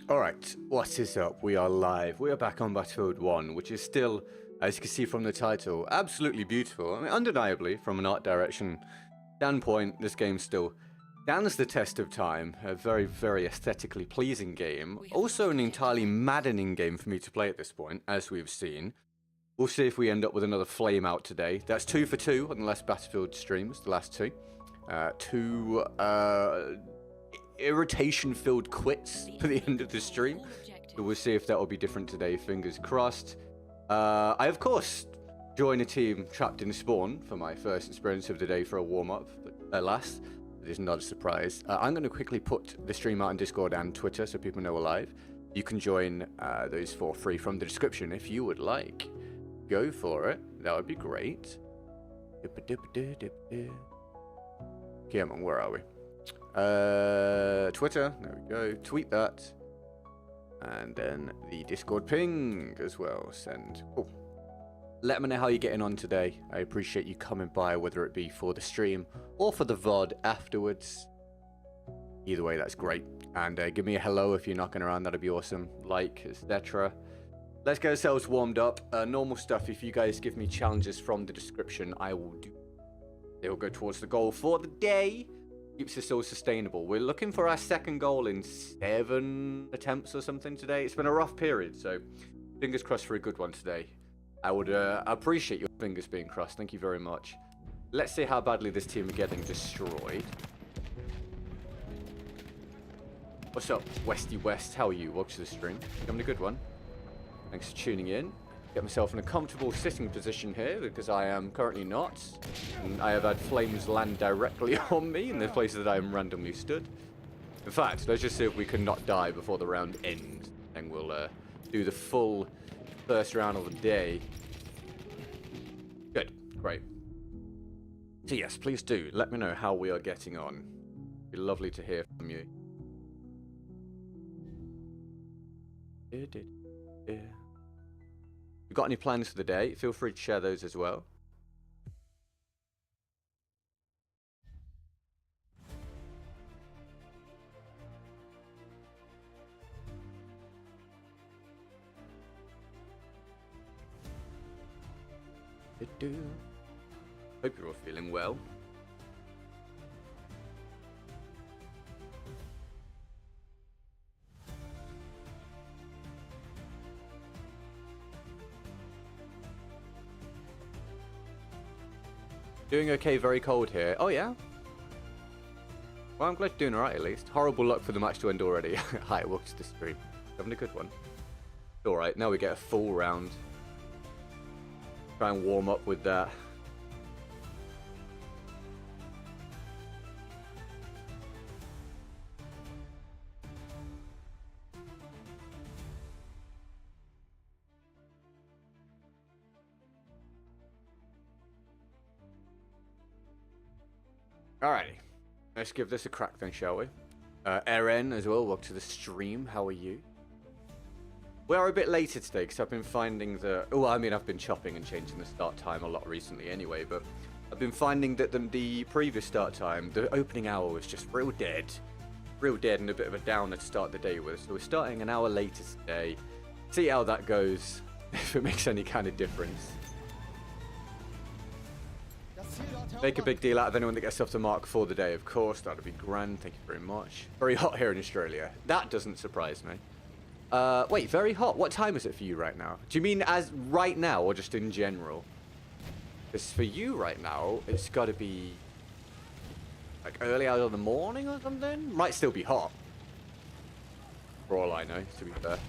Alright, what is up? We are live. We are back on Battlefield 1, which is still, as you can see from the title, absolutely beautiful. I mean, undeniably, from an art direction standpoint, this game still stands the test of time. A very, very aesthetically pleasing game. Also an entirely maddening game for me to play at this point, as we've seen. We'll see if we end up with another flame out today. That's 2 for 2 on the last Battlefield streams, the last two. Two irritation-filled quits for the end of the stream. So we'll see if that will be different today, fingers crossed. I, of course, join a team trapped in spawn for my first experience of the day for a warm-up, but alas, it is not a surprise. I'm going to quickly put the stream out on Discord and Twitter so people know we're live. You can join those for free from the description if you would like. Go for it. That would be great. Come on, where are we? Twitter, there we go, tweet that, and then the Discord ping as well, send. Oh. Let me know how you're getting on today. I appreciate you coming by, whether it be for the stream or for the VOD afterwards. Either way, that's great, and give me a hello if you're knocking around, that'd be awesome, like, etc. Let's get ourselves warmed up. Normal stuff, if you guys give me challenges from the description, I will do. They will go towards the goal for the day. Keeps us all sustainable. We're looking for our second goal in 7 attempts or something today. It's been a rough period, so fingers crossed for a good one today. I would appreciate your fingers being crossed. Thank you very much. Let's see how badly this team are getting destroyed. What's up, Westy West? How are you? Welcome to the stream. Having a good one. Thanks for tuning in. Get myself in a comfortable sitting position here because I am currently not. And I have had flames land directly on me in the places that I am randomly stood. In fact, let's just see if we can not die before the round ends. And we'll do the full first round of the day. Good. Great. So yes, please do. Let me know how we are getting on. It'd be lovely to hear from you. If you've got any plans for the day, feel free to share those as well. Hope you're all feeling well. Doing okay, very cold here. Oh, yeah? Well, I'm glad you're doing alright at least. Horrible luck for the match to end already. Hi, welcome to the stream. Having a good one. Alright, now we get a full round. Try and warm up with that. Alrighty, let's give this a crack then, shall we? Eren as well, welcome to the stream. How are you? We are a bit later today because I've been finding that... Oh, I mean, I've been chopping and changing the start time a lot recently anyway, but I've been finding that the previous start time, the opening hour was just real dead. Real dead and a bit of a downer to start the day with. So we're starting an hour later today. See how that goes, if it makes any kind of difference. Make a big deal out of anyone that gets off the mark for the day, of course. That would be grand. Thank you very much. Very hot here in Australia. That doesn't surprise me. Wait, very hot? What time is it for you right now? Do you mean as right now or just in general? Because for you right now, it's got to be like early out of the morning or something? Might still be hot. For all I know, to be fair.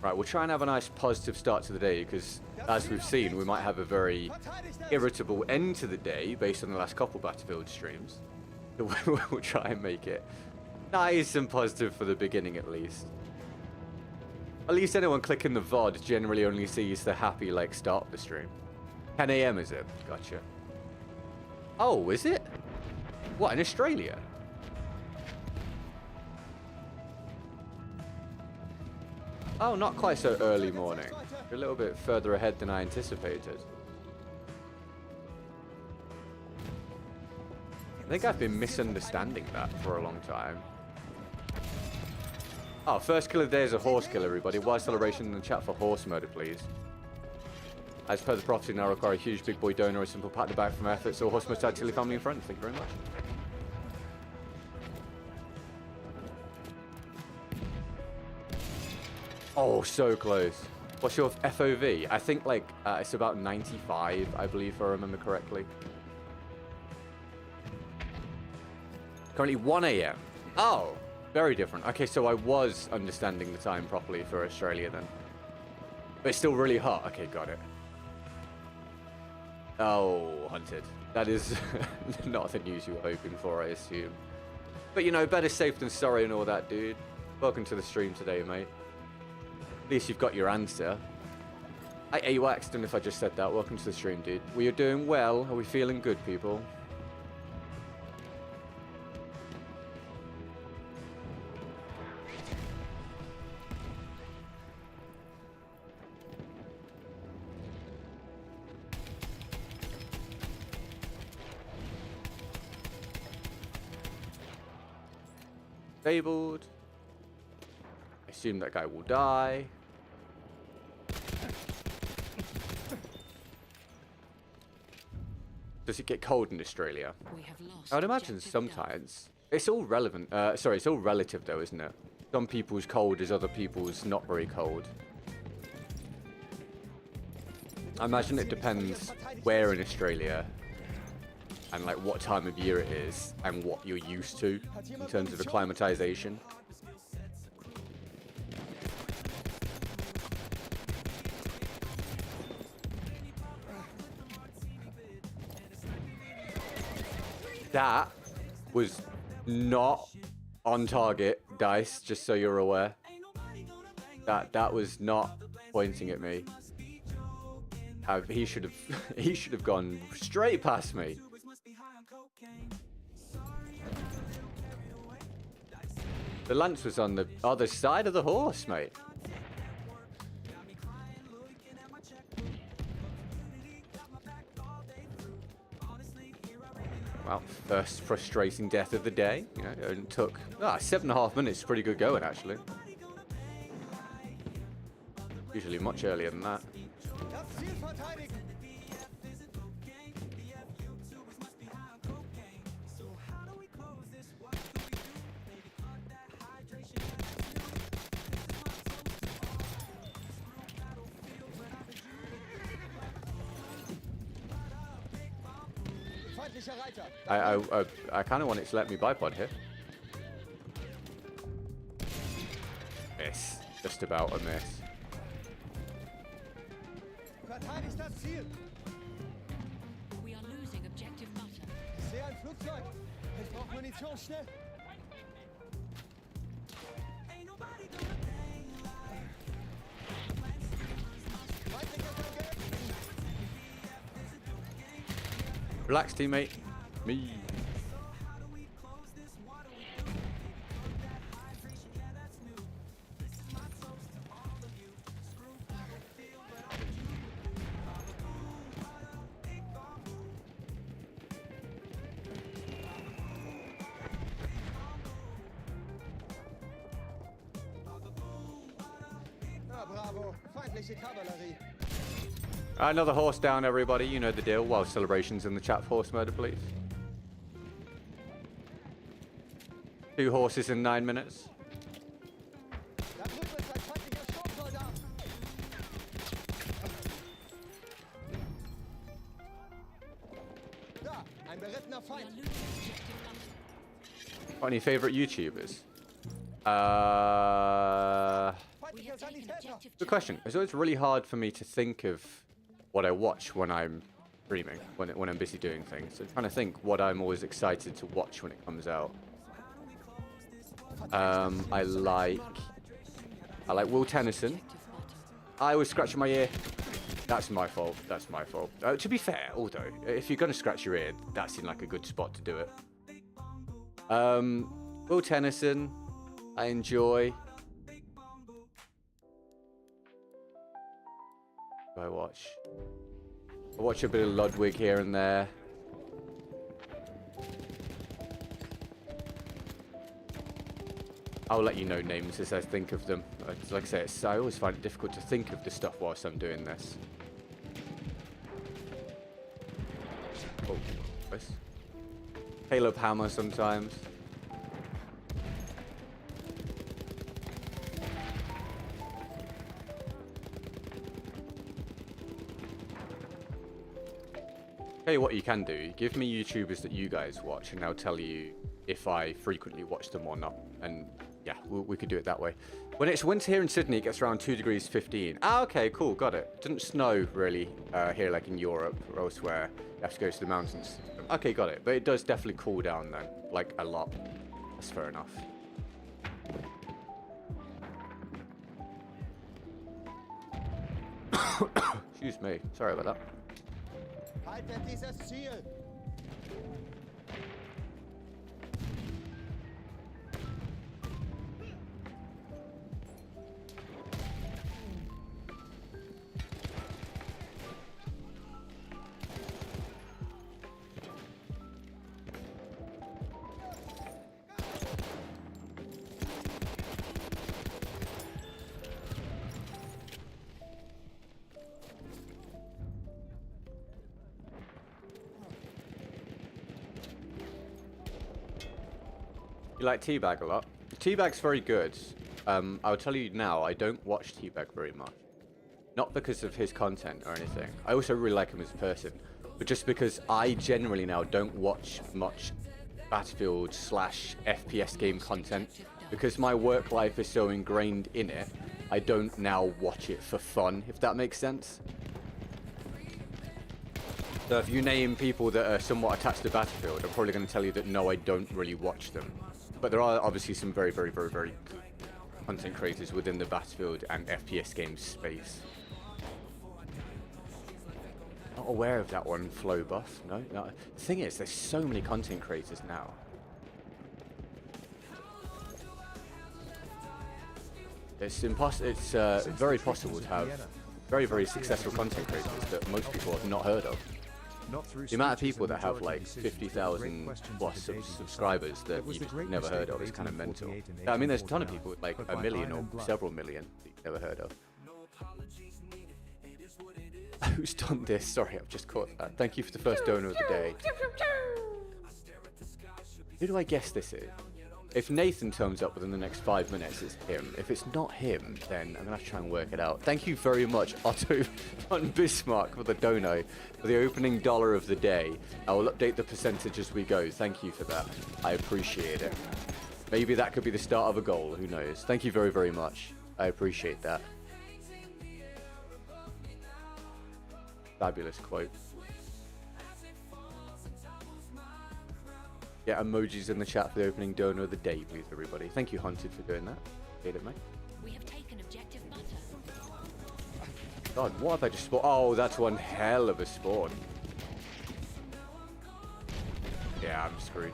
Right, we'll try and have a nice positive start to the day because, as we've seen, we might have a very irritable end to the day based on the last couple Battlefield streams. So we'll try and make it nice and positive for the beginning at least. At least anyone clicking the VOD generally only sees the happy, like, start of the stream. 10 AM is it? Gotcha. Oh, is it? What, in Australia? Oh, not quite so early morning. You're a little bit further ahead than I anticipated. think I've been misunderstanding that for a long time. Oh, first kill of the day is a horse kill, everybody. Why celebration in the chat for horse murder, please? As per the prophecy, now require a huge big boy donor, a simple pat the back from effort, so horse must add to family and friends. Thank you very much. Oh, so close. What's your FOV? I think like it's about 95, I believe, if I remember correctly. Currently 1 AM. Oh, very different. Okay, so I was understanding the time properly for Australia then. But it's still really hot. Okay, got it. Oh, hunted. That is not the news you were hoping for, I assume. But, you know, better safe than sorry and all that, dude. Welcome to the stream today, mate. At least you've got your answer. You waxed, and if I just said that, welcome to the stream, dude. We are doing well. Are we feeling good, people? Disabled. I assume that guy will die. Does it get cold in Australia? I would imagine sometimes. It's all relevant. Sorry, it's all relative though, isn't it? Some people's cold is other people's not very cold. I imagine it depends where in Australia and like what time of year it is and what you're used to in terms of acclimatization. That was not on target, Dice, just so you're aware. That was not pointing at me. He should have gone straight past me. The lance was on the other side of the horse, mate. Well, first frustrating death of the day. You know, it took 7.5 minutes. Pretty good going, actually. Usually much earlier than that. I kind of want it to let me bipod here. Miss. Just about a miss. We are losing objective butter. Sehe ein Flugzeug. Ich brauche Munition, schnell. Relax, teammate. Me. Bravo, feindliche Kavallerie. Another horse down, everybody. You know the deal. While celebrations in the chat for horse murder, please. 2 horses in 9 minutes. Da drüben ist ein feindlicher Sturmsoldat. Da, ein berittener Feind. Got any favorite YouTubers? Feindlicher Sanitäter. Good question. It's always really hard for me to think of what I watch when I'm streaming, when I'm busy doing things. So I'm trying to think what I'm always excited to watch when it comes out. I like Will Tennyson. I was scratching my ear. That's my fault. That's my fault. To be fair, although, if you're going to scratch your ear, that seemed like a good spot to do it. Will Tennyson, I enjoy. I watch a bit of Ludwig here and there. I'll let you know names as I think of them. Like I say, I always find it difficult to think of the stuff whilst I'm doing this. Oh, nice. Caleb Hammer sometimes. Tell you what you can do. Give me YouTubers that you guys watch, and I'll tell you if I frequently watch them or not. And yeah, we could do it that way. When it's winter here in Sydney, it gets around 2 degrees 15. Ah, okay, cool, got it. It doesn't snow really here like in Europe or elsewhere. You have to go to the mountains. Okay, got it. But it does definitely cool down then, like a lot. That's fair enough. Excuse me. Sorry about that. Haltet dieses Ziel! You like Teabag a lot? Teabag's very good. I'll tell you now, I don't watch Teabag very much. Not because of his content or anything. I also really like him as a person. But just because I generally now don't watch much Battlefield / FPS game content. Because my work life is so ingrained in it, I don't now watch it for fun, if that makes sense. So if you name people that are somewhat attached to Battlefield, I'm probably going to tell you that no, I don't really watch them. But there are obviously some very good content creators within the Battlefield and FPS game space. Not aware of that one, Flow Buff. No. The thing is, there's so many content creators now. It's impossible. It's very possible to have very successful content creators that most people have not heard of. The amount of people that have like 50,000 plus subscribers that you've just never heard of is kind of mental. I mean, there's a ton of people with like a million or several million that you've never heard of. Who's done this? Sorry, I've just caught that. Thank you for the first donor of the day. Who do I guess this is? If Nathan turns up within the next 5 minutes, it's him. If it's not him, then I'm going to have to try and work it out. Thank you very much, Otto von Bismarck, for the dono, for the opening dollar of the day. I will update the percentage as we go. Thank you for that. I appreciate it. Maybe that could be the start of a goal. Who knows? Thank you very much. I appreciate that. Fabulous quote. Get emojis in the chat for the opening donor of the day, please, everybody. Thank you, Hunted, for doing that. Get it, mate. We have taken objective butter. God, what have I just spawned? Oh, that's one hell of a spawn. Yeah, I'm screwed.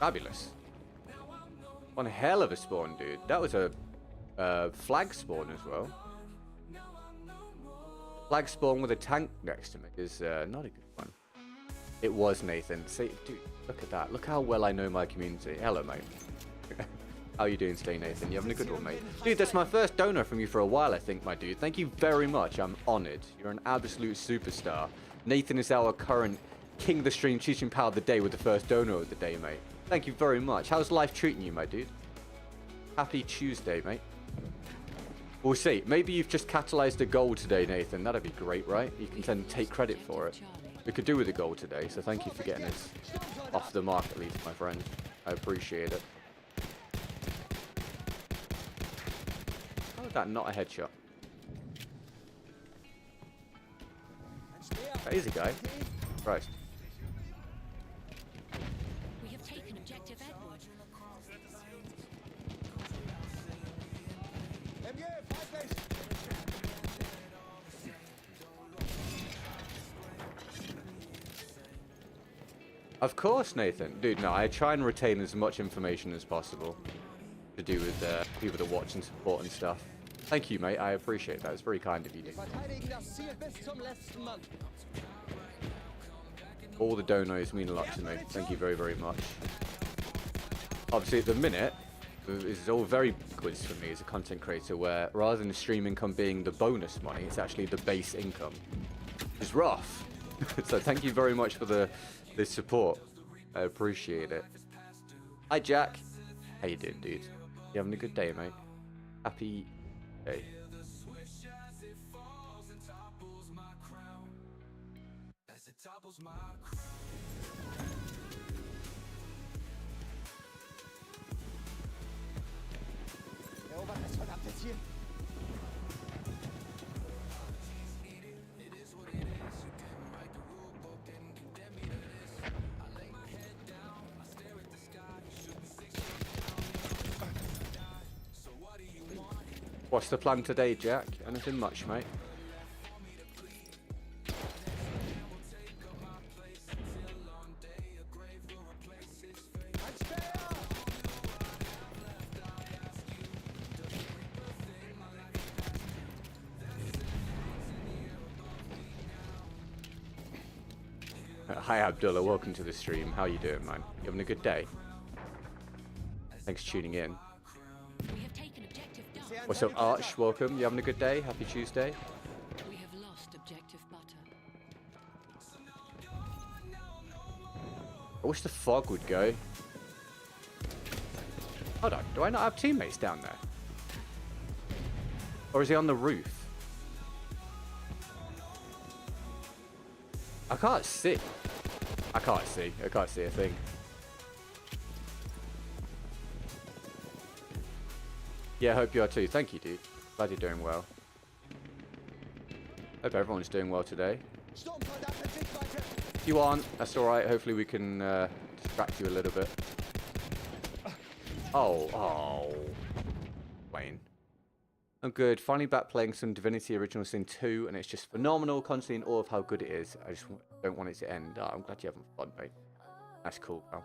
Fabulous. One hell of a spawn, dude. That was a flag spawn as well. Flag spawn with a tank next to me is not a good one. It was, Nathan. See, dude, look at that. Look how well I know my community. Hello, mate. How are you doing today, Nathan? You having a good one, mate? Dude, that's my first donor from you for a while, I think, my dude. Thank you very much. I'm honored. You're an absolute superstar. Nathan is our current King of the Stream Teaching Power of the Day with the first donor of the day, mate. Thank you very much. How's life treating you, my dude? Happy Tuesday, mate. We'll see. Maybe you've just catalyzed a goal today, Nathan. That'd be great, right? You can then take credit for it. We could do with a goal today, so thank you for getting us off the mark at least, my friend. I appreciate it. How is that not a headshot? That is a guy. Christ. We have taken objective Edward. Of course, Nathan. Dude, no, I try and retain as much information as possible to do with people that watch and support and stuff. Thank you, mate. I appreciate that. It's very kind of you, dude. All the donos mean a lot to me. Thank you very much. obviously at the minute, this is all very good for me as a content creator, where rather than the stream income being the bonus money, it's actually the base income. It's rough. So thank you very much for the support. I appreciate it. Hi Jack. How you doing, dude? You having a good day, mate? Happy day. Erobert das verdammte Ziel. What's the plan today, Jack? Anything much, mate? Hi Abdullah, welcome to the stream. How you doing, man? You having a good day? Thanks for tuning in. We have taken objective Duff. What's up, Arch? Welcome. You having a good day? Happy Tuesday. We have lost objective butter. I wish the fog would go. Hold on, do I not have teammates down there? Or is he on the roof? I can't see. I can't see a thing. Yeah, I hope you are too. Thank you, dude. Glad you're doing well. Hope everyone's doing well today. If you aren't, that's alright. Hopefully we can distract you a little bit. Oh. Wayne. I'm good. Finally back playing some Divinity Original Sin 2, and it's just phenomenal. Constantly in awe of how good it is. I just don't want it to end. Oh, I'm glad you're having fun, mate. That's cool, pal.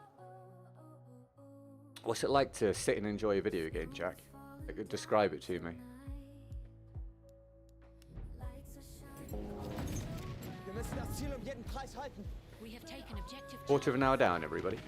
What's it like to sit and enjoy a video game, Jack? Describe it to me. Wir müssen das Ziel jeden Preis halten. We have taken objective Quarter of an hour down, everybody.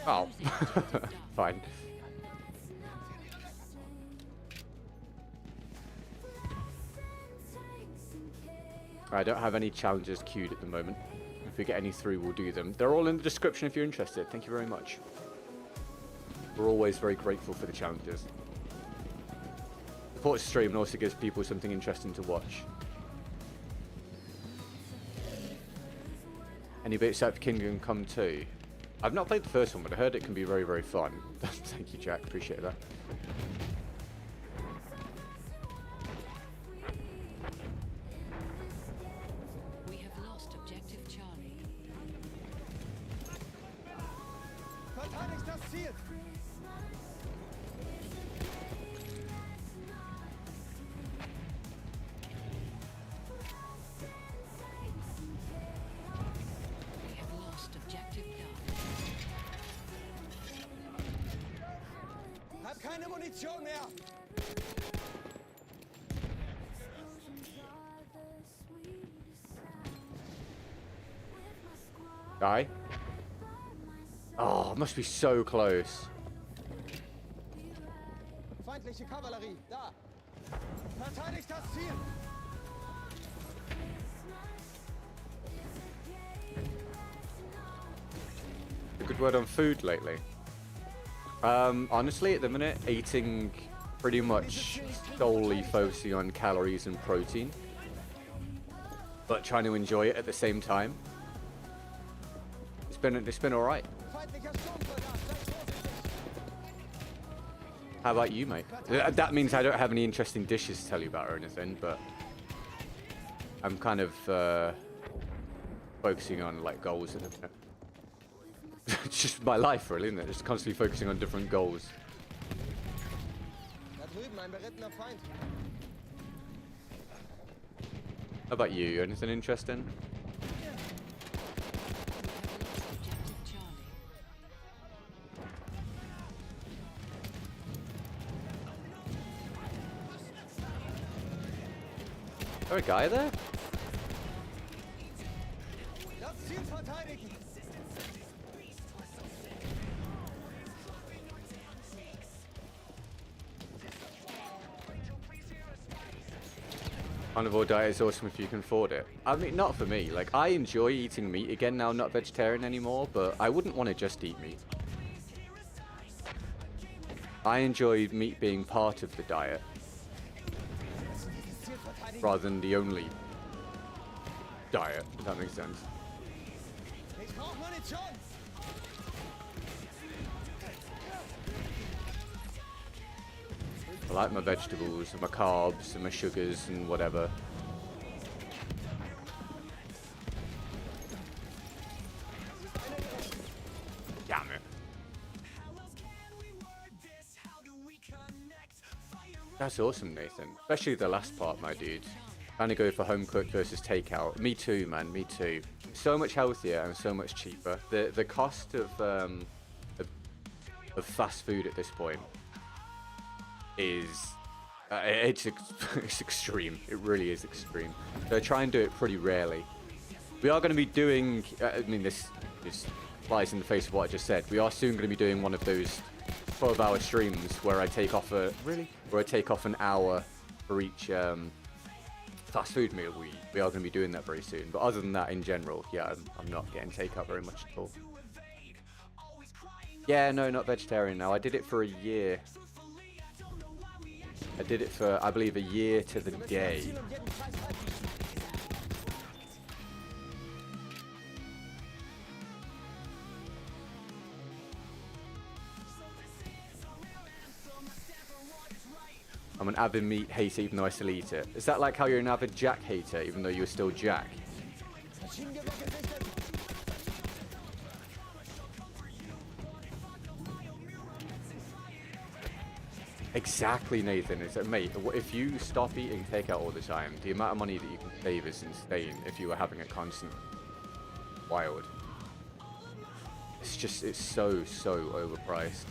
Oh, fine. I don't have any challenges queued at the moment. If we get any through, we'll do them. They're all in the description if you're interested. Thank you very much. We're always very grateful for the challenges. Supports the stream and also gives people something interesting to watch. Any bits out for Kingdom Come 2? I've not played the first one, but I heard it can be very, very fun. Thank you, Jack. Appreciate that. We have lost objective Charlie. Verteidigt das Ziel. We have lost objective Duff. Hab keine Munition mehr. Die. Oh, must be so close. Feindliche Kavallerie, da. Verteidigt das Ziel. A good word on food lately. Honestly, at the minute, eating pretty much solely focusing on calories and protein, but trying to enjoy it at the same time. It's been all right. Feindlicher Sturmsoldat, sei vorsichtig. How about you, mate? That means I don't have any interesting dishes to tell you about or anything, but I'm kind of focusing on like goals at the minute. It's just my life, really, isn't it? Just constantly focusing on different goals. drüben, ein berittener Feind. How about you? Anything interesting? Objective Charlie. Is there a guy there? Das Ziel verteidigen. Carnivore diet is awesome if you can afford it. I mean, not for me. Like, I enjoy eating meat again now, not vegetarian anymore, but I wouldn't want to just eat meat. I enjoy meat being part of the diet, Ziel verteidigen. rather than the only diet, if that makes sense. Ich brauche Munition. I like my vegetables and my carbs and my sugars and whatever. Damn it. That's awesome, Nathan. Especially the last part, my dude. Trying to go for home cooked versus takeout. Me too, man. Me too. So much healthier and so much cheaper. The cost of fast food at this point is it's extreme. It really is extreme. So I try and do it pretty rarely. We are going to be doing. I mean, this flies in the face of what I just said. We are soon going to be doing one of those 12-hour streams where I take off an hour for each fast food meal we eat. We are going to be doing that very soon. But other than that, in general, yeah, I'm not getting takeout very much at all. Yeah, no, not vegetarian now. I did it for a year. I did it for, I believe, a year to the day. Ziel um jeden Preis halten. I'm an avid meat hater even though I still eat it. Is that like how you're an avid Jack hater even though you're still Jack? Maschinengewehr gesichtet. Exactly, Nathan. Is that, mate, if you stop eating takeout all the time, the amount of money that you can save is insane if you were having it constant. Wild. It's so overpriced.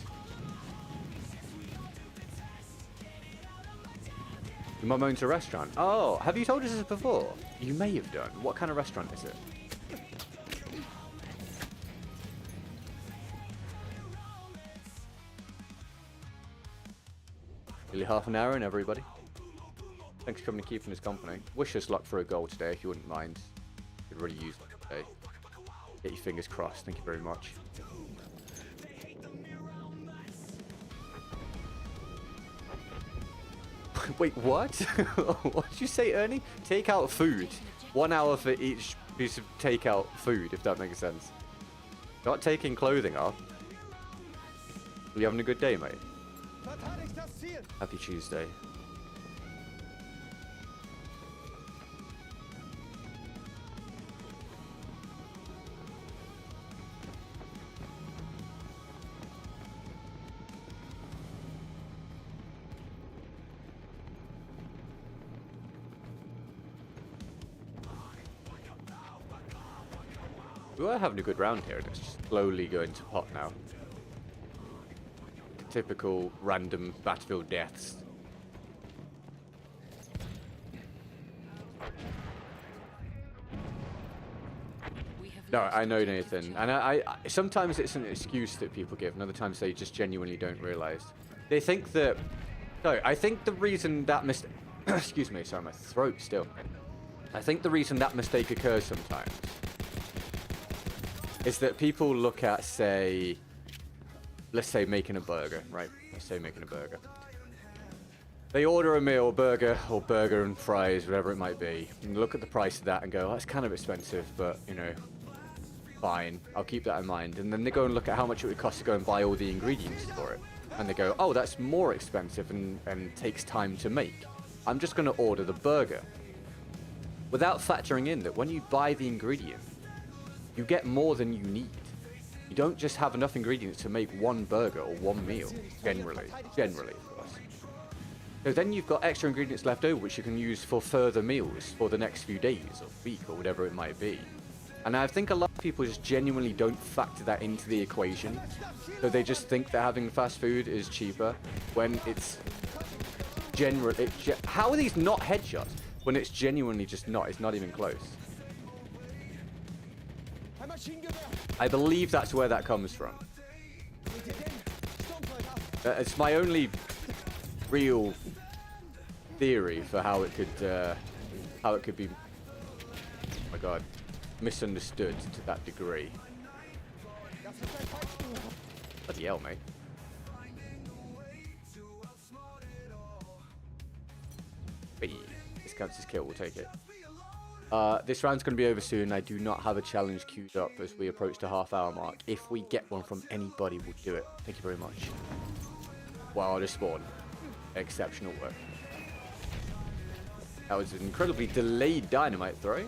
Your mum owns a restaurant. Oh, have you told us this before? You may have done. What kind of restaurant is it? Nearly half an hour in, everybody. Thanks for coming and keeping us company. Wish us luck for a goal today, if you wouldn't mind. Could really use it today. Get your fingers crossed. Thank you very much. Wait, what? What did you say, Ernie? Take out food. 1 hour for each piece of takeout food, if that makes sense. Not taking clothing off. Are you having a good day, mate? Verteidigt das Ziel. Happy Tuesday. We were having a good round here, and it's just slowly going to pot now. Typical random battlefield deaths. We have No, lost I know, objective Nathan, Charlie. and I sometimes it's an excuse that people give, and other times they just genuinely don't realize. They think that. No, I think the reason that excuse me, sorry, my throat still. I think the reason that mistake occurs sometimes is that people look at, say, let's say making a burger, right? Let's say making a burger. They order a meal, burger and fries, whatever it might be, and look at the price of that and go, oh, that's kind of expensive, but, you know, fine, I'll keep that in mind. And then they go and look at how much it would cost to go and buy all the ingredients for it. And they go, oh, that's more expensive and takes time to make. I'm just going to order the burger. Without factoring in that when you buy the ingredient, you get more than you need. You don't just have enough ingredients to make one burger or one meal, generally, of course. So then you've got extra ingredients left over, which you can use for further meals for the next few days or week or whatever it might be. And I think a lot of people just genuinely don't factor that into the equation. So they just think that having fast food is cheaper when it's generally... How are these not headshots when it's genuinely just not? It's not even close. I believe that's where that comes from. It's my only real theory for how it could be, oh my god, misunderstood to that degree. Bloody hell, mate. This counts as kill, we'll take it. This round's going to be over soon. I do not have a challenge queued up as we approach the half-hour mark. If we get one from anybody, we'll do it. Thank you very much. Wow, this spawn. Exceptional work. That was an incredibly delayed dynamite throw.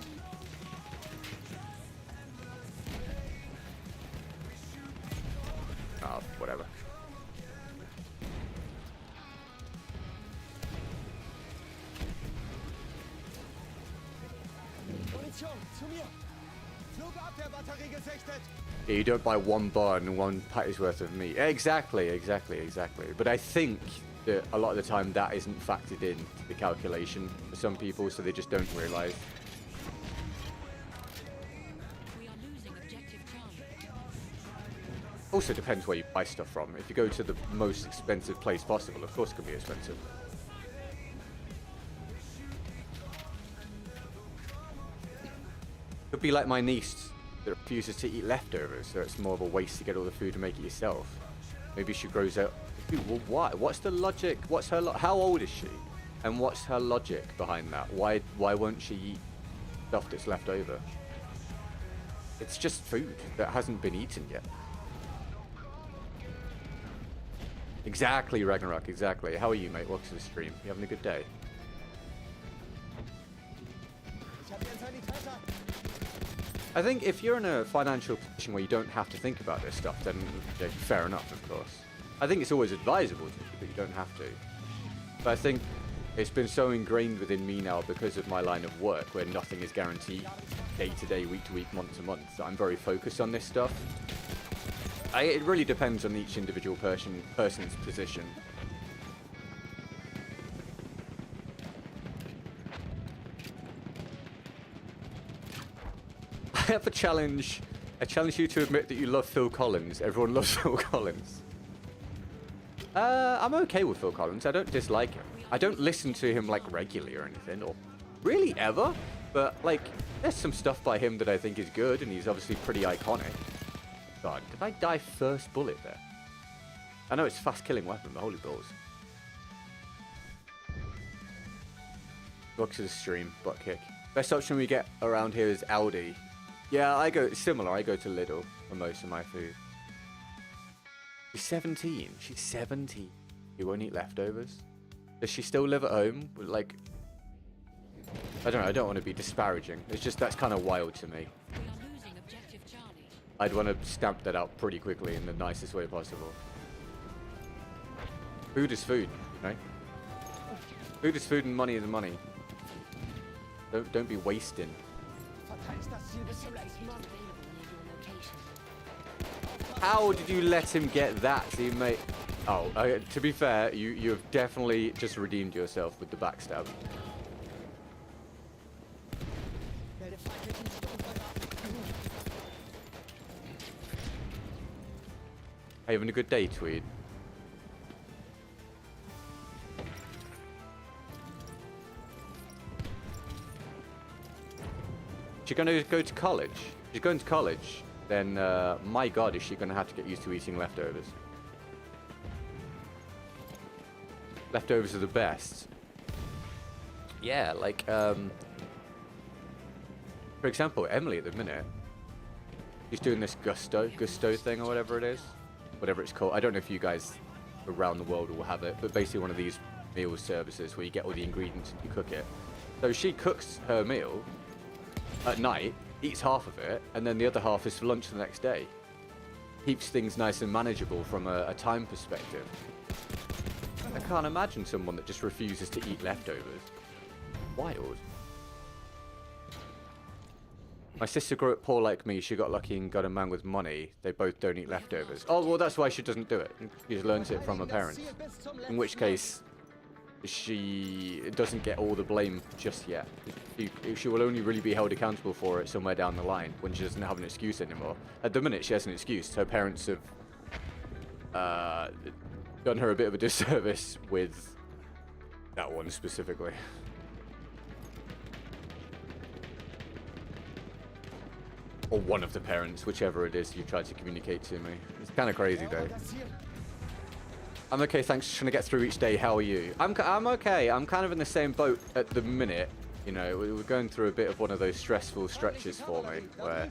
Oh, whatever. Yeah, you don't buy one bar and one patty's worth of meat. Exactly. But I think that a lot of the time that isn't factored into the calculation for some people, so they just don't realise. Also depends where you buy stuff from. If you go to the most expensive place possible, of course it can be expensive. Could be like my niece that refuses to eat leftovers, so it's more of a waste to get all the food and make it yourself. Maybe she grows up. Dude, well, why? What's the logic? What's her? How old is she? And what's her logic behind that? Why won't she eat stuff that's left over? It's just food that hasn't been eaten yet. Exactly, Ragnarok. Exactly. How are you, mate? Welcome to the stream. You having a good day? I think if you're in a financial position where you don't have to think about this stuff, then fair enough, of course. I think it's always advisable to, but you don't have to. But I think it's been so ingrained within me now because of my line of work, where nothing is guaranteed day to day, week to week, month to month, that I'm very focused on this stuff. It really depends on each individual person's position. I have a challenge. I challenge you to admit that you love Phil Collins. Everyone loves Phil Collins. I'm okay with Phil Collins. I don't dislike him. I don't listen to him like regularly or anything, or really ever. But like, there's some stuff by him that I think is good, and he's obviously pretty iconic. God, did I die first bullet there? I know it's a fast killing weapon, but holy balls. Welcome to the stream, butt kick. Best option we get around here is Aldi. Yeah, I go similar. I go to Lidl for most of my food. She's 17. She's 17. You won't eat leftovers? Does she still live at home? Like, I don't know. I don't want to be disparaging. It's just that's kind of wild to me. I'd want to stamp that out pretty quickly in the nicest way possible. Food is food, you know? Food is food and money is money. Don't be wasting. How did you let him get that, teammate? Oh, to be fair, you have definitely just redeemed yourself with the backstab. Are you having a good day, Tweed? She's going to go to college. She's going to college. Then, my God, is she going to have to get used to eating leftovers? Leftovers are the best. Yeah, like, for example, Emily at the minute, she's doing this gusto thing or whatever it is. Whatever it's called. I don't know if you guys around the world will have it, but basically one of these meal services where you get all the ingredients and you cook it. So she cooks her meal at night, eats half of it, and then the other half is for lunch the next day. Keeps things nice and manageable from a time perspective. I can't imagine someone that just refuses to eat leftovers. Wild. My sister grew up poor like me. She got lucky and got a man with money. They both don't eat leftovers. Oh, well, that's why she doesn't do it. She just learns it from her parents. In which case, she doesn't get all the blame just yet. She will only really be held accountable for it somewhere down the line when she doesn't have an excuse anymore. At the minute, she has an excuse. Her parents have done her a bit of a disservice with that one specifically. Or one of the parents, whichever it is you tried to communicate to me. It's kind of crazy though. I'm okay, thanks. Just trying to get through each day. How are you? I'm okay. I'm kind of in the same boat at the minute. You know, we're going through a bit of one of those stressful stretches for me, where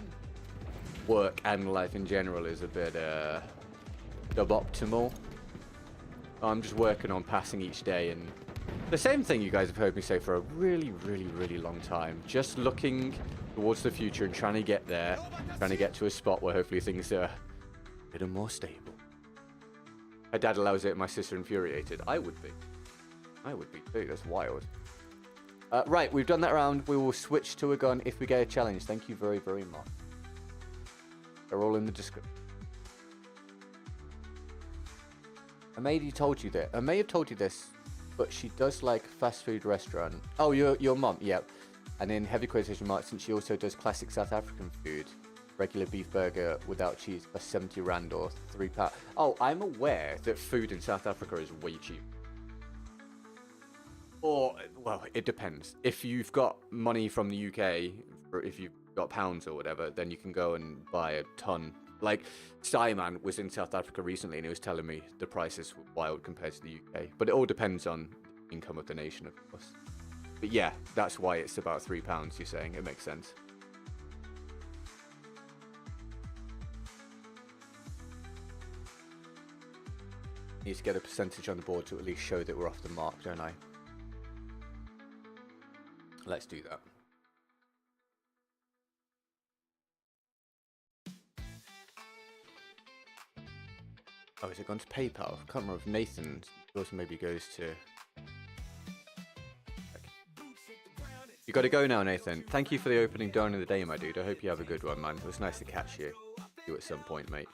work and life in general is a bit suboptimal. I'm just working on passing each day, and the same thing you guys have heard me say for a really, really, really long time. Just looking towards the future and trying to get there, trying to get to a spot where hopefully things are a bit more stable. My dad allows it, my sister infuriated. I would be. I would be too. That's wild. Right, we've done that round. We will switch to a gun if we get a challenge. Thank you very, very much. They're all in the description. I may have told you that. I may have told you this, but she does like fast food restaurant. Oh, your mum, yep. And in heavy quotation marks, since she also does classic South African food, regular beef burger without cheese for 70 rand or £3. Oh, I'm aware that food in South Africa is way cheap. Or, well, it depends. If you've got money from the UK, or if you've got pounds or whatever, then you can go and buy a ton. Like, Simon was in South Africa recently and he was telling me the prices were wild compared to the UK. But it all depends on the income of the nation, of course. But yeah, that's why it's about £3, you're saying. It makes sense. Need to get a percentage on the board to at least show that we're off the mark, don't I? Let's do that. Oh, is it gone to PayPal? I can't remember if Nathan also maybe goes to... Okay. You gotta go now, Nathan. Thank you for the opening down of the day, my dude. I hope you have a good one, man. It was nice to catch you at some point, mate.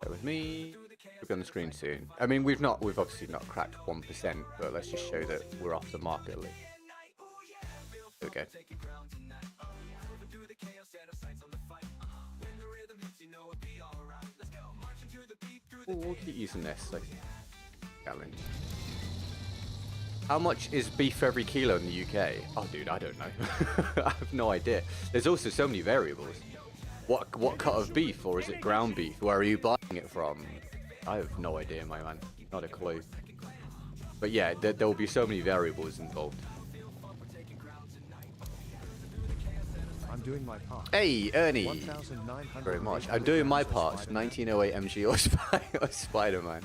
That was me. We'll be on the screen soon. I mean, we've obviously not cracked 1%, but let's just show that we're off the mark at least. Okay. Ooh, we'll keep using this like challenge. How much is beef for every kilo in the UK? Oh, dude, I don't know. I have no idea. There's also so many variables. What cut of beef, or is it ground beef? Where are you buying it from? I have no idea, my man. Not a clue. But yeah, there will be so many variables involved. I'm doing my part. Hey, Ernie. Very much. I'm doing my part. 1908 MG or Spider-Man.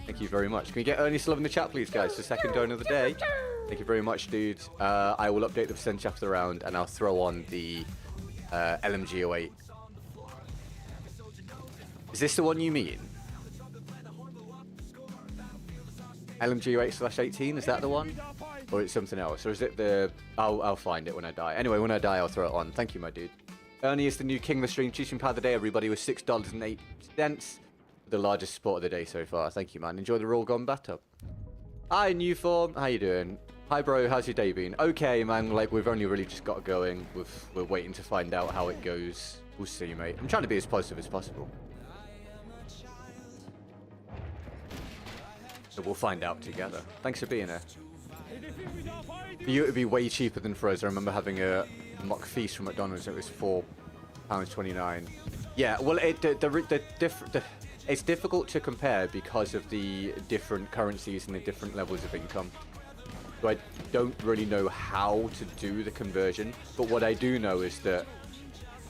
Thank you very much. Can we get Ernie still in the chat, please, guys? The second donor of the day. Thank you very much, dude. I will update the percentage after the round, and I'll throw on the LMG08. Is this the one you mean? LMG08/18, is that the one? Or it's something else? Or is it the... I'll find it when I die. Anyway, when I die, I'll throw it on. Thank you, my dude. Ernie is the new king of the stream. Teaching power of the day, everybody, with $6.08. The largest support of the day so far. Thank you, man. Enjoy the Roll Gone Bathtub. Hi, new form. How you doing? Hi, bro. How's your day been? Okay, man. Like, we've only really just got going. We're waiting to find out how it goes. We'll see, mate. I'm trying to be as positive as possible. So we'll find out together. Thanks for being here. For you, it would be way cheaper than for us. I remember having a mock feast from McDonald's. It was £4.29. Yeah, well, it's difficult to compare because of the different currencies and the different levels of income. So I don't really know how to do the conversion, but what I do know is that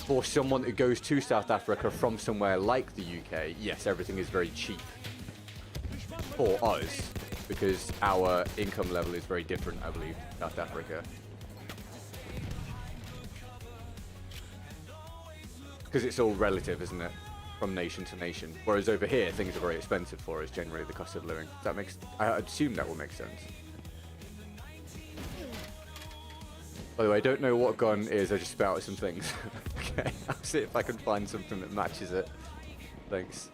for someone who goes to South Africa from somewhere like the UK, yes, everything is very cheap for us because our income level is very different, I believe, to South Africa. Because it's all relative, isn't it? From nation to nation. Whereas over here, things are very expensive for us, generally, the cost of living. That makes, I assume that will make sense. By the way, I don't know what gun is, I just spouted some things. Okay, I'll see if I can find something that matches it. Thanks.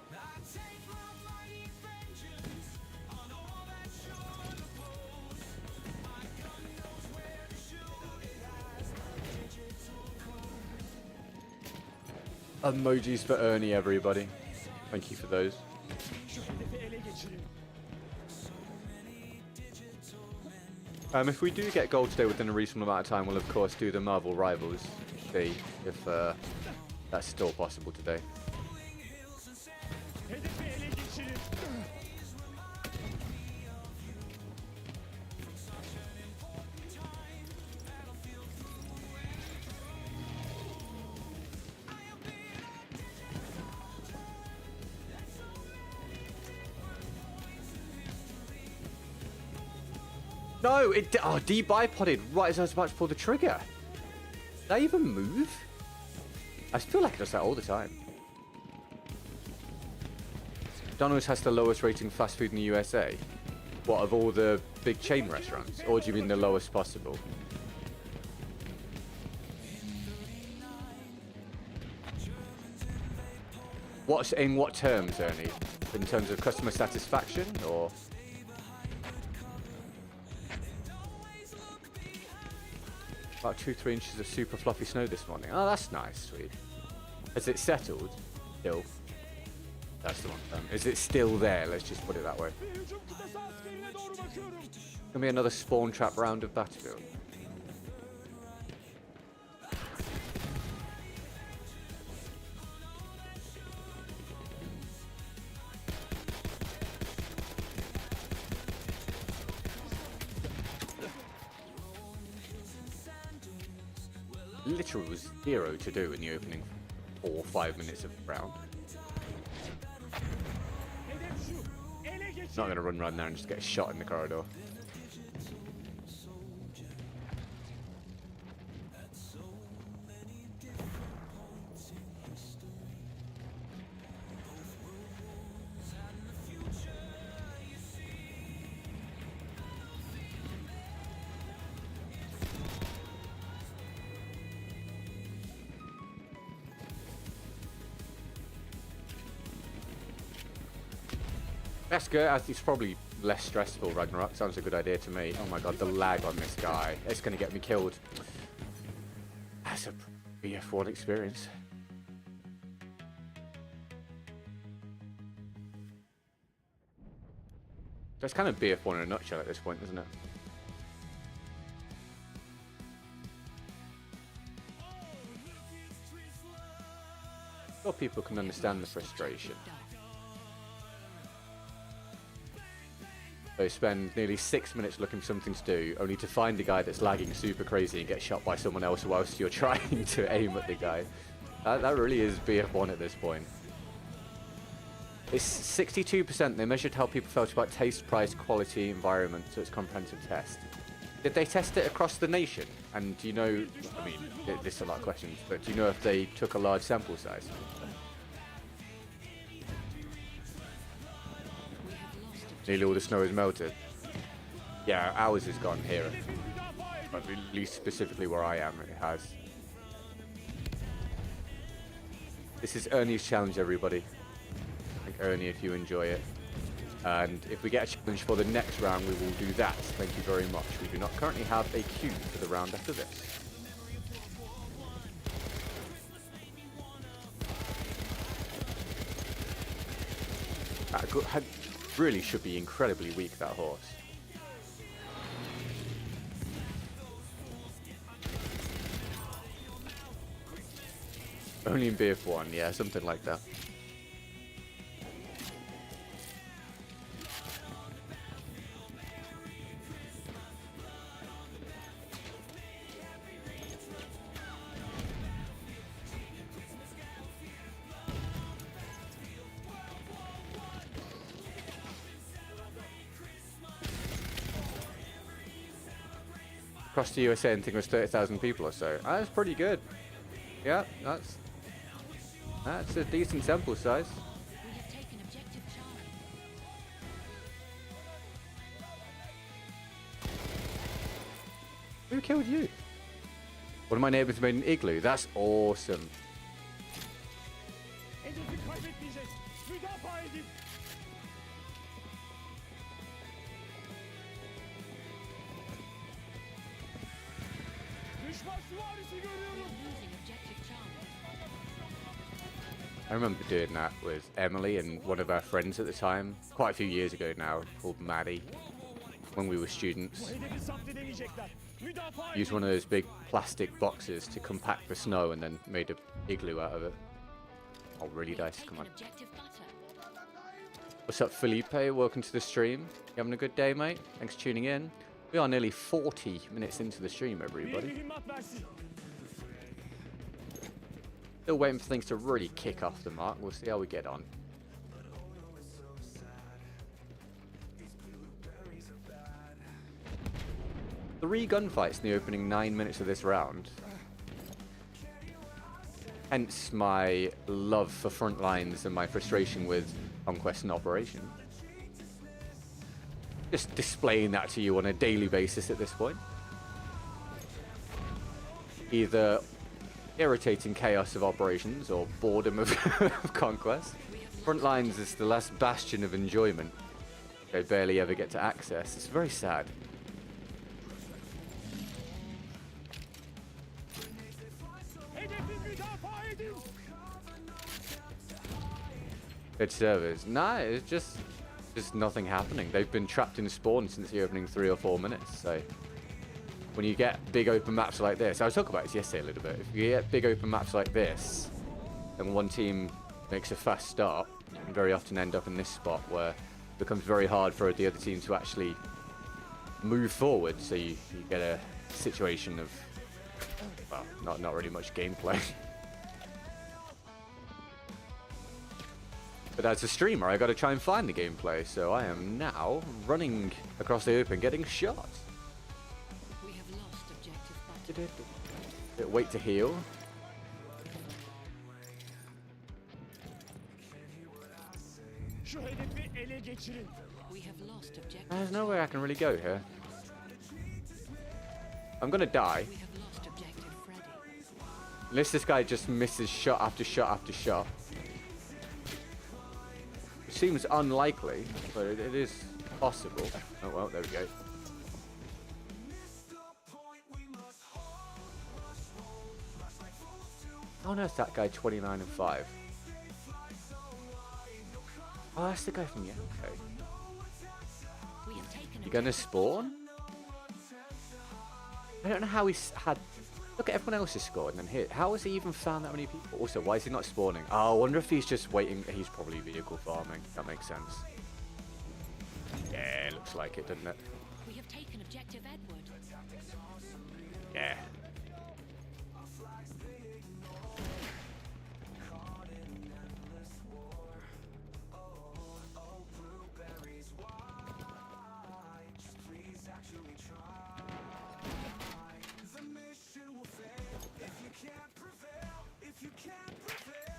Emojis for Ernie, everybody. Thank you for those. If we do get gold today within a reasonable amount of time, we'll of course do the Marvel Rivals. See if that's still possible today. No, it debipoded right as I was about to pull the trigger. Did I even move? I feel like it does that all the time. Donos has the lowest rating fast food in the USA. What, of all the big chain restaurants? Or do you mean the lowest possible? What's in what terms, Ernie? In terms of customer satisfaction, or? About 2-3 inches of super fluffy snow this morning. Oh, that's nice, sweet. Has it settled? Still. That's the one. Is it still there? Let's just put it that way. Gonna be another spawn trap round of Battlefield. Literally was zero to do in the opening 4 or 5 minutes of the round. Not going to run around there and just get shot in the corridor. That's good. It's probably less stressful, Ragnarok. Sounds a good idea to me. Oh my god, the lag on this guy. It's going to get me killed. That's a BF1 experience. That's kind of BF1 in a nutshell at this point, isn't it? So people can understand the frustration. They spend nearly 6 minutes looking for something to do, only to find a guy that's lagging super crazy and get shot by someone else whilst you're trying to aim at the guy. That really is BF1 at this point. It's 62%. They measured how people felt about taste, price, quality, environment, so it's a comprehensive test. Did they test it across the nation? And do you know, I mean, this is a lot of questions, but do you know if they took a large sample size? Nearly all the snow is melted. Yeah, ours is gone here. But at least specifically where I am, it has. This is Ernie's challenge, everybody. Thank Ernie if you enjoy it. And if we get a challenge for the next round, we will do that. Thank you very much. We do not currently have a queue for the round after this. Really should be incredibly weak, that horse. Only in BF1, yeah, something like that. across the USA and think it was 30,000 people or so. That's pretty good. Yeah, that's a decent sample size. We have taken objective Charlie. Who killed you? One of my neighbors made an igloo. That's awesome. Hedefi kaybetmeyeceğiz. Müdafaa edin. Düşman süvarisi görüyorum. Losing objective Charlie. I remember doing that with Emily and one of our friends at the time, quite a few years ago now, called Maddie, when we were students. Bu hedefi zapt edemeyecekler. Müdafaa edin. Used one of those big plastic boxes to compact the snow and then made a igloo out of it. Oh, really We have nice. Come taken on. objective butter. What's up, Felipe? Welcome to the stream. You having a good day, mate? Thanks for tuning in. We are nearly 40 minutes into the stream, Bir everybody. mühimmat versin. Still waiting for things to really kick off the mark. We'll see how we get on. Three gunfights in the opening 9 minutes of this round. Hence my love for front lines and my frustration with Conquest and Operation. Just displaying that to you on a daily basis at this point. Either irritating chaos of operations or boredom of, of Conquest. Front lines is the last bastion of enjoyment they barely ever get to access. It's very sad. Hedefi müdafaa edin. Good servers. Nah, it's just nothing happening. They've been trapped in spawn since the opening 3 or 4 minutes. So when you get big open maps like this, I was talking about this yesterday a little bit. If you get big open maps like this, and one team makes a fast start, you can very often end up in this spot where it becomes very hard for the other team to actually move forward. So you get a situation of, well, not really much gameplay. But as a streamer, I got to try and find the gameplay, so I am now running across the open, getting shot. We have lost objective butter. Wait to heal. Şu hedefi ele geçirin. We have lost objective. There's nowhere I can really go here. I'm gonna die. We have lost objective Freddy. Unless this guy just misses shot after shot after shot. It seems unlikely, but it is possible. Oh well, there we go. Oh no, it's that guy 29 and 5. Oh, that's the guy from yesterday. We have taken You gonna spawn? I don't know how he's had. Look at everyone else's score and then hit. How has he even found that many people? Also, why is he not spawning? Oh, I wonder if he's just waiting. He's probably vehicle farming. That makes sense. Yeah, looks like it, doesn't it? We have taken objective Edward. Yeah.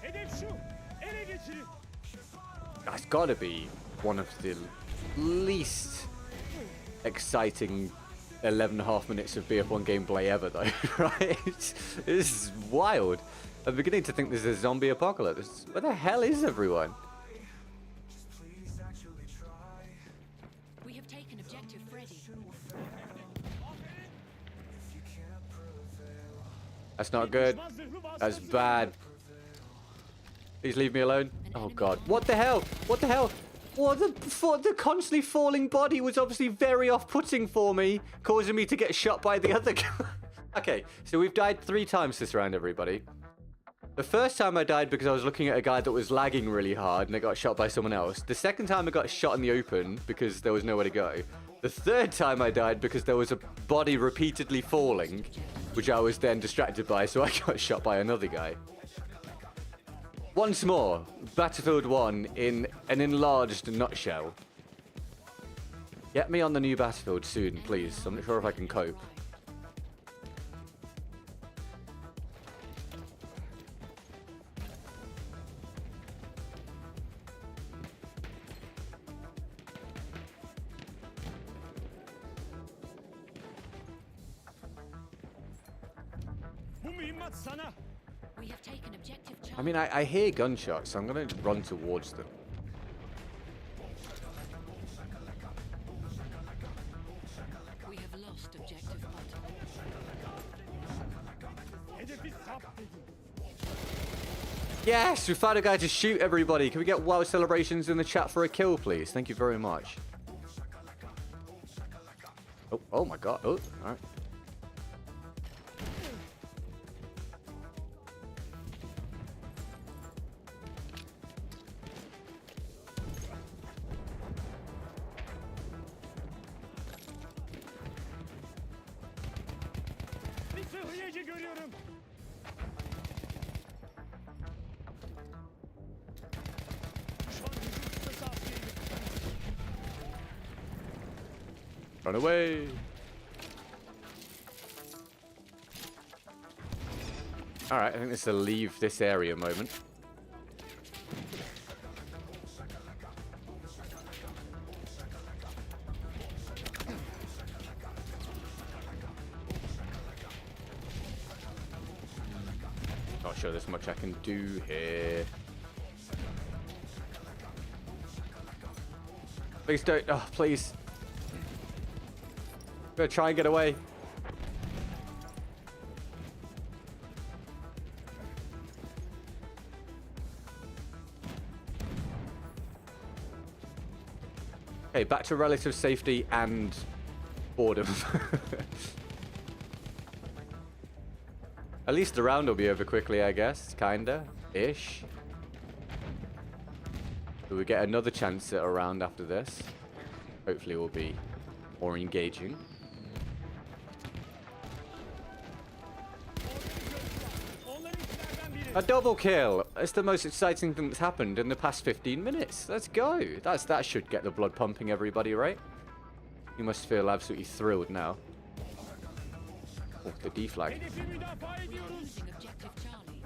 Hedef şu. Ele geçirin. That's got to be one of the least exciting 11.5 minutes of BF1 gameplay ever, though, right? This is wild. I'm beginning to think there's a zombie apocalypse. Where the hell is everyone? We have taken objective Freddy. That's not good. Düşman zırhlı baskın That's sürüyor. bad. Please leave me alone. Oh god. What the hell? What the hell? What the constantly falling body was obviously very off-putting for me, causing me to get shot by the other guy. Okay, so we've died 3 times this round, everybody. The first time I died because I was looking at a guy that was lagging really hard and I got shot by someone else. The second time I got shot in the open because there was nowhere to go. The third time I died because there was a body repeatedly falling, which I was then distracted by, so I got shot by another guy. Once more, Battlefield 1 in an enlarged nutshell. Get me on the new Battlefield soon, please. I'm not sure if I can cope. We have taken objective Charlie. I mean, I hear gunshots, so I'm going to run towards them. We have lost objective Butter. Yes, we found a guy to shoot everybody. Can we get wild celebrations in the chat for a kill, please? Thank you very much. Oh my god. Oh, all right. Run away. Alright, I think this is a leave this area moment. Not sure there's much I can do here. Please don't. Oh, please. I'm gonna try and get away. Okay, back to relative safety and boredom. At least the round will be over quickly, I guess. Kinda. Ish. So we get another chance at a round after this. Hopefully it will be more engaging. A double kill! It's the most exciting thing that's happened in the past 15 minutes. Let's go! That should get the blood pumping, everybody, right? You must feel absolutely thrilled now. Oh, the D flag. We are losing objective Charlie.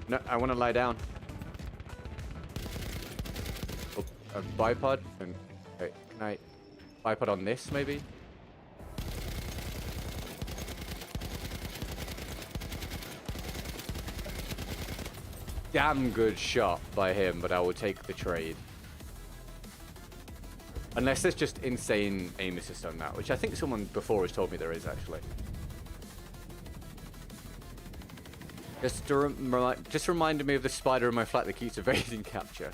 No, I want to lie down. Oh, a bipod? And, wait, can I bipod on this, maybe? Damn good shot by him, but I will take the trade. Unless there's just insane aim assist on that, which I think someone before has told me there is, actually. Just reminded me of the spider in my flat that keeps evading capture.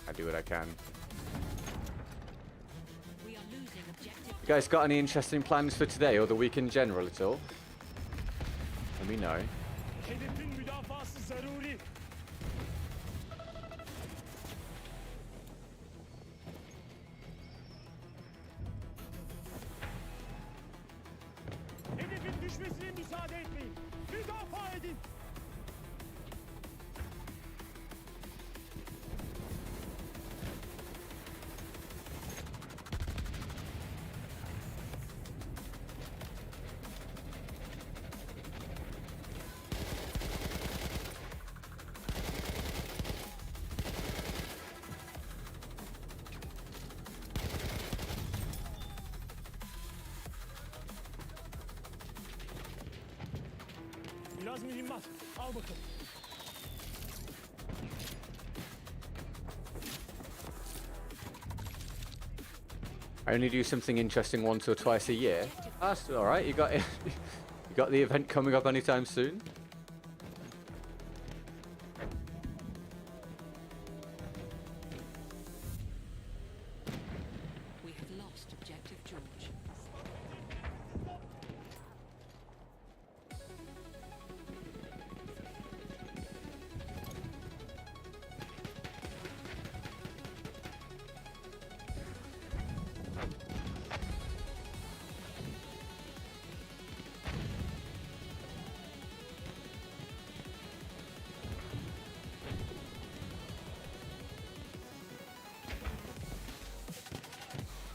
I do what I can. We are losing objective. You guys got any interesting plans for today or the week in general at all? Let me know. Biraz mühimmat. Al bakalım. I only do something interesting once or twice a year. That's all right. You got you got the event coming up anytime soon. We have lost objective George.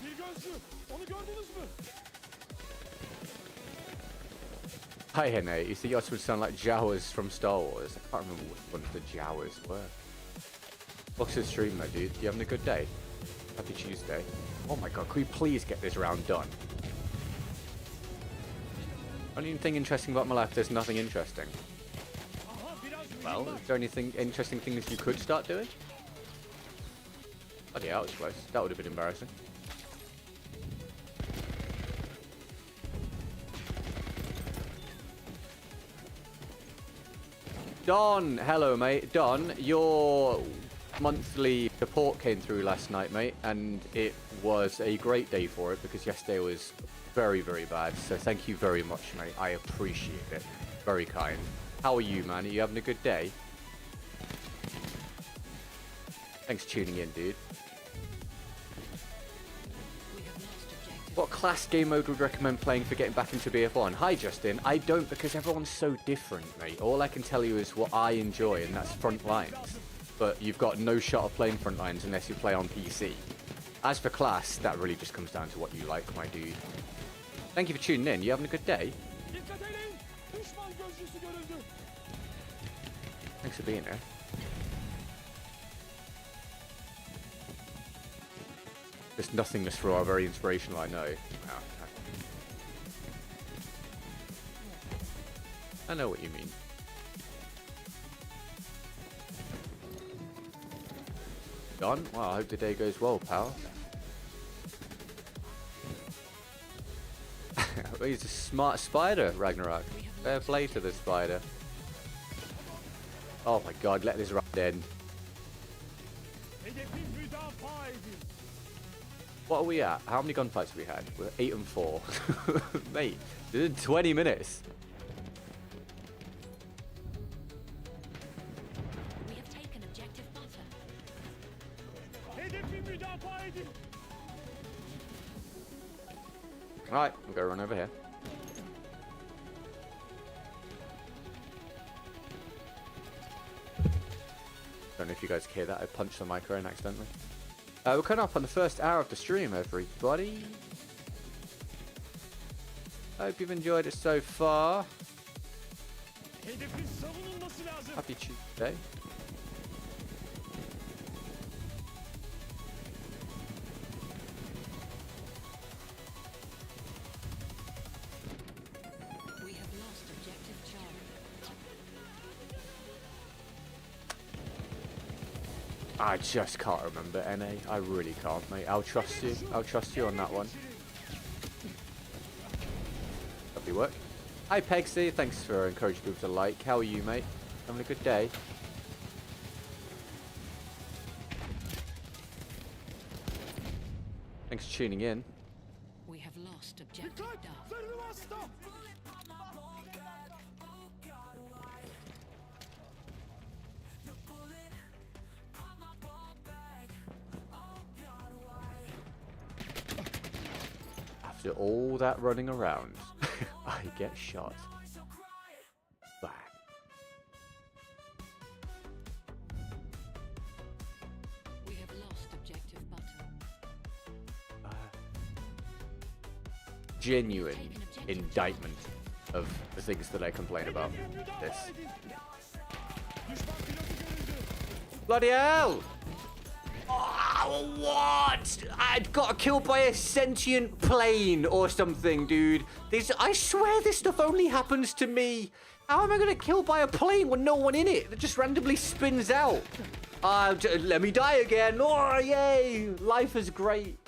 Bir gözcü. Onu gördünüz mü? Hi, Hene. You see, yours would sound like Jawas from Star Wars. I can't remember which ones the Jawas were. What's the stream, though, dude? You having a good day? Happy Tuesday. Oh my god, can we please get this round done? Only thing interesting about my life, there's nothing interesting. Well, is there anything interesting things you could start doing? Oh yeah, that was close. That would have been embarrassing. Don, hello mate. Don, your monthly report came through last night, mate, and it was a great day for it because yesterday was very, very bad. So thank you very much, mate. I appreciate it. Very kind. How are you, man? Are you having a good day? Thanks for tuning in, dude. What class game mode would you recommend playing for getting back into BF1? Hi, Justin. I don't because everyone's so different, mate. All I can tell you is what I enjoy, and that's front lines. But you've got no shot of playing front lines unless you play on PC. As for class, that really just comes down to what you like, my dude. Thank you for tuning in. You having a good day? Thanks for being here. This nothingness for are very inspirational, I know. Oh, I know what you mean. Don? Well, I hope the day goes well, pal. He's a smart spider, Ragnarok. Fair play to the spider. Oh my god, let this round end. What are we at? How many gunfights have we had? We're 8 and 4. Mate, this is 20 minutes. We have taken objective butter. Alright, we'll go run over here. Don't know if you guys can hear that. I punched the microphone accidentally. We're coming up on the first hour of the stream, everybody. Hope you've enjoyed it so far. Happy Tuesday. We have lost objective Charlie. I just can't remember, NA. I really can't, mate. I'll trust you. I'll trust you on that one. Lovely work. Hi, Pegsy. Thanks for encouraging people to like. How are you, mate? Having a good day? Thanks for tuning in. We have lost objective Duff. After all that running around, I get shot. Bang. We have lost objective butter. Genuine indictment of the things that I complain about. This. Bloody hell! Oh, what? I got killed by a sentient plane or something, dude. I swear this stuff only happens to me. How am I gonna kill by a plane with no one in it that just randomly spins out? Let me die again. Oh, yay! Life is great.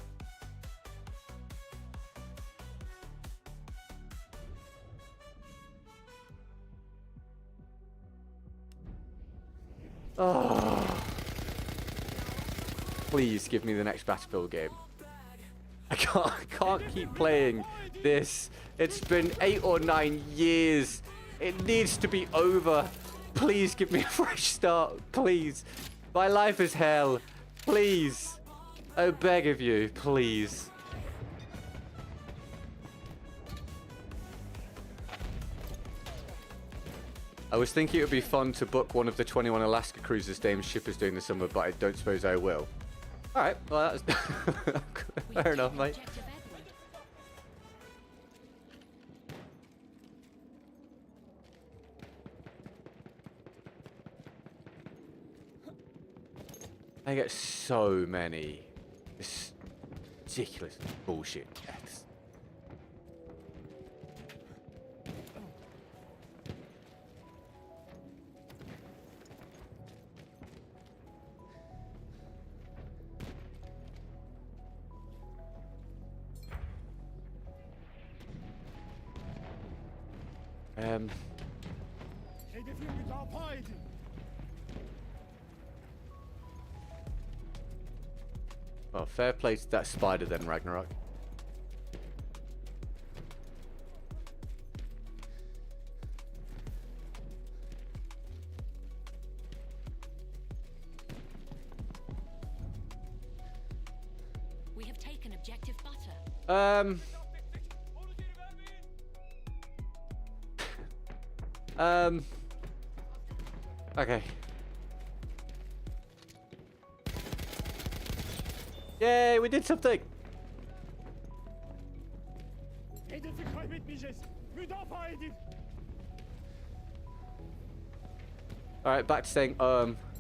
Oh. Please give me the next Battlefield game. I can't keep playing this. It's been 8 or 9 years. It needs to be over. Please give me a fresh start. Please. My life is hell. Please. I beg of you. Please. I was thinking it would be fun to book one of the 21 Alaska cruises Dame's ship is doing this summer, but I don't suppose I will. Alright, well that's fair enough, mate. I get so many. This ridiculous bullshit deaths. Hedefi müdafaa edin. Well, fair play to that spider then, Ragnarok. We have taken objective butter. Okay. Yay, we did something! Hedefi kaybetmeyeceğiz. Müdafaa edin. Alright, back to saying,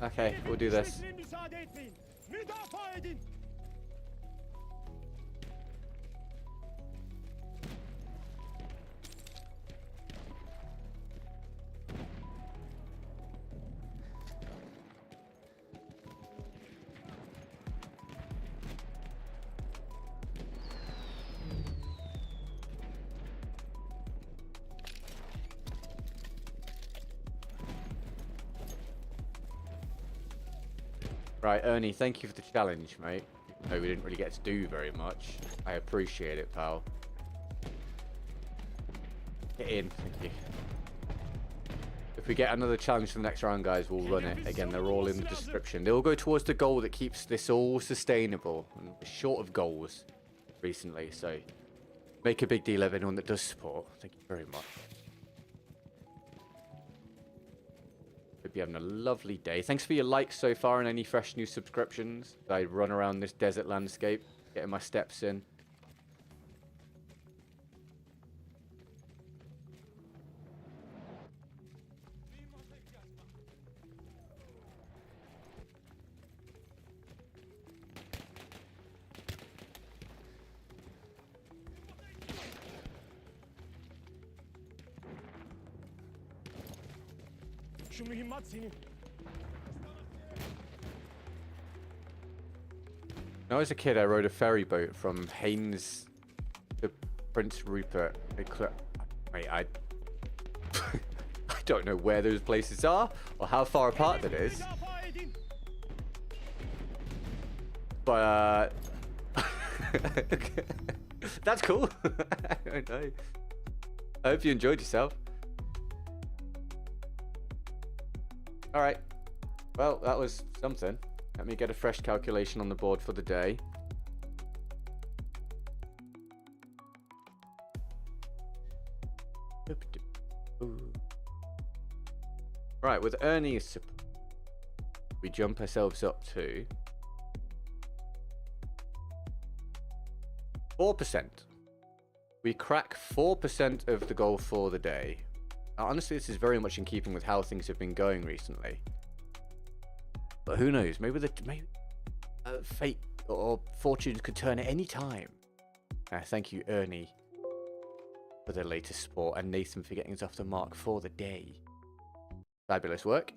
okay, we'll do this. Düşmesine müsaade etmeyin. Müdafaa edin. Right, Ernie, thank you for the challenge, mate. No, we didn't really get to do very much. I appreciate it, pal. Get in, thank you. If we get another challenge for the next round, guys, we'll run it. Again, they're all in the description. They all go towards the goal that keeps this all sustainable. And we're short of goals recently, so make a big deal of anyone that does support. Thank you very much. Hope you're having a lovely day. Thanks for your likes so far and any fresh new subscriptions. I run around this desert landscape, getting my steps in. Şu mühimmat senin. When I was a kid, I rode a ferry boat from Haynes to Prince Rupert. Wait, I don't know where those places are or how far apart that is. Müdafaa edin. But that's cool. I don't know. I hope you enjoyed yourself. All right. Well, that was something. Let me get a fresh calculation on the board for the day. Right, with Ernie's support, we jump ourselves up to 4%. We crack 4% of the goal for the day. Now, honestly, this is very much in keeping with how things have been going recently. But who knows? Maybe fate or fortunes could turn at any time. Thank you, Ernie, for the latest support, and Nathan for getting us off the mark for the day. Fabulous work.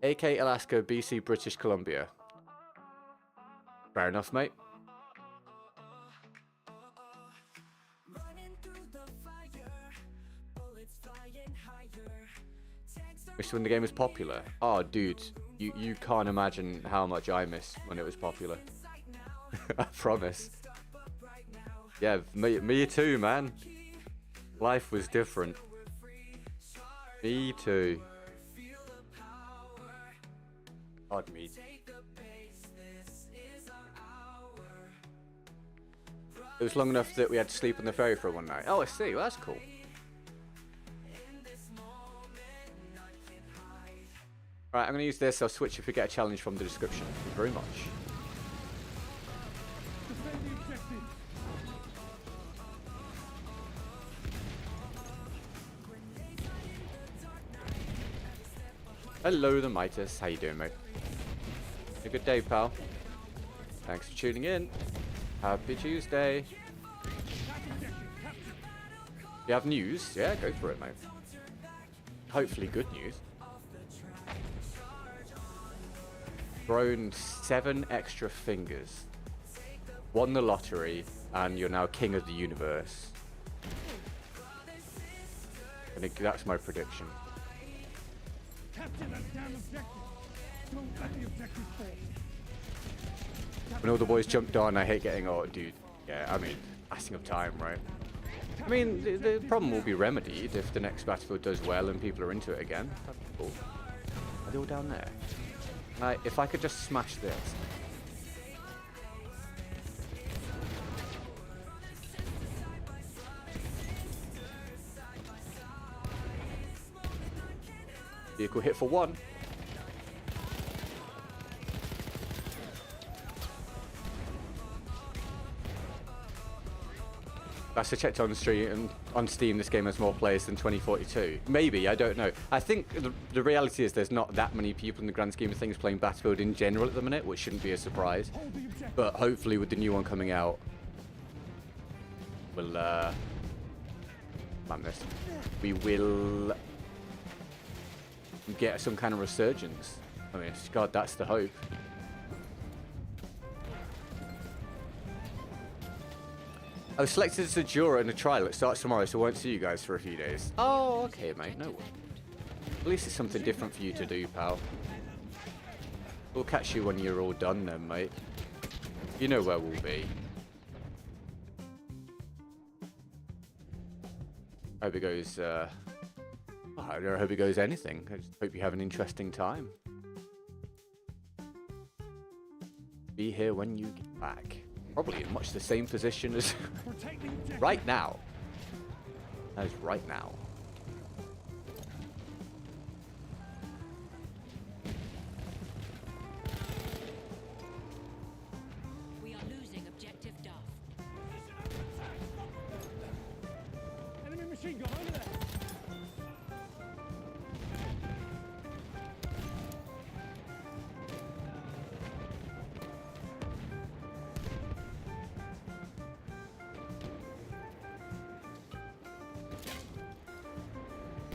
AK, Alaska, BC, British Columbia. Fair enough, mate. Wish when the game was popular. Oh, dude, you can't imagine how much I miss when it was popular. I promise. Yeah, me too, man. Life was different. Me too. Odd me. It was long enough that we had to sleep on the ferry for one night. Oh, I see. Well, that's cool. Right, I'm going to use this. I'll switch if we get a challenge from the description. Thank you very much. Hello, the Midas. How you doing, mate? A good day, pal. Thanks for tuning in. Happy Tuesday. You have news? Yeah, go for it, mate. Hopefully good news. Grown 7 extra fingers. Won the lottery, and you're now king of the universe. I think that's my prediction. Capture that damn objective. Don't let the objective fall. When all the boys jumped on, I hate getting, oh, dude. Yeah, I mean, passing of time, right? I mean, the problem will be remedied if the next Battlefield does well and people are into it again. That'd be cool. Are they all down there? If I could just smash this. Vehicle hit for 1. Last I checked on Steam, this game has more players than 2042. Maybe, I don't know. I think the reality is there's not that many people in the grand scheme of things playing Battlefield in general at the minute, which shouldn't be a surprise. But hopefully with the new one coming out, we'll, man, this. We will get some kind of resurgence. I mean, God, that's the hope. I was selected as a juror in a trial that starts tomorrow, so I won't see you guys for a few days. Oh, okay, mate, no worries. At least it's something different for you to do, pal. We'll catch you when you're all done then, mate. You know where we'll be. I hope it goes, I don't hope it goes anything. I just hope you have an interesting time. Be here when you get back. Probably in much the same position as right now. That is right now. We are losing objective Duff. Enemy machine gun over there.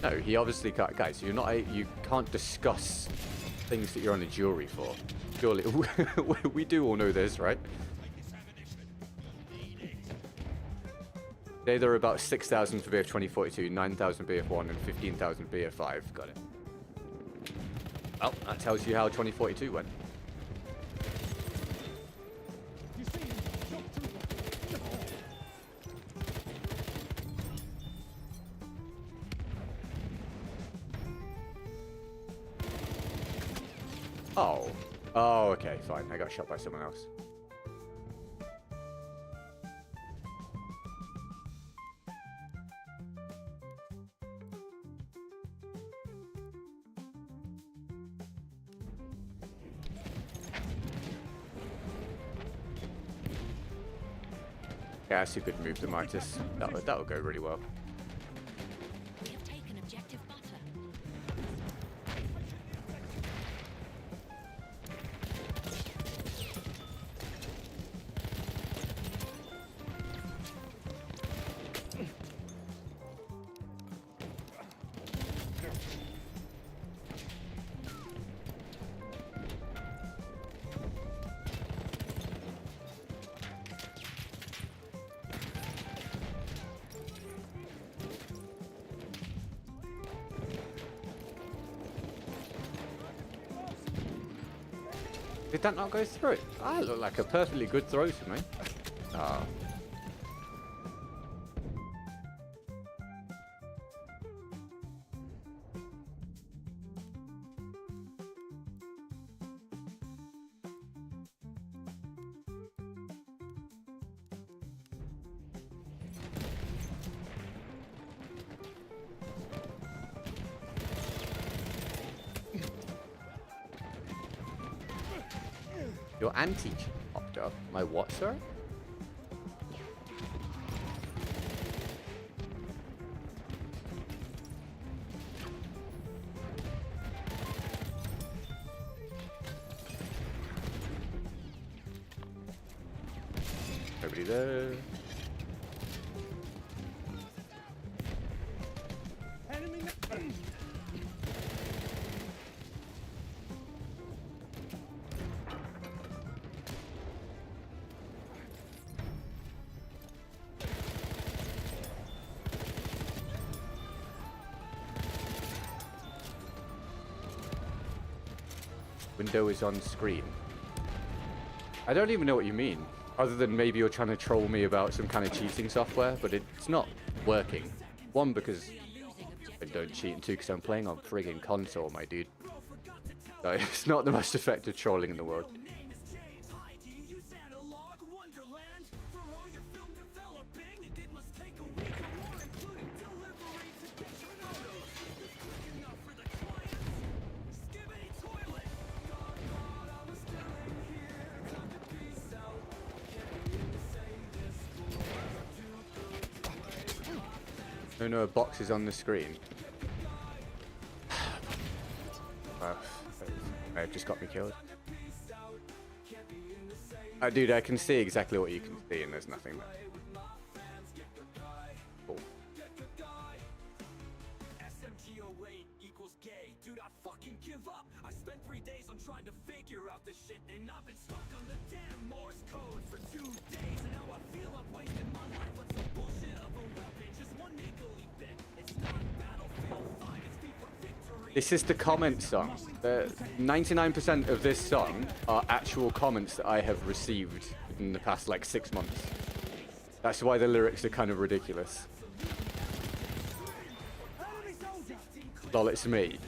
No, he obviously can't. Guys, you can't discuss things that you're on a jury for. Surely, we do all know this, right? Today there are about 6,000 for BF 2042, 9,000 BF1, and 15,000 BF5. Got it. Well, that tells you how 2042 went. You see him? Shock trooper. Oh. Oh, okay, fine. I got shot by someone else. Yeah, that's a good move, the Midas. That'll go really well. We have taken objective butter. Did that not go through? That looked like a perfectly good throw to me. Oh. Your anti popped up. My what, sir? Nobody there. Enemy. Window is on screen. I don't even know what you mean, other than maybe you're trying to troll me about some kind of cheating software, but it's not working. One, because I don't cheat, and two, because I'm playing on friggin' console, my dude. So it's not the most effective trolling in the world. No, a box is on the screen. It just got me killed. Dude, I can see exactly what you can see, and there's nothing there. Cool. This is the comment song. 99% of this song are actual comments that I have received in the past like 6 months. That's why the lyrics are kind of ridiculous. Lol, it's me.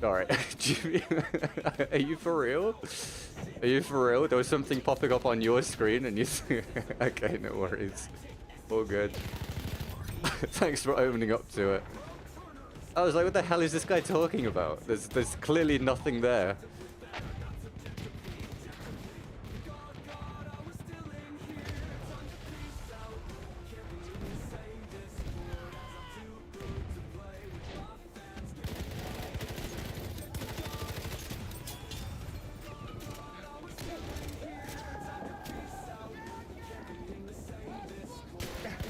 Sorry. Are you for real? Are you for real? There was something popping up on your screen and you... Okay, no worries. All good. Thanks for opening up to it. I was like, what the hell is this guy talking about? There's clearly nothing there.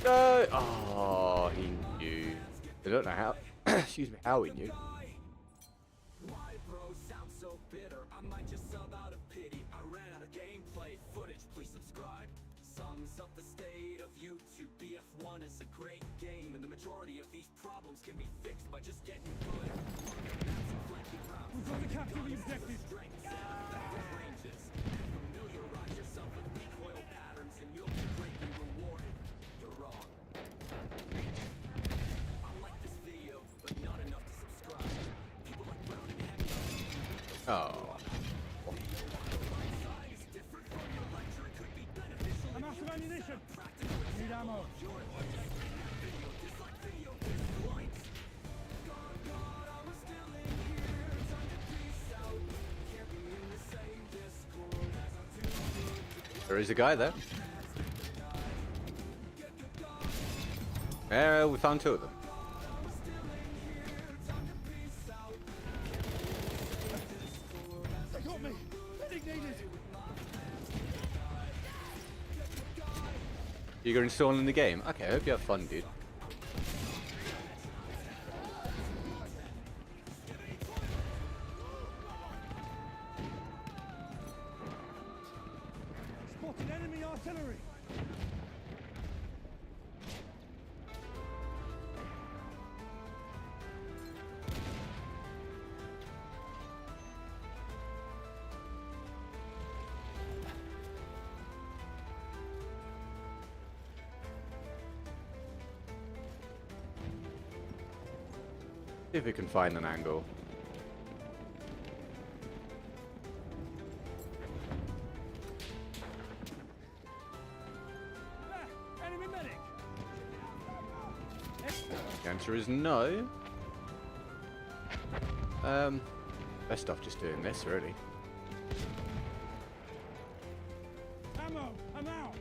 Oh, he knew. I don't know how. Excuse me, how he knew. We've got to capture the objective. Oh. I'm out of ammunition. Need ammo. There is a guy there. Yeah, we found 2 of them. They got me. Medic needed. You're installing the game? Okay, I hope you have fun, dude. Spotted enemy artillery. See if we can find an angle. Ah, enemy medic. The answer is no. Best off just doing this, really. Ammo. I'm out.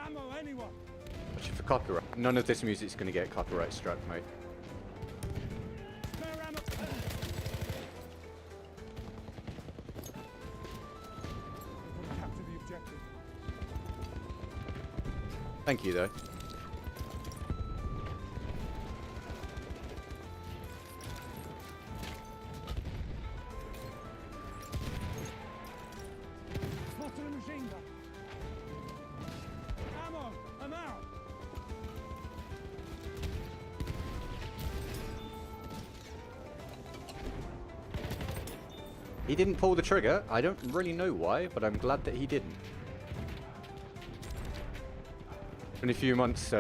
Ammo. Anyone. Watch it for copyright. None of this music's gonna get copyright struck, mate. Spare ammo. We'll capture the objective. Thank you, though. Spotted a machine gun. Ammo! I'm out! He didn't pull the trigger. I don't really know why, but I'm glad that he didn't. In a few months,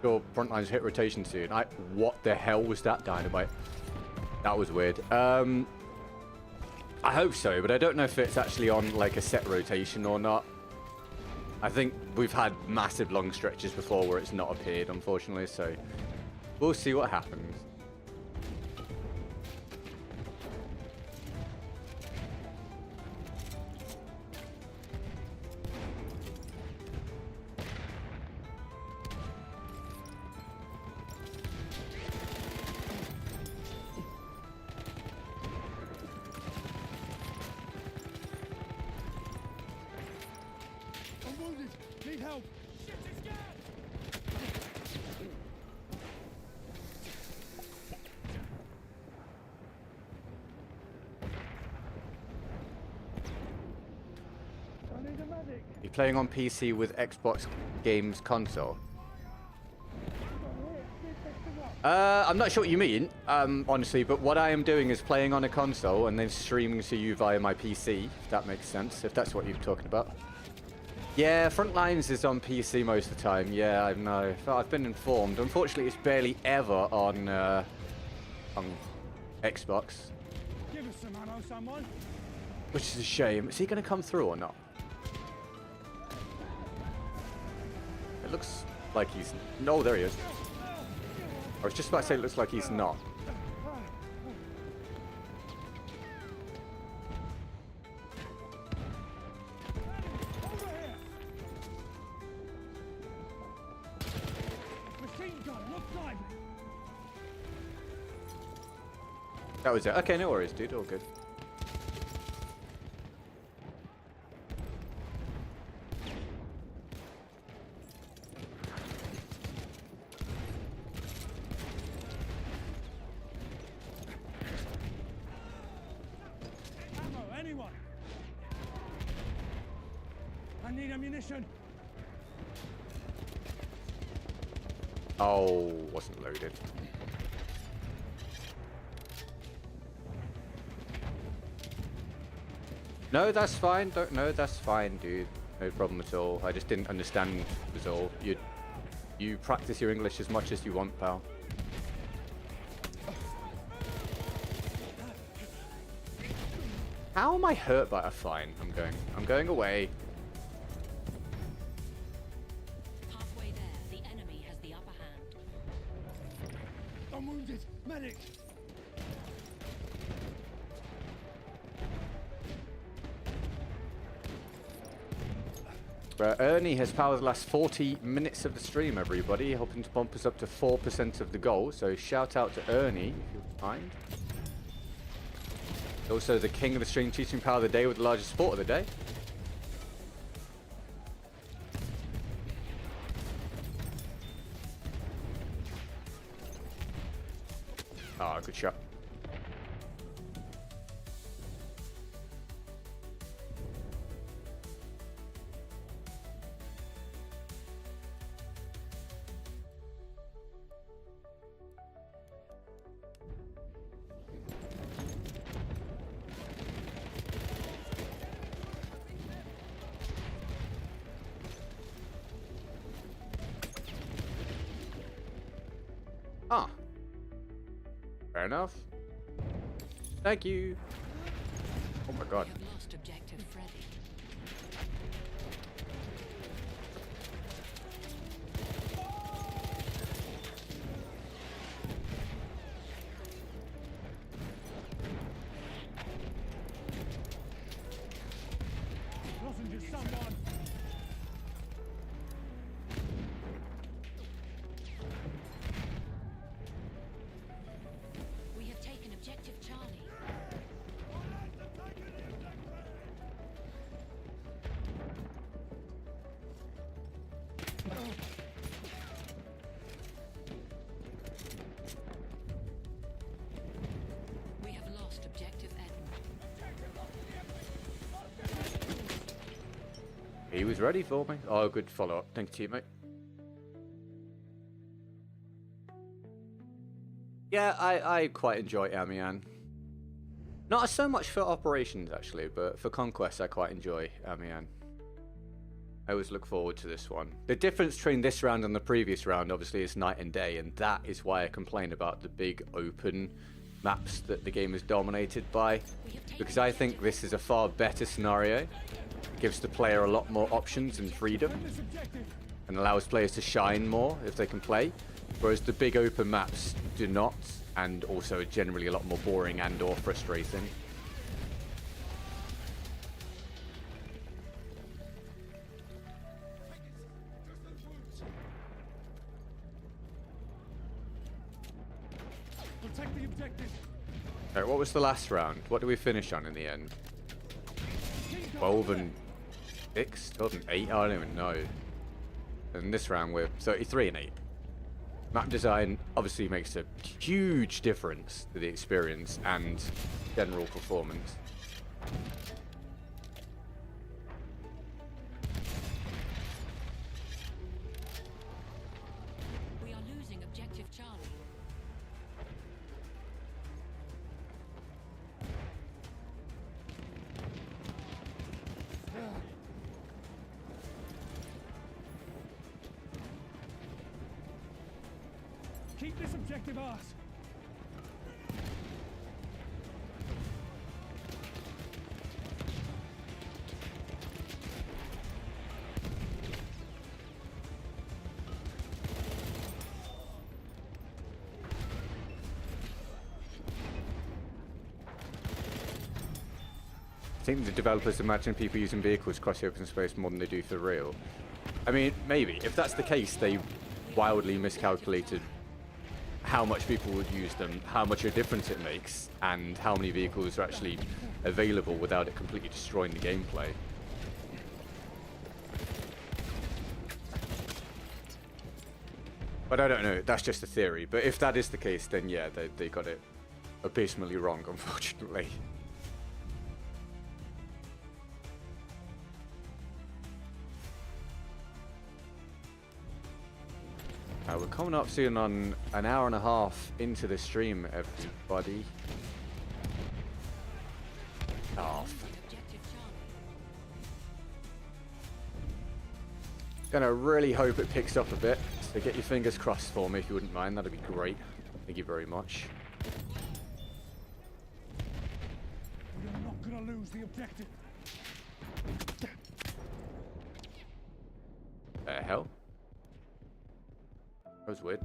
your front lines hit rotation soon. What the hell was that dynamite? That was weird. I hope so, but I don't know if it's actually on like a set rotation or not. I think we've had massive long stretches before where it's not appeared, unfortunately, so we'll see what happens. I'm wounded! Need help! Shit is dead! I need a medic! You're playing on PC with Xbox Games Console. I'm not sure what you mean, honestly, but what I am doing is playing on a console and then streaming to you via my PC, if that makes sense, if that's what you're talking about. Yeah, Frontlines is on PC most of the time, yeah, I know. I've been informed. Unfortunately, it's barely ever on Xbox. Give us some ammo, someone! Which is a shame. Is he going to come through or not? It looks like he's... No, there he is. I was just about to say it looks like he's not. Over here! Machine gun, look diving! That was it. Okay, no worries, dude. All good. Ammo, anyone! I need ammunition! Oh, wasn't loaded. No, that's fine. Don't. No, that's fine, dude. No problem at all. I just didn't understand. Was all. You practice your English as much as you want, pal. How am I hurt by a fine? I'm going away. Halfway there, the enemy has the upper hand. I'm wounded! Medic! Ernie has powered the last 40 minutes of the stream, everybody, helping to bump us up to 4% of the goal. So shout out to Ernie, if you mind. Also the king of the stream, teaching power of the day with the largest sport of the day. Ah, good shot. Ah. Fair enough. Thank you. Oh my god. We have lost objective Freddy. Lozenges, someone! We have taken objective Charlie. He was ready for me. Oh, good follow-up. Thank you, teammate. Yeah, I quite enjoy Amiens. Not so much for operations, actually, but for conquest, I quite enjoy Amiens. I always look forward to this one. The difference between this round and the previous round, obviously, is night and day, and that is why I complain about the big open maps that the game is dominated by, because I think this is a far better scenario. It gives the player a lot more options and freedom, and allows players to shine more if they can play, whereas the big open maps do not, and also are generally a lot more boring and or frustrating. Alright, what was the last round? What did we finish on in the end? 12 and 6? 12 and 8? I don't even know. And this round we're 33 and 8. Map design obviously makes a huge difference to the experience and general performance. We are losing objective Charlie. Keep this objective ours. I think the developers imagine people using vehicles across the open space more than they do for real. I mean, maybe. If that's the case, they wildly miscalculated how much people would use them, how much a difference it makes, and how many vehicles are actually available without it completely destroying the gameplay. But I don't know, that's just a theory. But if that is the case, then yeah, they got it abysmally wrong, unfortunately. We're coming up soon on an hour and a half into the stream, everybody. Gonna really hope it picks up a bit, so get your fingers crossed for me if you wouldn't mind, that'd be great. Thank you very much. We're not gonna lose the objective. The hell? That was weird.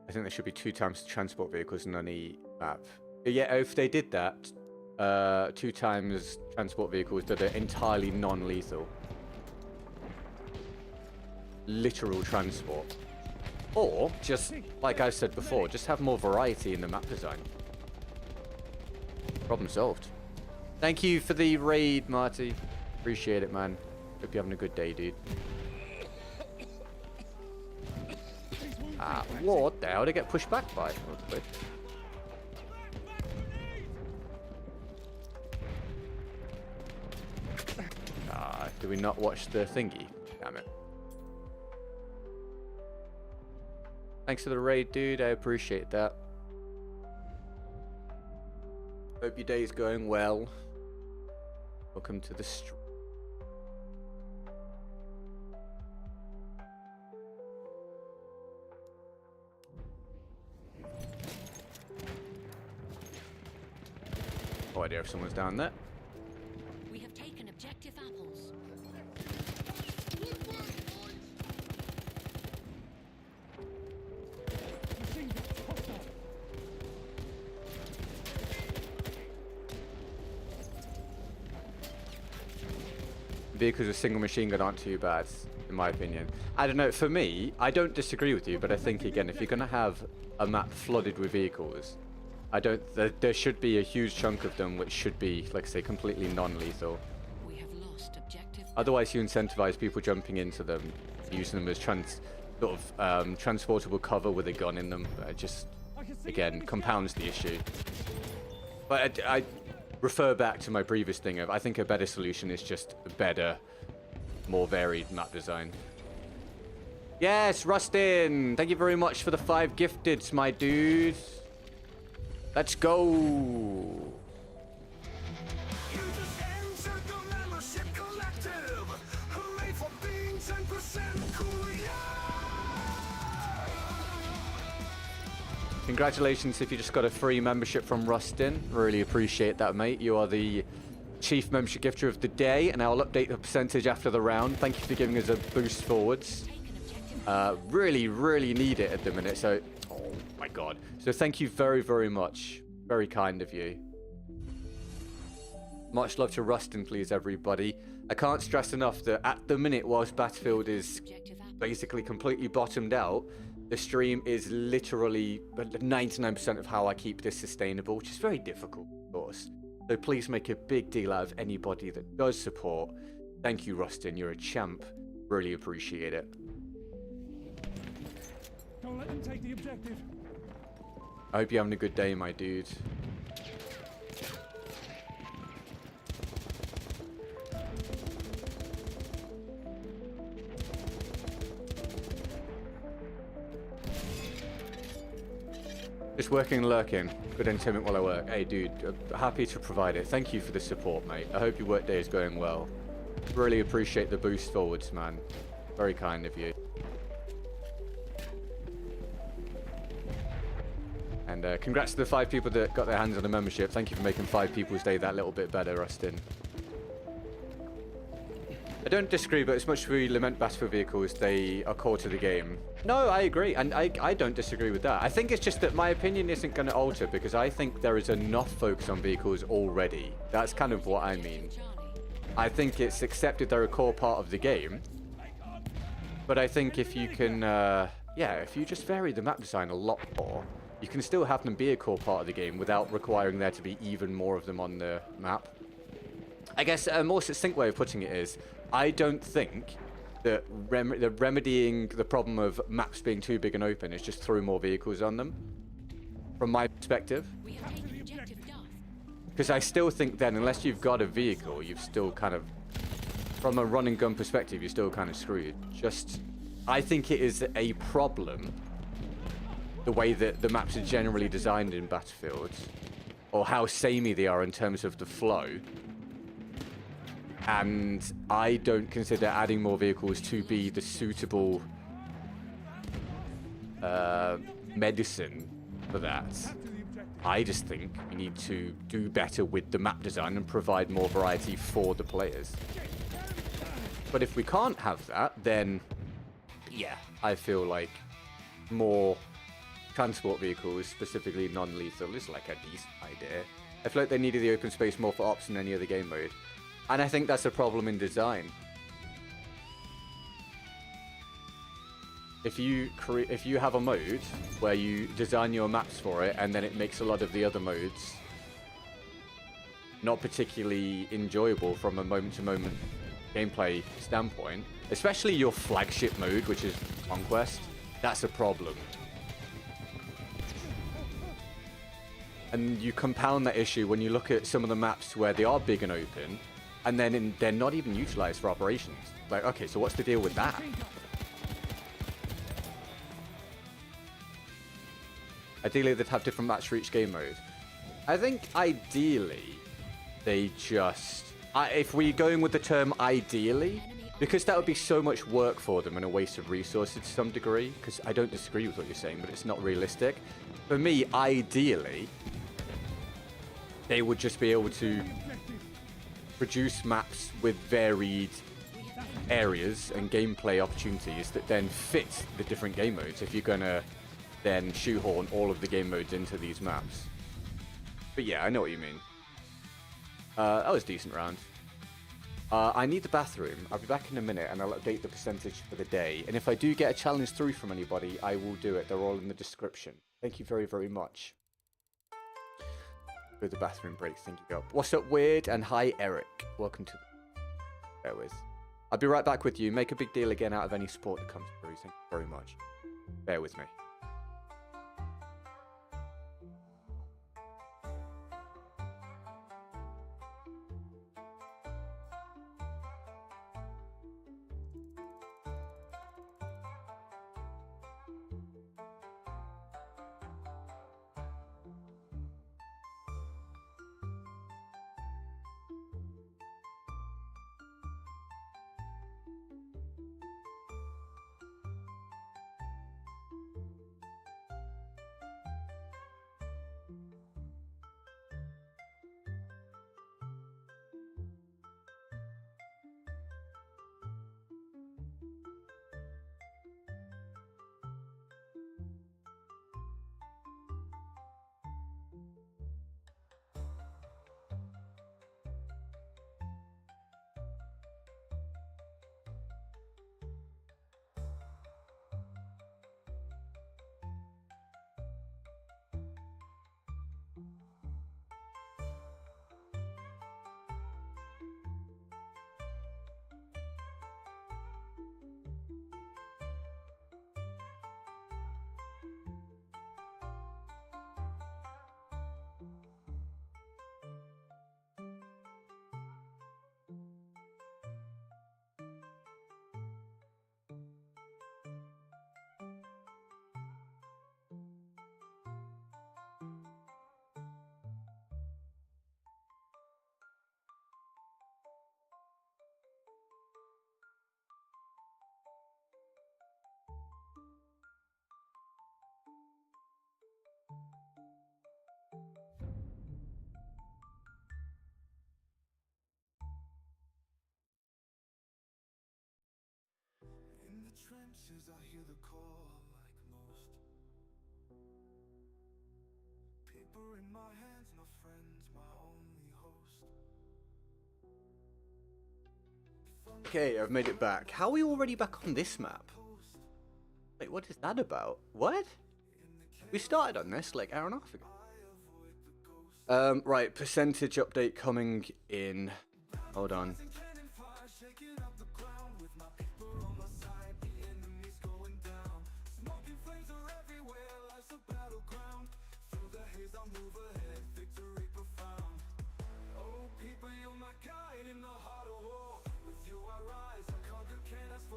I think there should be 2 times transport vehicles in any map. But yeah, if they did that, 2 times transport vehicles that are entirely non-lethal. Literal transport. Or, just, like I said before, just have more variety in the map design. Problem solved. Thank you for the raid, Marty. Appreciate it, man. Hope you're having a good day, dude. What the hell did I get pushed back by? Do we not watch the thingy? Damn it. Thanks for the raid, dude. I appreciate that. Hope your day's going well. Welcome to the stream. No idea if someone's down there. We have taken objective apples. Vehicles with single machine gun aren't too bad, in my opinion. I don't know, for me, I don't disagree with you, but I think, again, if you're going to have a map flooded with vehicles, there should be a huge chunk of them which should be, like I say, completely non-lethal. We have lost objective. Otherwise, you incentivize people jumping into them, using them as sort of transportable cover with a gun in them. Just, again, compounds the issue. But I refer back to my previous thing of, I think a better solution is just a better, more varied map design. Yes, Rustin! Thank you very much for the 5 gifteds, my dude. Let's go! Congratulations if you just got a free membership from Rustin. Really appreciate that, mate. You are the chief membership gifter of the day, and I'll update the percentage after the round. Thank you for giving us a boost forwards. Really, really need it at the minute, so... Oh, my God. So thank you very, very much. Very kind of you. Much love to Rustin, please, everybody. I can't stress enough that at the minute, whilst Battlefield is basically completely bottomed out, the stream is literally 99% of how I keep this sustainable, which is very difficult, of course. So please make a big deal out of anybody that does support. Thank you, Rustin. You're a champ. Really appreciate it. Don't let them take the objective. I hope you're having a good day, my dude. Just working and lurking. Good entertainment while I work. Hey, dude, happy to provide it. Thank you for the support, mate. I hope your work day is going well. Really appreciate the boost forwards, man. Very kind of you. And congrats to the 5 people that got their hands on a membership. Thank you for making 5 people's day that little bit better, Rustin. I don't disagree, but as much as we lament Battlefield vehicles, they are core to the game. No, I agree, and I don't disagree with that. I think it's just that my opinion isn't going to alter, because I think there is enough focus on vehicles already. That's kind of what I mean. I think it's accepted they're a core part of the game, but I think if you can, yeah, if you just vary the map design a lot more, you can still have them be a core part of the game without requiring there to be even more of them on the map. I guess a more succinct way of putting it is, I don't think that remedying the problem of maps being too big and open is just throw more vehicles on them, from my perspective. Because I still think then, unless you've got a vehicle, you've still kind of, from a run and gun perspective, you're still kind of screwed. Just, I think it is a problem, the way that the maps are generally designed in Battlefield, or how samey they are in terms of the flow. And I don't consider adding more vehicles to be the suitable medicine for that. I just think we need to do better with the map design and provide more variety for the players. But if we can't have that, then yeah, I feel like more transport vehicles, specifically non-lethal, is like a decent idea. I feel like they needed the open space more for ops than any other game mode. And I think that's a problem in design. If you have a mode where you design your maps for it and then it makes a lot of the other modes not particularly enjoyable from a moment-to-moment gameplay standpoint, especially your flagship mode, which is Conquest, that's a problem. And you compound that issue when you look at some of the maps where they are big and open, and then they're not even utilized for operations. Like, okay, so what's the deal with that? Ideally, they'd have different maps for each game mode. I think ideally, they just... if we're going with the term ideally, because that would be so much work for them and a waste of resources to some degree, because I don't disagree with what you're saying, but it's not realistic. For me, ideally, they would just be able to produce maps with varied areas and gameplay opportunities that then fit the different game modes if you're gonna then shoehorn all of the game modes into these maps. But yeah, I know what you mean. That was a decent round. I need the bathroom. I'll be back in a minute and I'll update the percentage for the day. And if I do get a challenge through from anybody, I will do it. They're all in the description. Thank you very, very much. For the bathroom break, thank you, God. What's up, Weird? And hi, Eric. Welcome to the... There with. I'll be right back with you. Make a big deal again out of any support that comes through. Thank you very much. Bear with me. In the trenches I hear the call like most. Paper in my hands, no friends, my only host. Okay, I've made it back. How are we already back on this map? Wait, what is that about? What? We started on this like an hour and a half ago. Right, percentage update coming in. Hold on.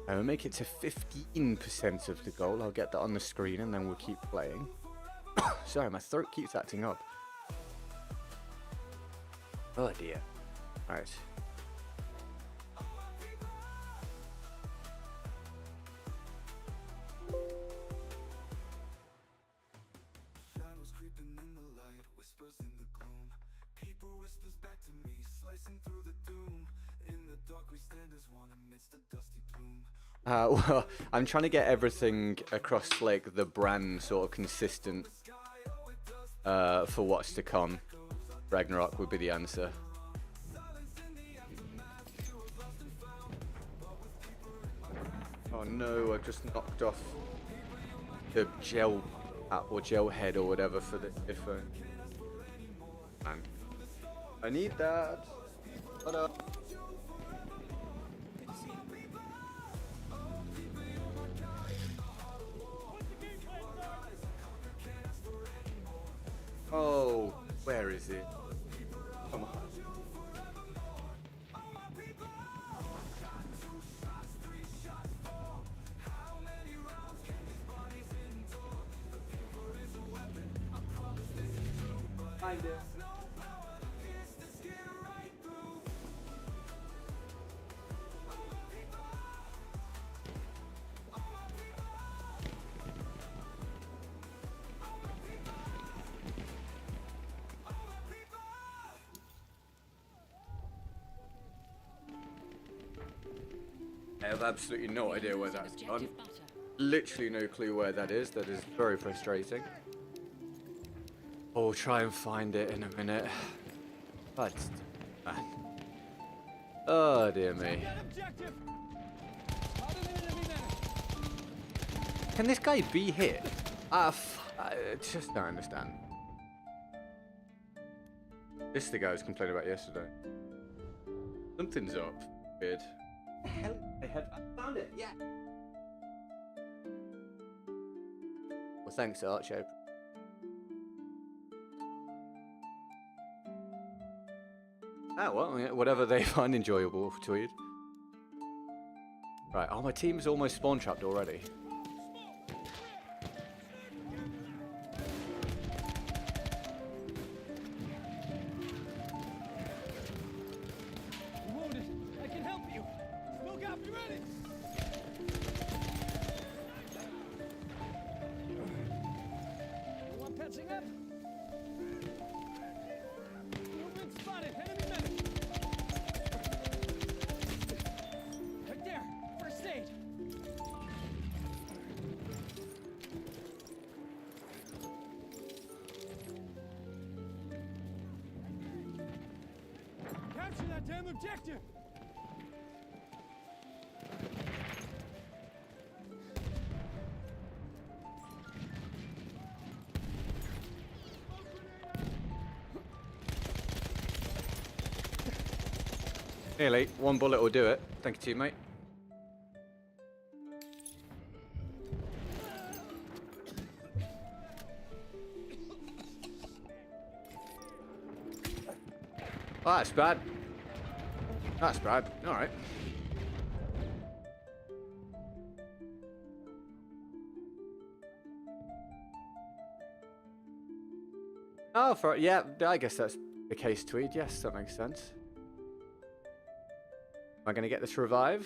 I'll make it to 15% of the goal. I'll get that on the screen and then we'll keep playing. Sorry, my throat keeps acting up. Oh dear. Alright. Shadows creeping in the light, whispers in the gloom. Paper whispers back to me, slicing through the doom. In the dark we stand as one amidst the dusty plume. Well, I'm trying to get everything across like the brand sort of consistent for what's to come. Ragnarok would be the answer. Oh no, I've just knocked off the gel app or gel head or whatever for the iPhone. Man, I need that. What up? Oh, where is it? Come on. Find it. I have absolutely no idea where that's gone. Objective butter. Literally no clue where that is. That is very frustrating. I'll try and find it in a minute. But, man. Oh dear me. Objective. Spotted an enemy man. Can this guy be hit? I just don't understand. This is the guy I was complaining about yesterday. Something's up. Weird. hell? I found it. Yeah. Well, thanks, Archer. Ah, well, yeah, whatever they find enjoyable, Tweed. Right, oh, my team's almost spawn trapped already. I'm wounded. I can help you. Still got me ready. You want patching up? Movement spotted. Enemy medic. Right there. First aid. Capture that damn objective. Nearly. One bullet will do it. Thank you, teammate. Oh, that's bad. That's bad. Alright. Oh, yeah, I guess that's the case, Tweed. Yes, that makes sense. Am I going to get this revive?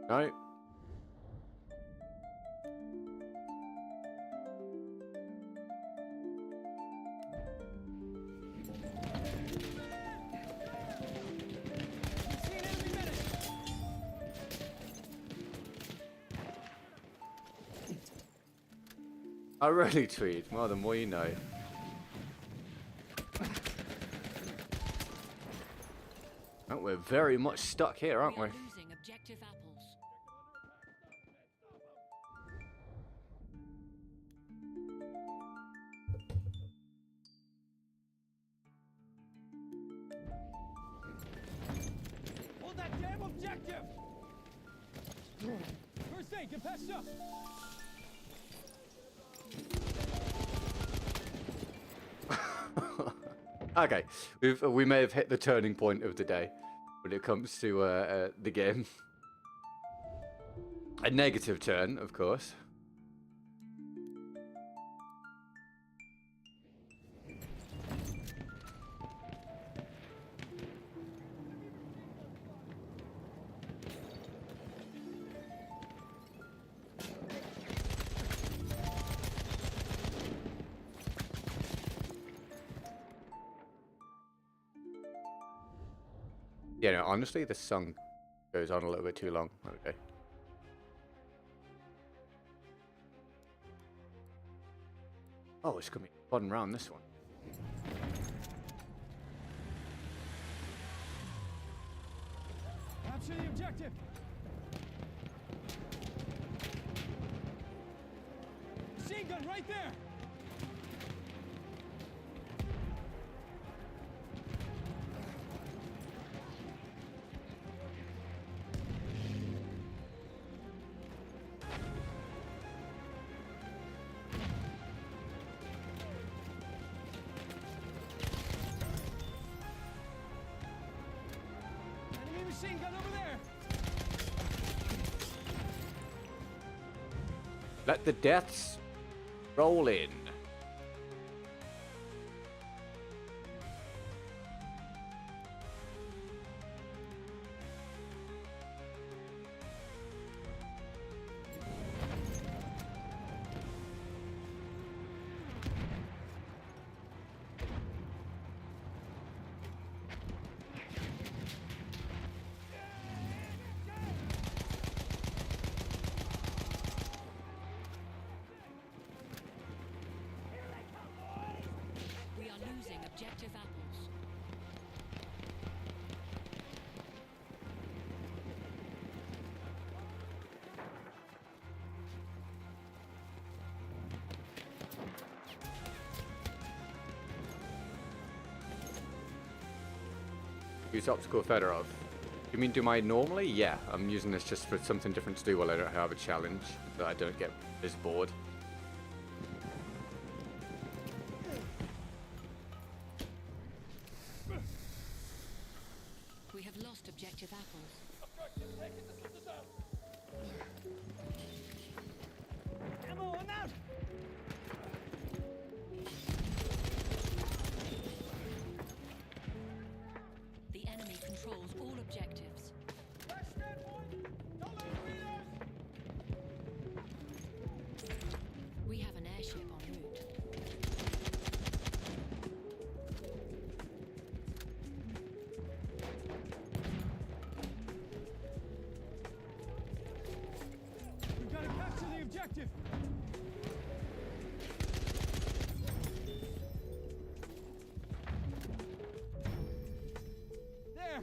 No. Seen enemy medic. Oh, really, Tweed? Well, the more you know. Oh, we're very much stuck here, aren't We we? are losing objective apples. Hold that damn objective. First aid. Get patched up. Okay, we may have hit the turning point of the day when it comes to the game. A negative turn, of course. Yeah, no, honestly, this song goes on a little bit too long. Okay. Oh, it's gonna be a fun round, this one. Capture the objective. Machine gun right there. Enemy machine gun over there. Let the deaths roll in. We are losing objective apples. Use optical Fedorov. You mean do my normally? Yeah, I'm using this just for something different to do while I don't have a challenge, so I don't get as bored. We have lost objective apples. Ammo on out! The enemy controls all objectives. We have an airship en route. We've got to capture the objective! There!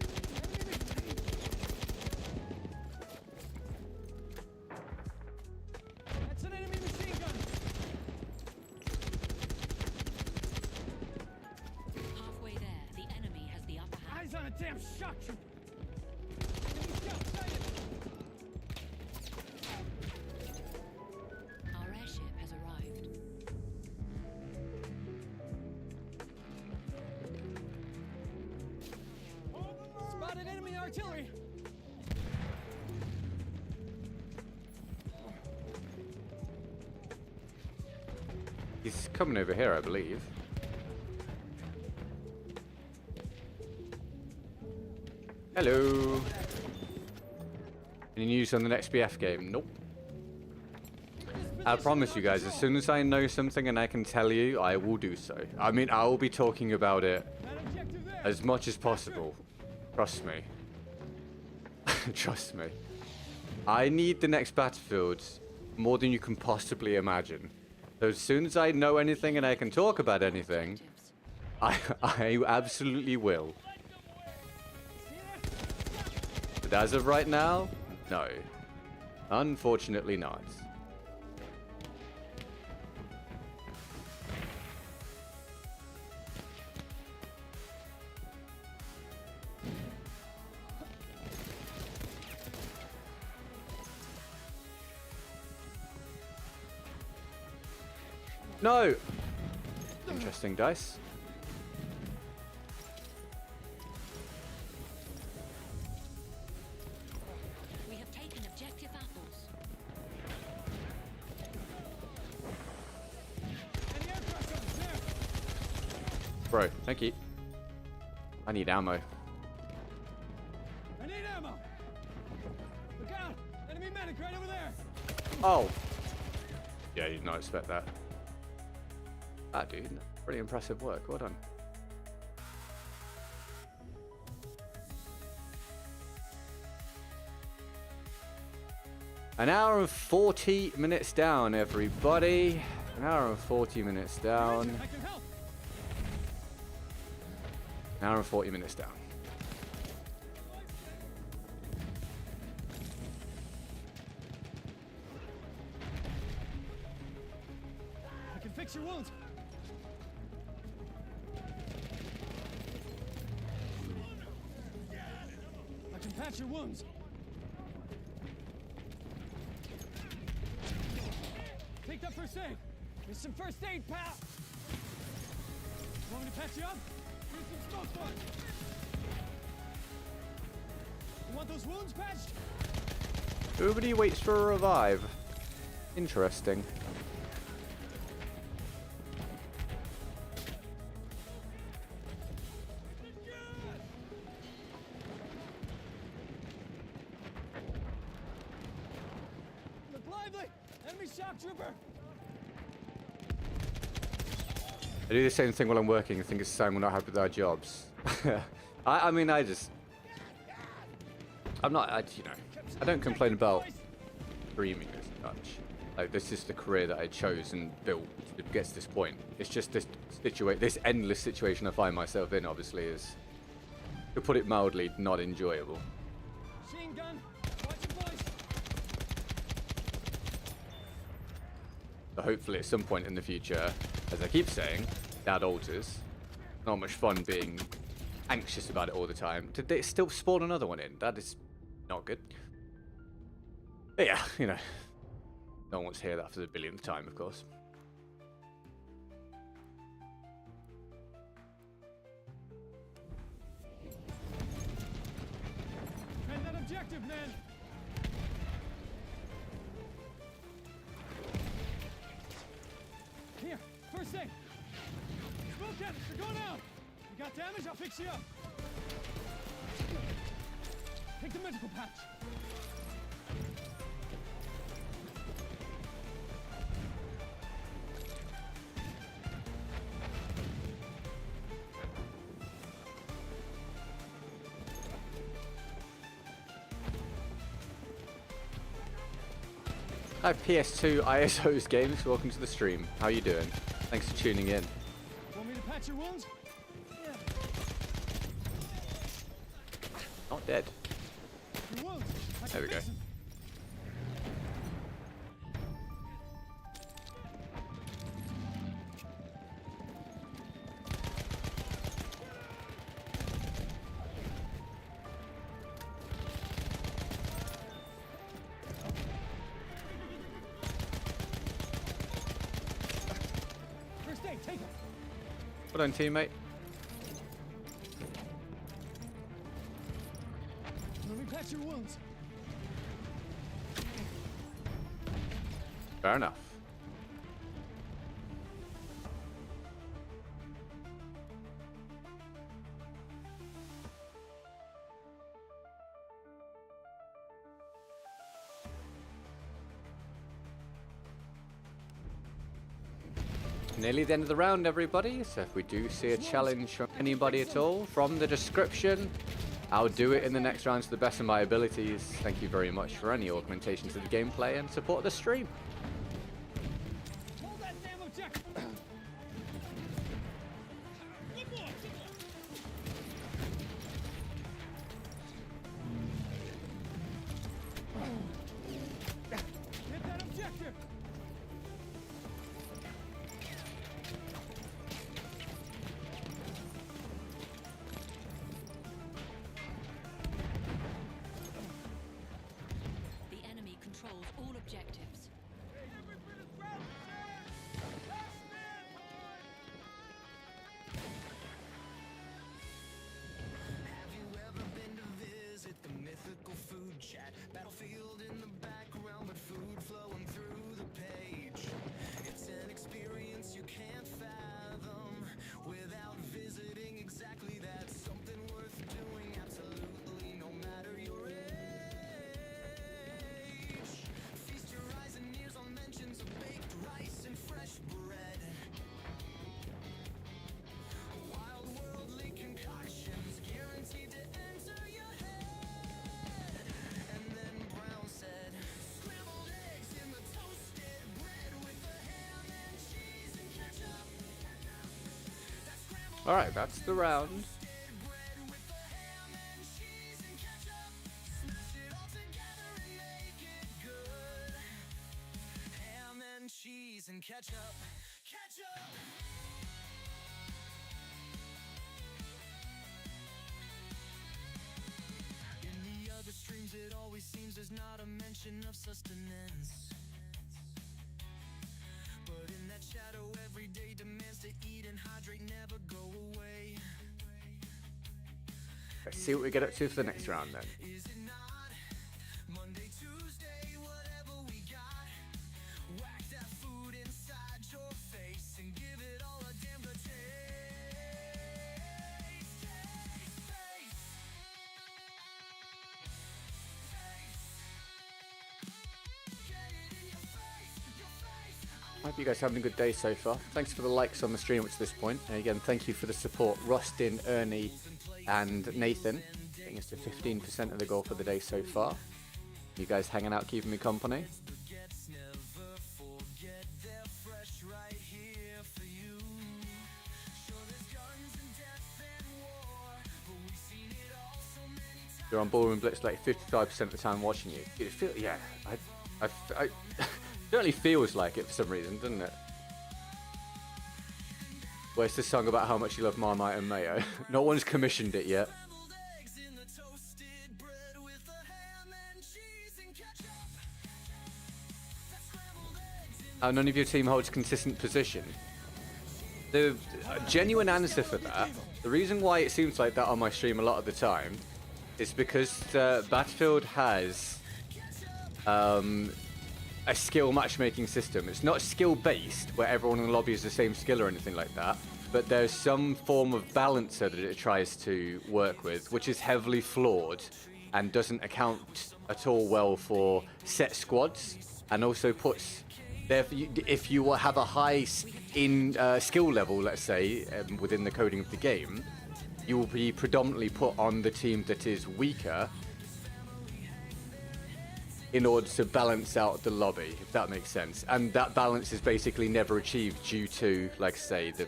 That's an enemy machine gun! Halfway there, the enemy has the upper hand. Eyes on a damn shock trooper! Enemy scout sighted! Our airship has arrived. Spotted enemy artillery! He's coming over here, I believe. Hello. Any news on the next BF game? Nope. I promise you guys, as soon as I know something and I can tell you, I will do so. I mean, I will be talking about it That objective there! as much as possible. Trust me. Trust me. I need the next Battlefield more than you can possibly imagine. So as soon as I know anything and I can talk about anything, I absolutely will. But as of right now, no. Unfortunately not. No! Interesting dice. We have taken objective apples. Enemy aircraft over there! Bro, thank you. I need ammo. I need ammo! Look out! Enemy medic right over there! Oh! Yeah, you did not expect that. Ah, dude. Pretty impressive work. Well done. An hour and 40 minutes down, everybody. An hour and 40 minutes down. I can help! An hour and 40 minutes down. I can fix your wounds! I can patch your wounds! Take that first aid! Here's some first aid, pal! Want me to patch you up? Here's some smoke blood! You want those wounds patched? Nobody waits for a revive. Interesting. Look lively! Enemy shock trooper! I do the same thing while I'm working and think it's saying we're not happy with our jobs. I mean, I'm not, I don't complain about streaming as much. Like, this is the career that I chose and built to get to this point. It's just this endless situation I find myself in, obviously, is, to put it mildly, not enjoyable. Machine gun! Watch your boys! So hopefully at some point in the future, as I keep saying, that alters. Not much fun being anxious about it all the time. Did they still spawn another one in? That is not good. But yeah, you know, no one wants to hear that for the billionth time, of course. Man, that objective, man! Here, first aid! Smoke cannons, they're going out! You got damage? I'll fix you up! Take the medical patch! Hi PS2 ISO's Games, welcome to the stream. How you doing? Thanks for tuning in. Want me to patch your wounds? Yeah. Not dead. Your wounds. I There we can go. fix 'em. First aid, take it. Well done, teammate. Let me patch your wounds. Fair enough. Nearly the end of the round, everybody. So if we do see a challenge from anybody at all, from the description, I'll do it in the next round to the best of my abilities. Thank you very much for any augmentation to the gameplay and support the stream. Hold that damn objective. One more. Get that objective. The enemy controls all objectives. Have you ever been to visit the mythical food chat? Battlefield in the background, but food flowing through the page. It's an experience you can't fathom without visiting exactly that. Something worth doing, absolutely, no matter your age. Feast your eyes and ears on mentions of baked rice and fresh bread. Wild worldly concoctions guaranteed to enter your head. And then Brown said, scrambled eggs in the toasted bread with the ham and cheese and ketchup. That scrambled All right, that's the round. bread with the ham and cheese and ketchup. Smash it all together and make it good. Ham and cheese and ketchup. Ketchup. In the other streams, it always seems there's not a mention of sustenance. But in that shadow, every day demands to eat and hydrate, never go away. Let's see what we get up to for the next round then. Is it not? Monday, Tuesday, whatever we got. Whack that food inside your face and give it all a damn good taste. Taste, taste. Get it in your face, your face. Hope you guys are having a good day so far. Thanks for the likes on the stream up to this point. And again, thank you for the support, Rustin, Ernie, and Nathan. Getting us to 15% of the goal for the day so far. You guys hanging out, keeping me company. Gets never forget they're fresh right here for you. Sure, there's guns and death and war, but we've seen it all so many times. You're on Ballroom Blitz like 55% of the time watching you. It feel, yeah, I certainly feels like it for some reason, doesn't it? Where's the song about how much you love Marmite and mayo? No one's commissioned it yet. None of your team holds consistent position. The genuine answer for that, the reason why it seems like that on my stream a lot of the time, is because Battlefield has a skill matchmaking system. It's not skill-based, where everyone in the lobby is the same skill or anything like that, but there's some form of balancer that it tries to work with, which is heavily flawed and doesn't account at all well for set squads, and also puts... If you have a high skill level, let's say, within the coding of the game, you will be predominantly put on the team that is weaker in order to balance out the lobby, if that makes sense. And that balance is basically never achieved due to, like I say, the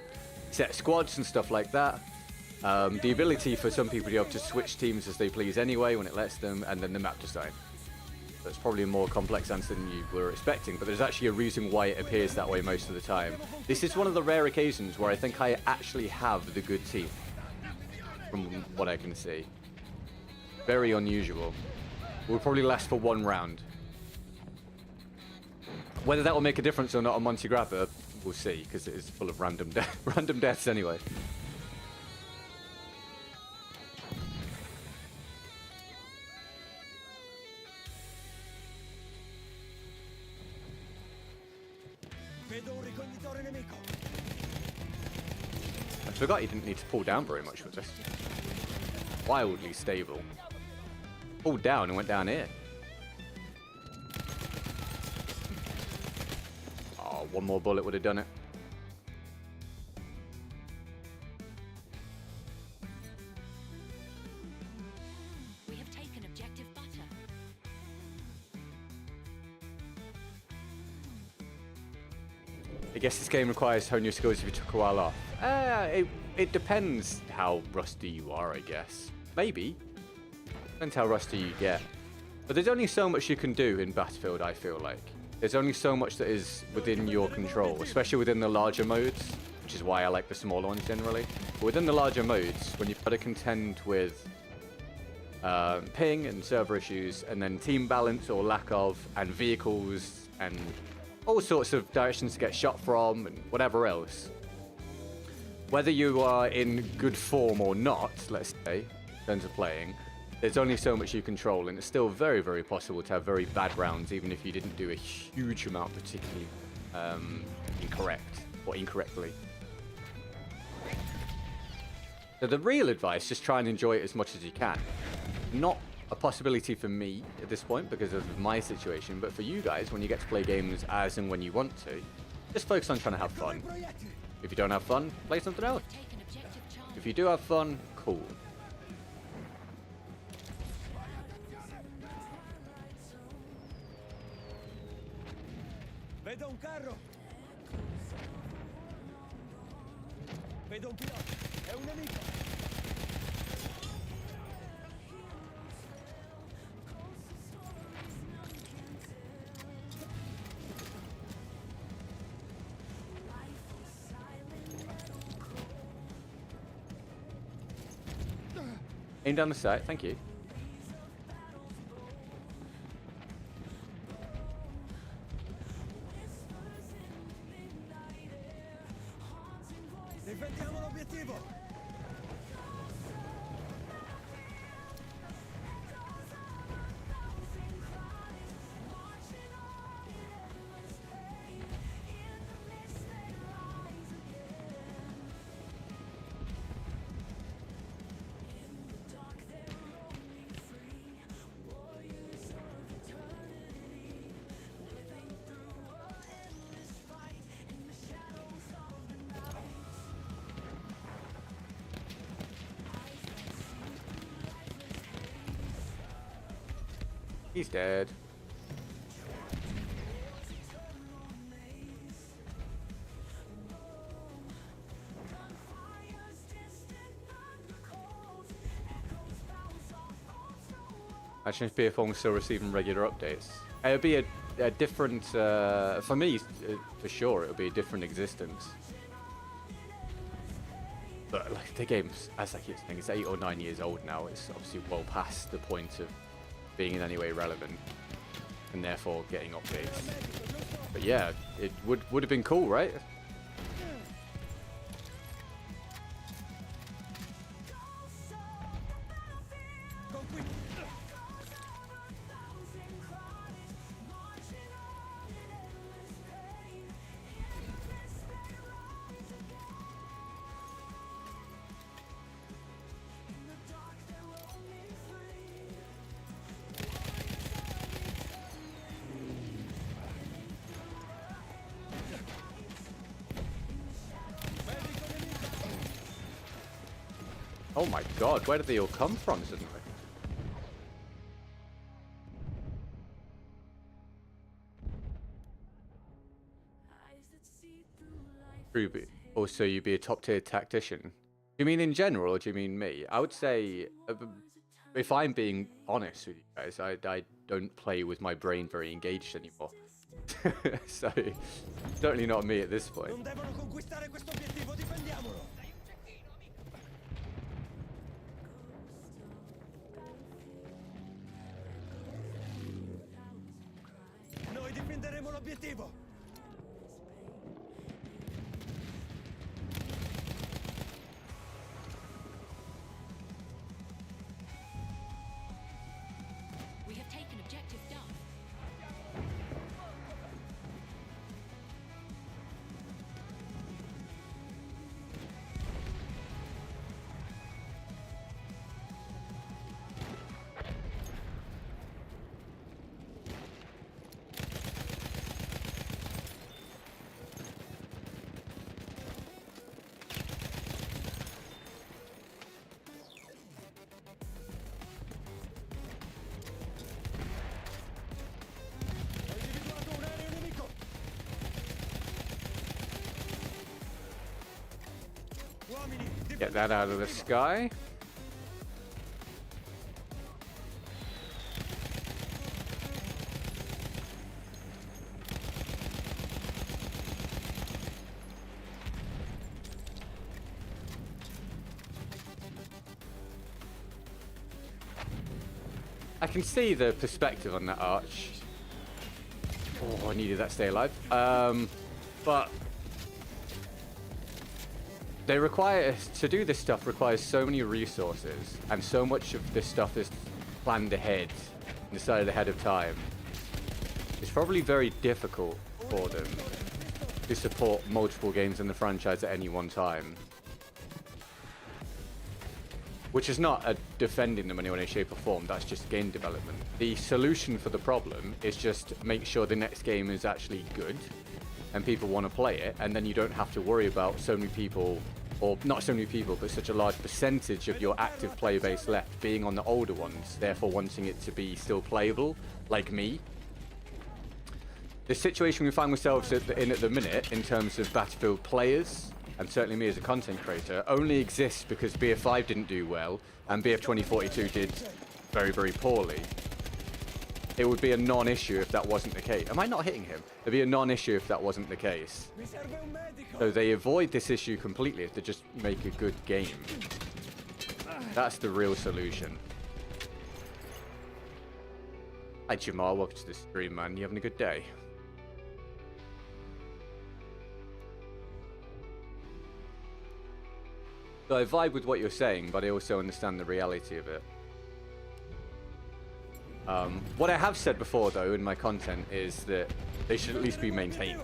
set squads and stuff like that. The ability for some people to be able to switch teams as they please anyway when it lets them, and then the map design. That's probably a more complex answer than you were expecting, but there's actually a reason why it appears that way most of the time. This is one of the rare occasions where I think I actually have the good team, from what I can see. Very unusual. Will probably last for one round. Whether that will make a difference or not on Monty Grabber, we'll see, because it is full of random deaths anyway. I forgot you didn't need to pull down very much with this. Wildly stable. Pulled down and went down here. Oh, one more bullet would have done it. We have taken objective butter. I guess this game requires hone your skills if you took a while off. It depends how rusty you are, I guess. Maybe. Depends how rusty you get. But there's only so much you can do in Battlefield, I feel like. There's only so much that is within your control, especially within the larger modes, which is why I like the smaller ones generally. But within the larger modes, when you've got to contend with ping and server issues, and then team balance or lack of, and vehicles, and all sorts of directions to get shot from, and whatever else. Whether you are in good form or not, let's say, in terms of playing, there's only so much you control, and it's still very, very possible to have very bad rounds, even if you didn't do a huge amount particularly incorrect, or incorrectly. So the real advice, just try and enjoy it as much as you can. Not a possibility for me at this point because of my situation, but for you guys, when you get to play games as and when you want to, just focus on trying to have fun. If you don't have fun, play something else. Taken objective charge. If you do have fun, cool. Vedo un carro. Vedo un pilota. È un nemico. Aim down the sight, thank you. Difendiamo l'obiettivo. He's dead. Imagine if BFO was still receiving regular updates. It would be a different, for me, for sure, it would be a different existence. But like the game's, as I keep saying, it's 8 or 9 years old now. It's obviously well past the point of being in any way relevant, and therefore getting updates. But yeah, it would have been cool, right? Oh my god, where did they all come from suddenly? Ruby, also you'd be a top tier tactician. Do you mean in general or do you mean me? I would say, if I'm being honest with you guys, I don't play with my brain very engaged anymore. So, certainly not me at this point. Noi difenderemo l'obiettivo. We have taken objective Duff. Get that out of the sky. I can see the perspective on that arch. Oh, I needed that to stay alive. But they require, to do this stuff requires so many resources, and so much of this stuff is planned ahead and decided ahead of time. It's probably very difficult for them to support multiple games in the franchise at any one time. Which is not defending them in any way, shape or form, that's just game development. The solution for the problem is just make sure the next game is actually good and people want to play it, and then you don't have to worry about so many people, or not so many people, but such a large percentage of your active player base left being on the older ones, therefore wanting it to be still playable, like me. The situation we find ourselves in at the minute, in terms of Battlefield players, and certainly me as a content creator, only exists because BF5 didn't do well, and BF 2042 did very, very poorly. It would be a non-issue if that wasn't the case. Am I not hitting him? It'd be a non-issue if that wasn't the case. So they avoid this issue completely if they just make a good game. That's the real solution. Hi Jamal, welcome to the stream, man. You having a good day? So I vibe with what you're saying, but I also understand the reality of it. What I have said before, though, in my content is that they should at least be maintained.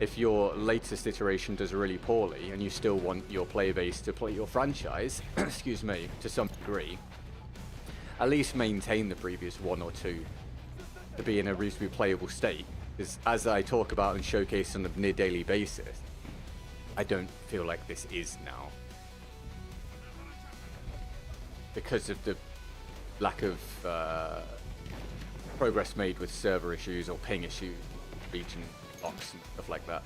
If your latest iteration does really poorly and you still want your player base to play your franchise, excuse me, to some degree, at least maintain the previous one or two to be in a reasonably playable state. Because as I talk about and showcase on a near-daily basis, I don't feel like this is now. Because of the lack of progress made with server issues or ping issues, region locks and stuff like that.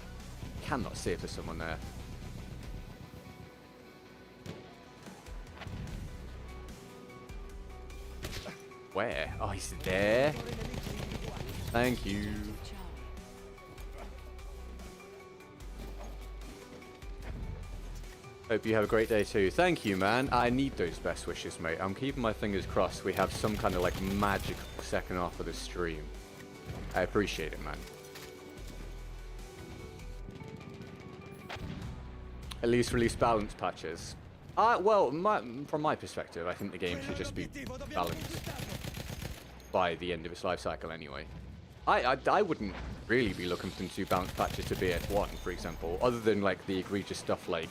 Cannot see if there's someone there. Where? Oh, he's there. Thank you. Hope you have a great day too. Thank you, man. I need those best wishes, mate. I'm keeping my fingers crossed we have some kind of like magical second half of the stream. I appreciate it, man. At least release balance patches. Well, from my perspective, I think the game should just be balanced by the end of its life cycle anyway. I wouldn't really be looking for them to balance patches to BS1, for example, other than like the egregious stuff like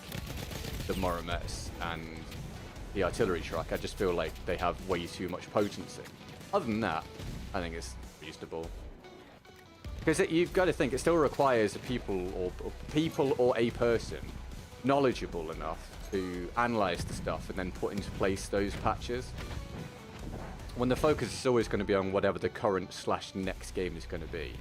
the Moromets and the artillery truck. I just feel like they have way too much potency. Other than that, I think it's reasonable. Because you've got to think, it still requires people or a person knowledgeable enough to analyze the stuff and then put into place those patches. When the focus is always going to be on whatever the current / next game is going to be.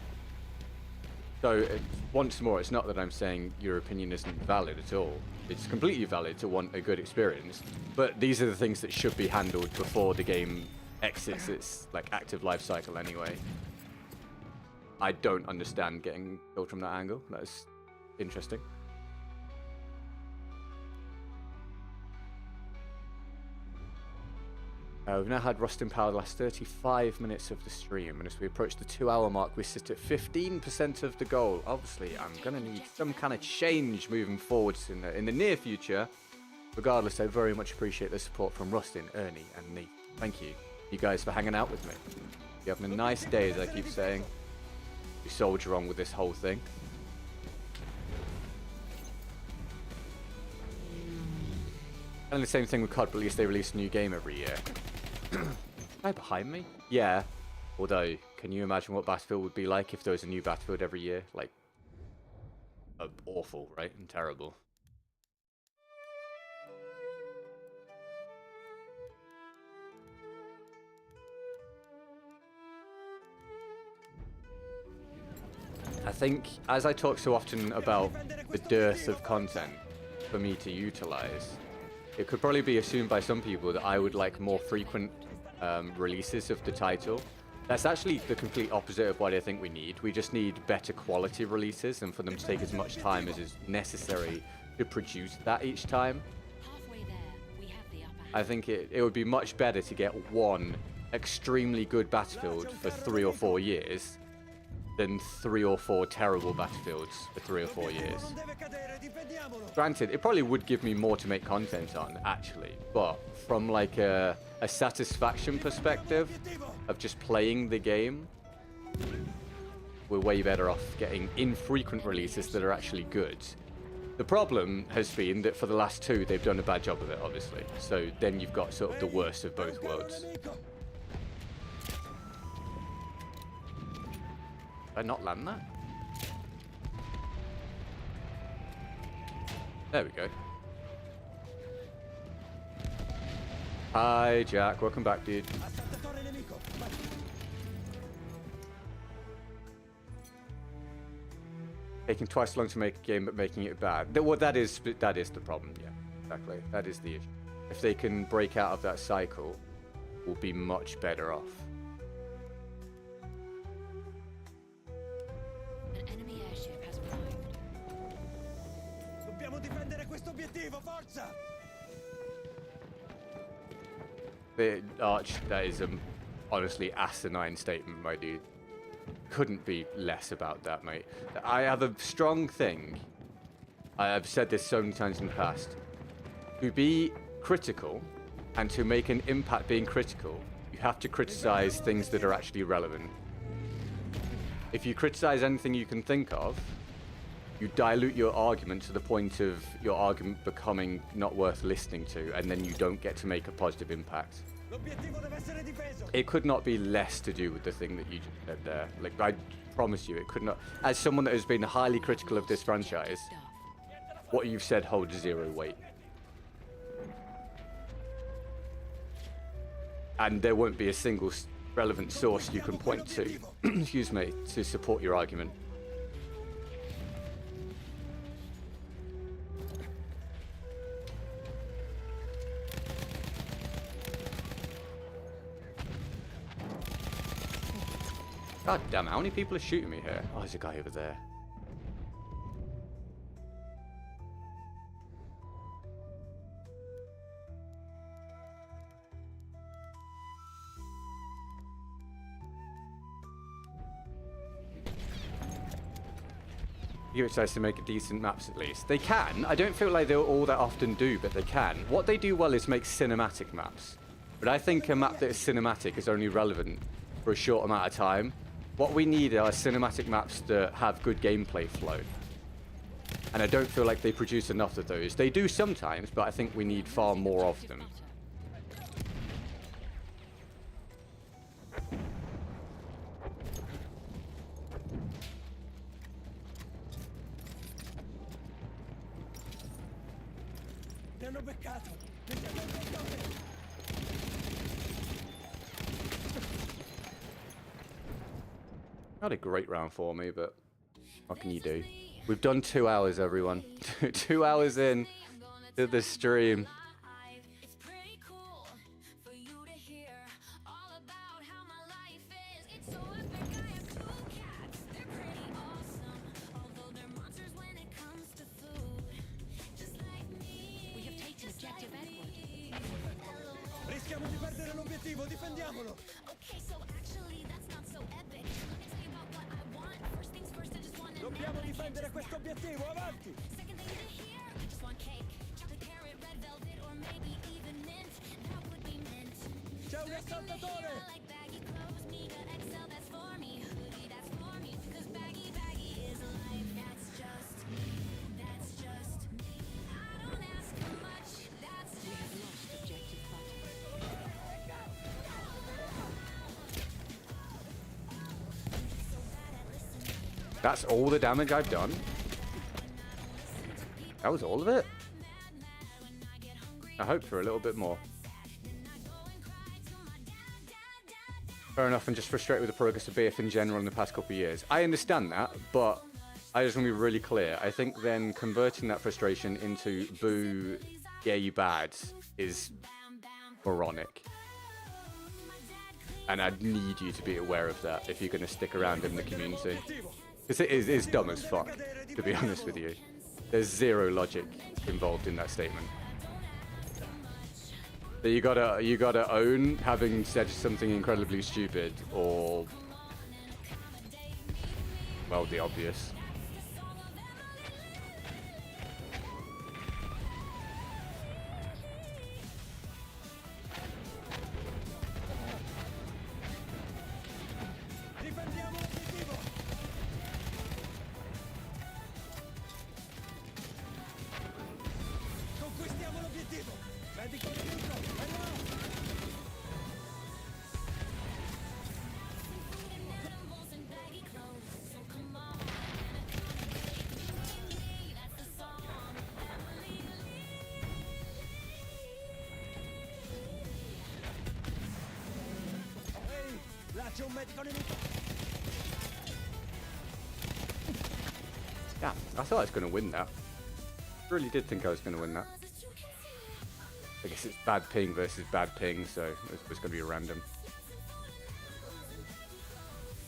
So, once more, it's not that I'm saying your opinion isn't valid at all. It's completely valid to want a good experience, but these are the things that should be handled before the game exits its like active life cycle anyway. I don't understand getting killed from that angle. That is interesting. We've now had Rust in Power the last 35 minutes of the stream, and as we approach the 2-hour mark, we sit at 15% of the goal. Obviously, I'm going to need some kind of change moving forwards in the near future. Regardless, I very much appreciate the support from Rustin, Ernie, and Nate. Thank you guys, for hanging out with me. You're having a nice day, as I keep saying. You soldier on with this whole thing. And the same thing with COD, but at least they release a new game every year. Guy behind me? Yeah. Although, can you imagine what Battlefield would be like if there was a new Battlefield every year? Like, awful, right? And terrible. I think, as I talk so often about the dearth of content for me to utilize, it could probably be assumed by some people that I would like more frequent releases of the title. That's actually the complete opposite of what I think we need. We just need better quality releases and for them to take as much time as is necessary to produce that each time. Halfway there, we have the upper hand. I think it would be much better to get one extremely good Battlefield for 3 or 4 years than 3 or 4 terrible Battlefields for 3 or 4 years. Granted, it probably would give me more to make content on, actually, but from like a satisfaction perspective of just playing the game, we're way better off getting infrequent releases that are actually good. The problem has been that for the last 2, they've done a bad job of it, obviously. So then you've got sort of the worst of both worlds. Did I not land that? There we go. Hi, Jack. Welcome back, dude. Taking twice as long to make a game, but making it bad. Well, that is the problem. Yeah, exactly. That is the issue. If they can break out of that cycle, we'll be much better off. An enemy airship has arrived. Dobbiamo difendere questo obiettivo, forza! The Arch, that is honestly asinine statement, my dude. Couldn't be less about that, mate. I have a strong thing. I've said this so many times in the past. To be critical and to make an impact being critical, you have to criticize things that are actually relevant. If you criticize anything you can think of, you dilute your argument to the point of your argument becoming not worth listening to, and then you don't get to make a positive impact. It could not be less to do with the thing that you just said there. Like, I promise you, it could not. As someone that has been highly critical of this franchise, what you've said holds zero weight. And there won't be a single relevant source you can point to, excuse me, to support your argument. God damn, how many people are shooting me here? Oh, there's a guy over there. give it a chance to make a decent maps at least. They can. I don't feel like they'll all that often do, but they can. What they do well is make cinematic maps. But I think a map that is cinematic is only relevant for a short amount of time. What we need are cinematic maps that have good gameplay flow. And I don't feel like they produce enough of those. They do sometimes, but I think we need far more of them. Not a great round for me, but what can you do? We've done 2 hours, everyone. 2 hours in to the stream. Rischiamo di perdere l'obiettivo, difendiamolo! Dobbiamo difendere questo obiettivo, avanti! C'è un assaltatore! That's all the damage I've done? That was all of it? I hoped for a little bit more. Fair enough, I'm just frustrated with the progress of BF in general in the past couple of years. I understand that, but I just want to be really clear. I think then converting that frustration into boo, yeah, you bad is moronic. And I'd need you to be aware of that if you're going to stick around in the community. Because it's dumb as fuck, to be honest with you. There's zero logic involved in that statement. So you gotta own having said something incredibly stupid, or, well, the obvious. Yeah, I thought I was going to win that. I really did think I was going to win that. I guess it's bad ping versus bad ping, so it's going to be random.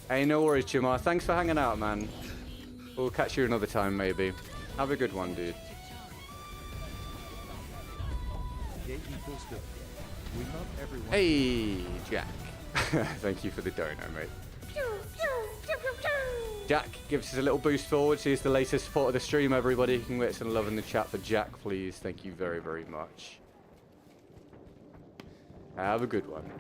Hey, no worries, Chimar. Thanks for hanging out, man. We'll catch you another time, maybe. Have a good one, dude. Hey, Jack. Thank you for the dono, mate. Jack gives us a little boost forward. He's the latest support of the stream, everybody. You can get some love in the chat for Jack, please. Thank you very, very much. Have a good one.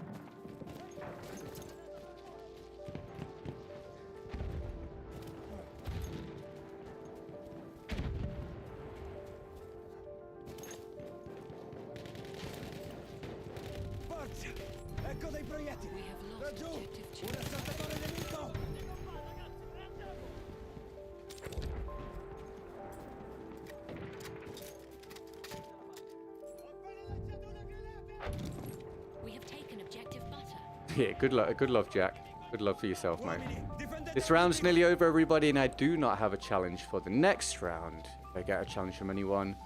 Forza! Ecco dei proiettili! Laggiù! Un assaltatore nemico! Yeah, good luck, Jack. Good luck for yourself, mate. This round's nearly over, everybody, and I do not have a challenge for the next round. If I get a challenge from anyone,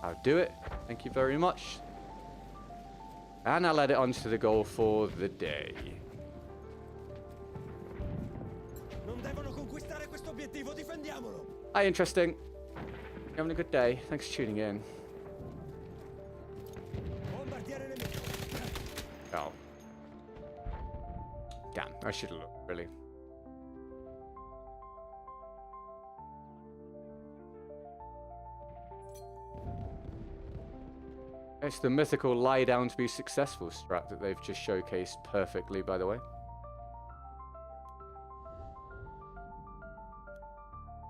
I'll do it. Thank you very much. And I'll add it onto the goal for the day. Hi, interesting. You having a good day? Thanks for tuning in. Oh. Damn, I should have looked, really. It's the mythical lie down to be successful strat that they've just showcased perfectly, by the way.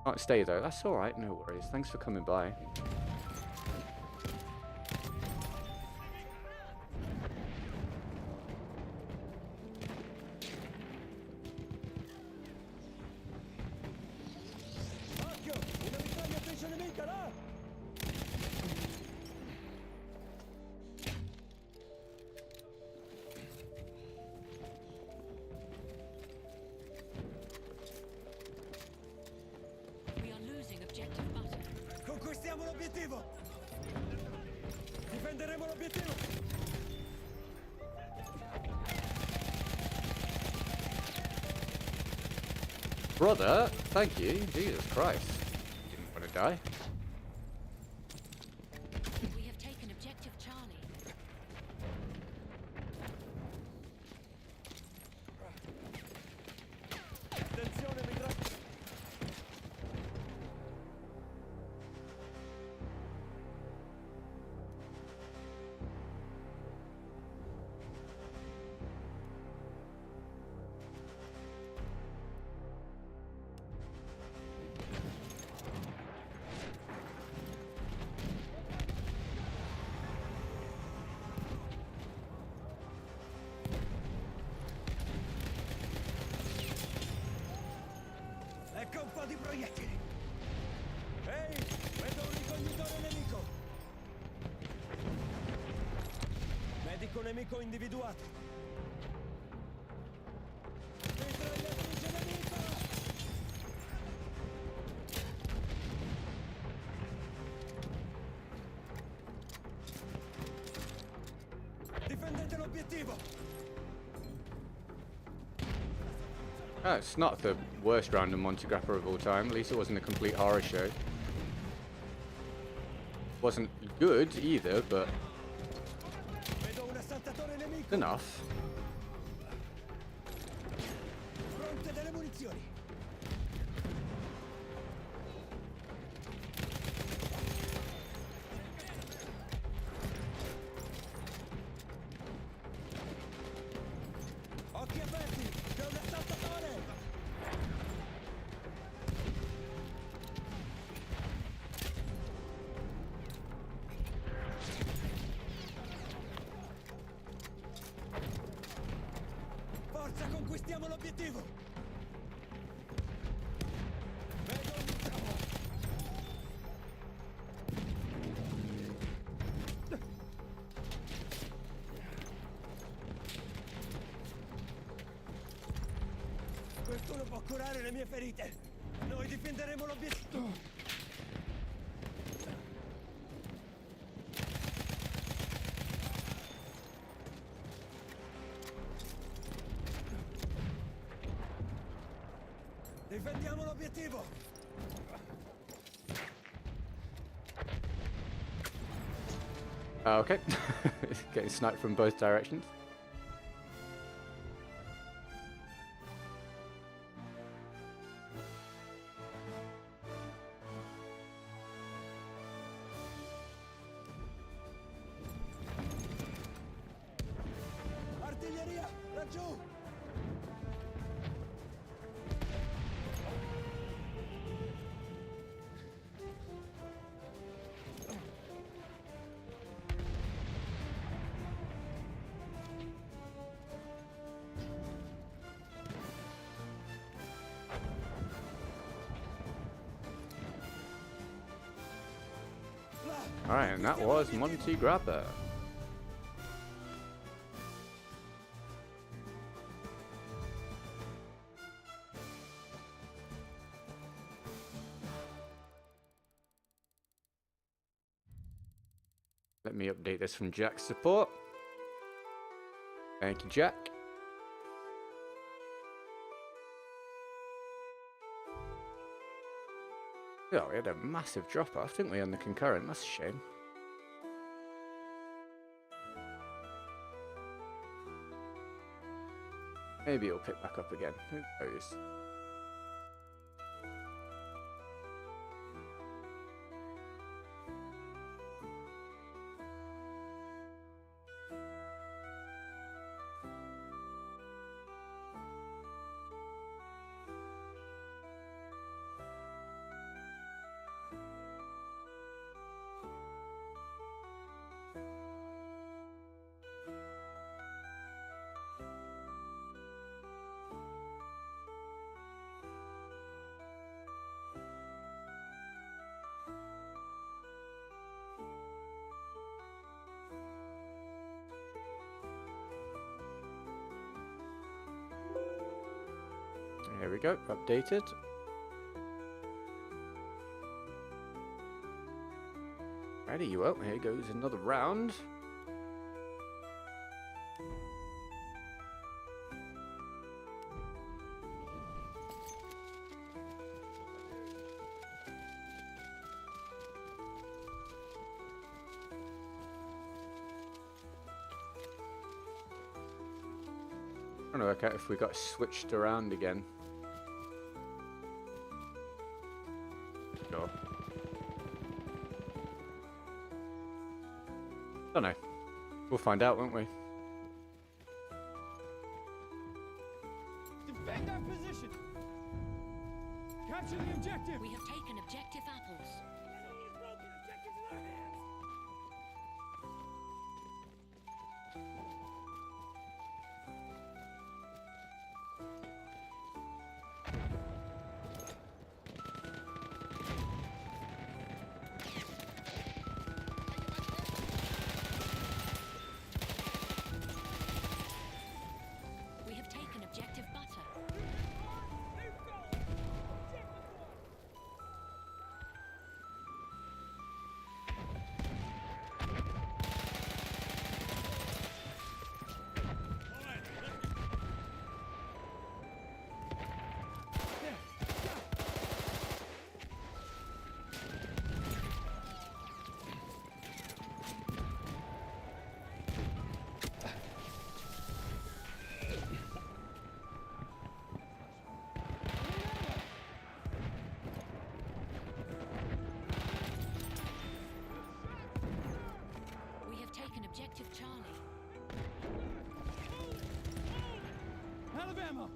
Can't stay though, that's alright, no worries. Thanks for coming by. Occhio! Una mitraglia penso nemica là! We are losing objective butter. Conquistiamo l'obiettivo! Difenderemo l'obiettivo! Brother, thank you. Jesus Christ. Didn't want to die. We have taken objective Charlie. Attenzione, mitraglia! Ecco un po' di proiettili! Ehi, vedo un ricognitore nemico! Medico nemico individuato! Mitragliatrice nemica! Difendete l'obiettivo! Oh, it's not the worst round in Monte Grappa of all time. At least it wasn't a complete horror show. Wasn't good either, but Vedo un assaltatore nemico! enough. Fronte delle munizioni! Occhi aperti! C'è un assaltatore! Forza, conquistiamo l'obiettivo! Vedo un nemico! Qualcuno può curare le mie ferite! Noi difenderemo l'obiettivo! Difendiamo l'obiettivo! Oh, okay. Getting sniped from both directions. Artiglieria, laggiù! Alright, and that was Monte Grappa. Let me update this from Jack's support. Thank you, Jack. Oh, we had a massive drop off, didn't we, on the concurrent? That's a shame. Maybe it'll pick back up again. Who knows? There we go, updated. Righty, well, here goes another round. Trying to work out if we got switched around again. Sure. Don't know. We'll find out, won't we? Defend our position. Capture the objective. We have taken objective apples. We have taken objective butter. We have taken objective Charlie. Out of ammo.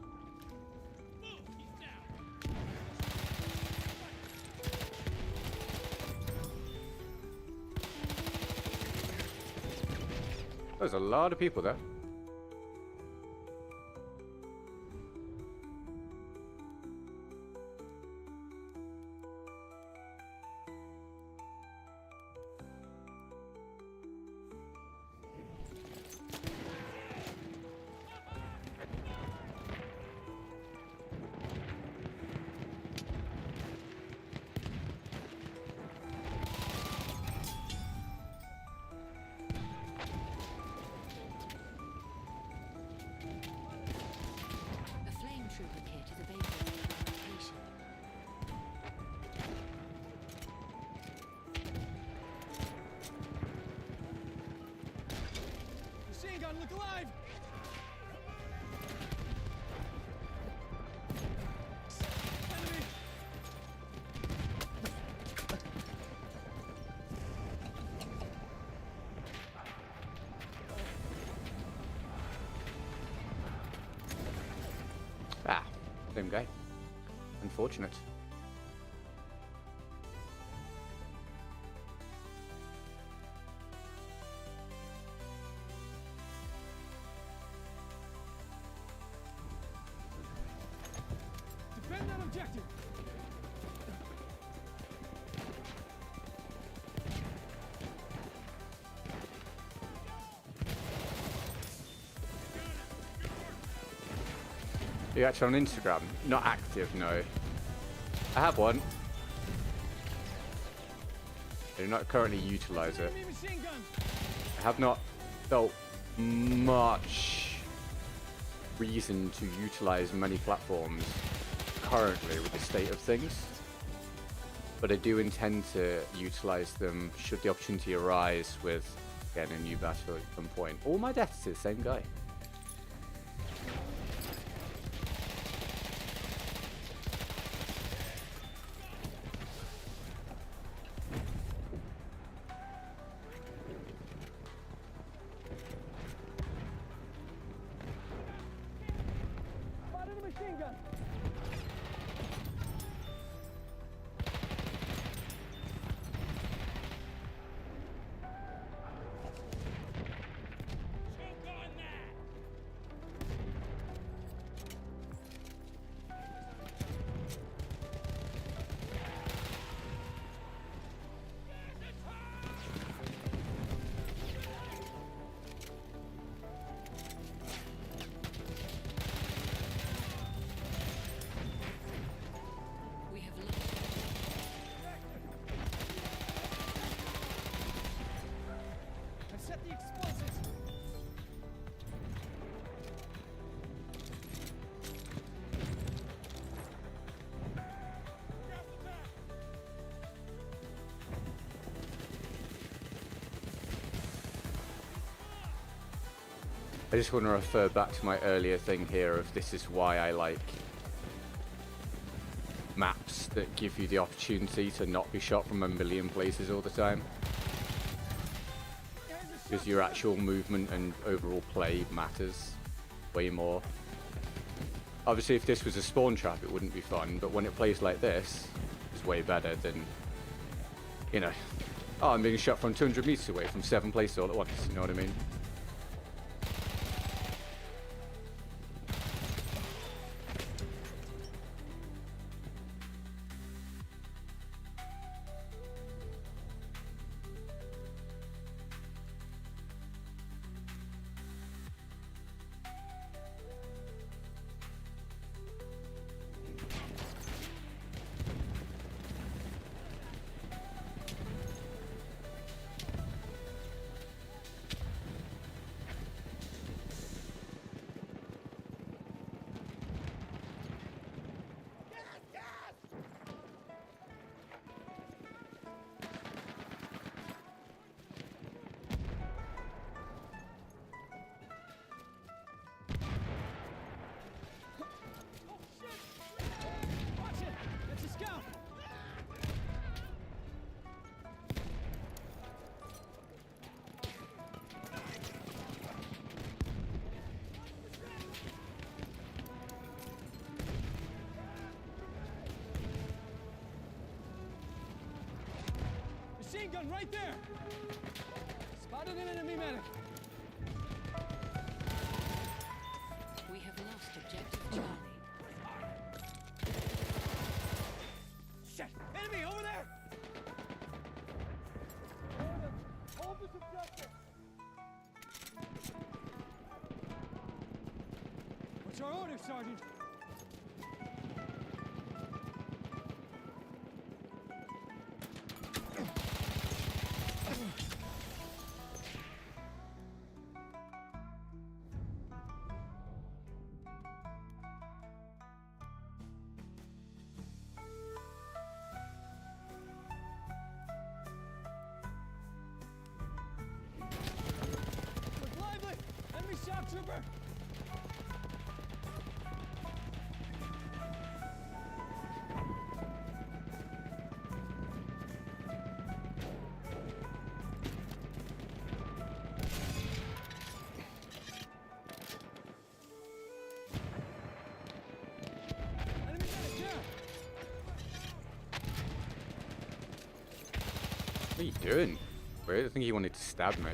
There's a lot of people there. A flame trooper kit is available for fabrication. Machine gun, look alive. Enemy. Ah, same guy. Unfortunate. Defend that objective. Are you actually on Instagram? Not active, no. I have one. I do not currently utilize it. Enemy machine gun. I have not felt much reason to utilize many platforms currently with the state of things. But I do intend to utilize them should the opportunity arise with, again, a new battle at some point. All my deaths to the same guy. Spotted a machine gun. I just want to refer back to my earlier thing here of this is why I like maps that give you the opportunity to not be shot from a million places all the time. Because your actual movement and overall play matters way more. Obviously, if this was a spawn trap, it wouldn't be fun, but when it plays like this, it's way better than, you know, oh, I'm being shot from 200 meters away from 7 places all at once, you know what I mean? Machine gun right there! Spotted an enemy medic. We have lost objective Charlie. Shit! Enemy over there! Hold this objective! What's our order, Sergeant? Look lively! Enemy shock trooper! Enemy medic down! What are you doing? Wait, I think he wanted to stab me.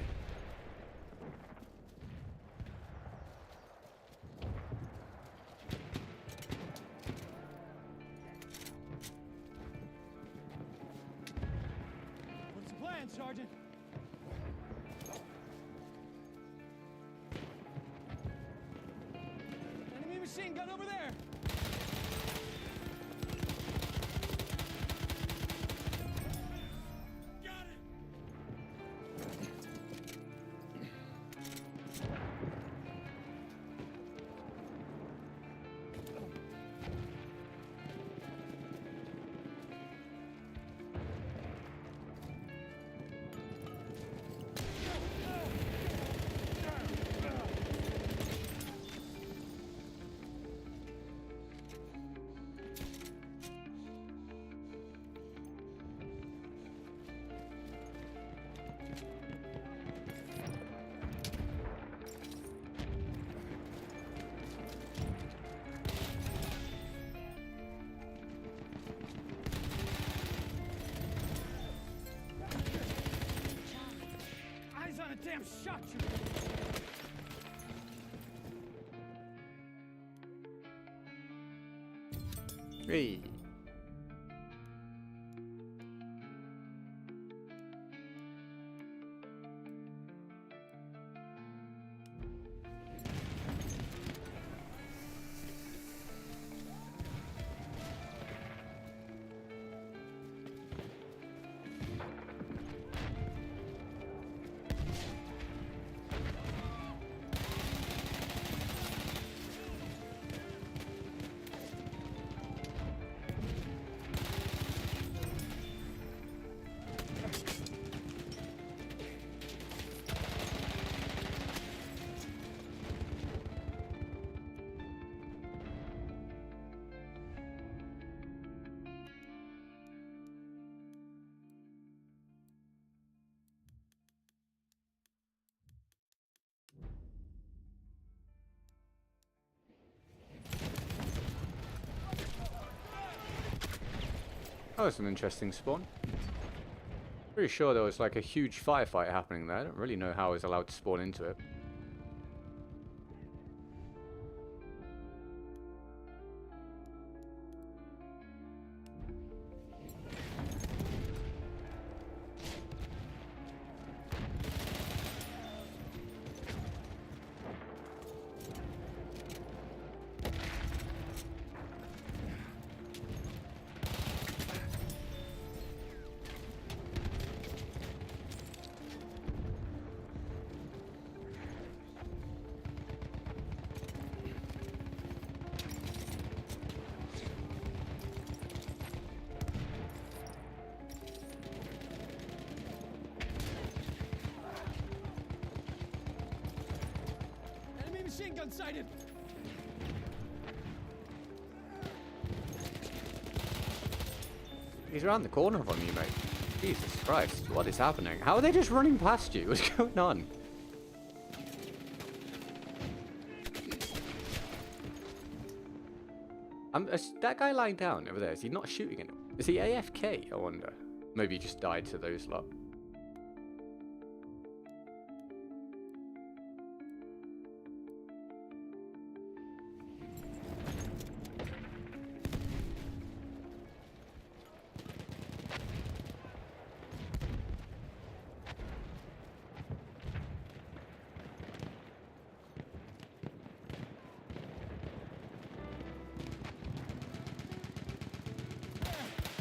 What's the plan, Sergeant? Enemy machine gun over there! Got it! Eyes on a damn shock trooper! Hey. That was an interesting spawn. Pretty sure there was like a huge firefight happening there. I don't really know how I was allowed to spawn into it. Enemy machine gun sighted. He's around the corner from you, mate. Jesus Christ, what is happening? How are they just running past you? What's going on? Is that guy lying down over there, is he not shooting at him? Is he AFK, I wonder? Maybe he just died to those lot.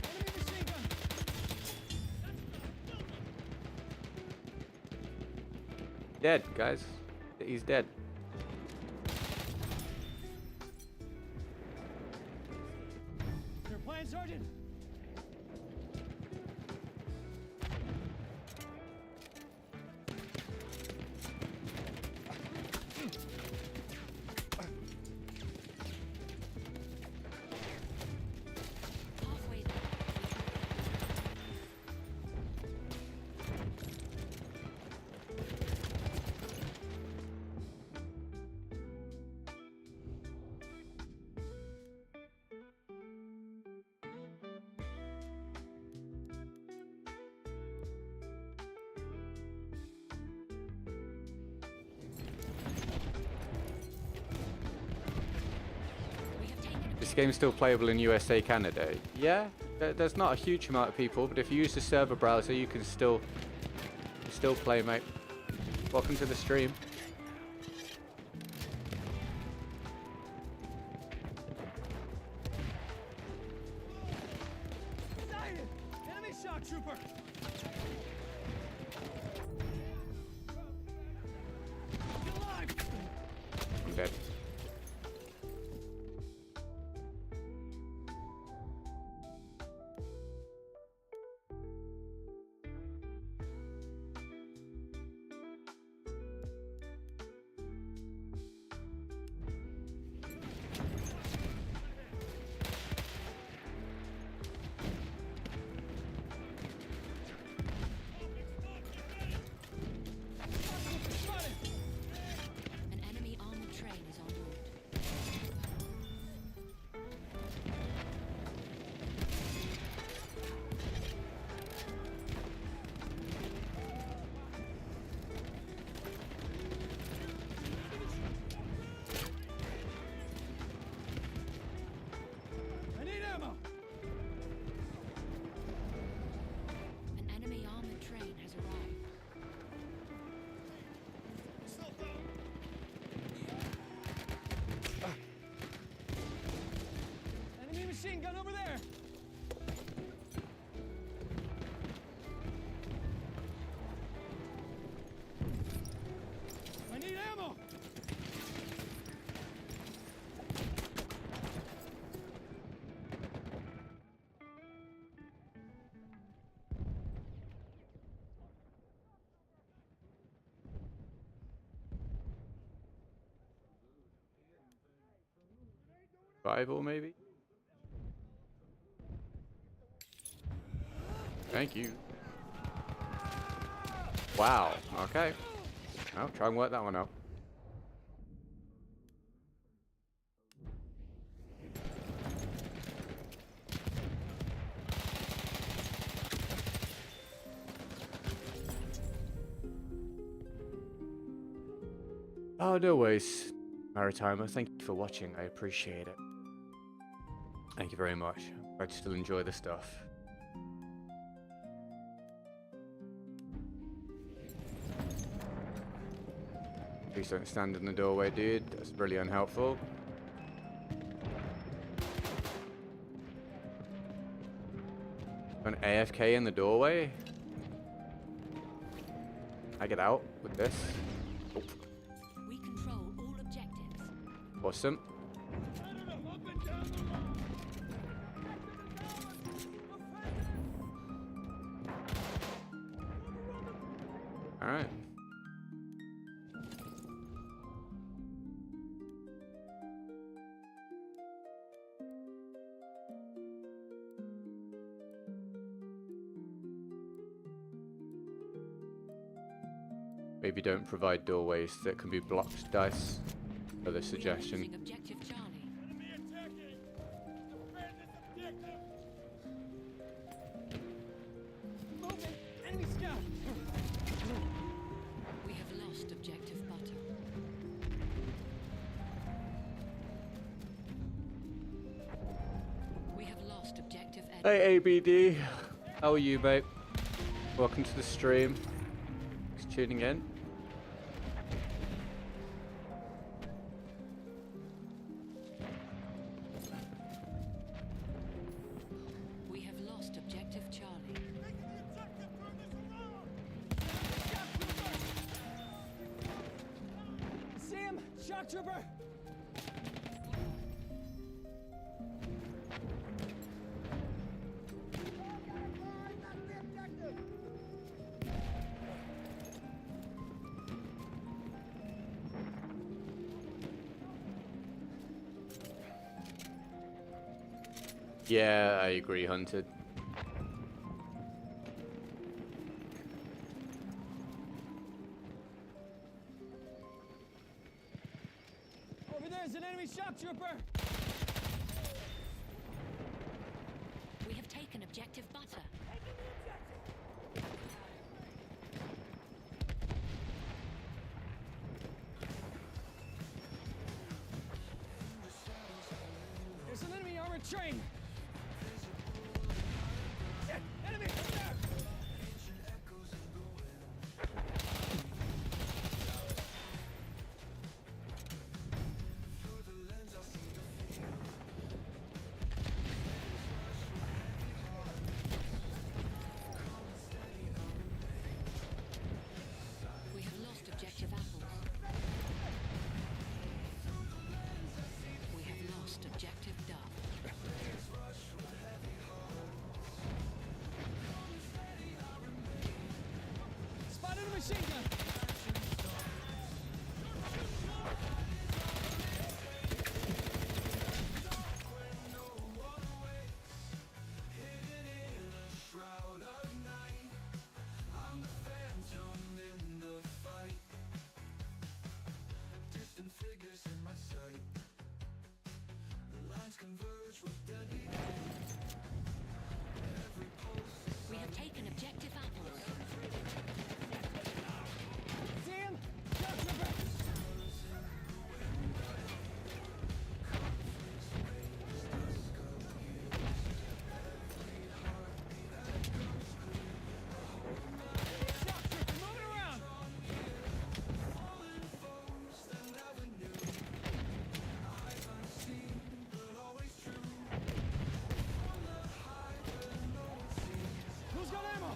Enemy machine gun. Dead, guys. He's dead. They're playing, Sergeant. Halfway there. We have taken This game's still playable in USA, Canada. Yeah, there's not a huge amount of people, but if you use the server browser, you can still play, mate. Welcome to the stream. Sighted. Enemy shock trooper. Get alive. I'm dead. Spotted. an enemy armored train is en route. I need ammo. An enemy armored train has arrived. Enemy machine gun over there. I need ammo. Bible, maybe? Thank you. Wow, okay. I'll try and work that one out. Oh, no worries, Maritimer. Thank you for watching. I appreciate it. Thank you very much. I still enjoy the stuff. Please don't stand in the doorway, dude. That's really unhelpful. An AFK in the doorway? I get out with this. Oh. We control all objectives. Awesome. Alright. Maybe don't provide doorways that can be blocked, dice. For the suggestion. We are losing objective Charlie. Enemy attacking! Defend this objective! Moving! Enemy scout! We have lost objective butter. We have lost objective Ed. Hey ABD, how are you, mate? Welcome to the stream. Thanks for tuning in. We have lost objective Charlie. See him? Shock trooper! Yeah, I agree, Hunted. Over there's an enemy shock trooper! We have taken objective butter. There's an enemy armored train! Enemy! Up there! We have lost objective apples. We have lost objective dove. Spotted a machine gun! We have taken objective apples. See him? Shock trooper! Shock trooper, moving around! Who's got ammo?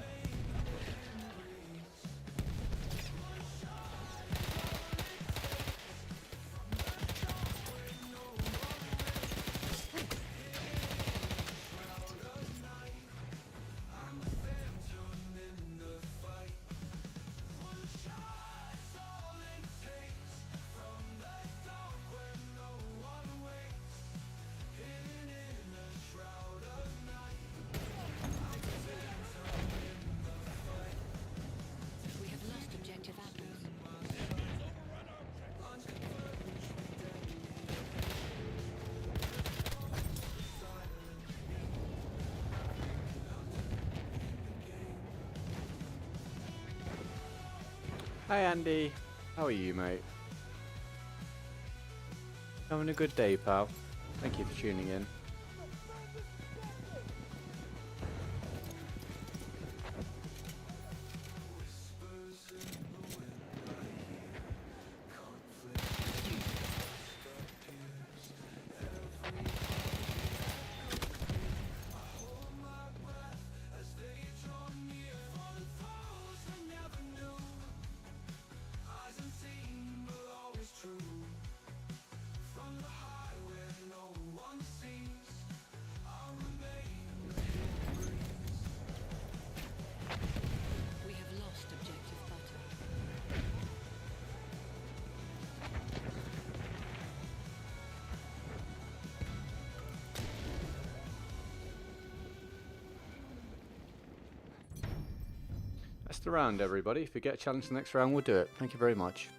We have lost objective apples. Hi Andy, how are you, mate? Having a good day, pal. Thank you for tuning in. We have lost objective butter. That's the round, everybody. If we get a challenge the next round, we'll do it. Thank you very much.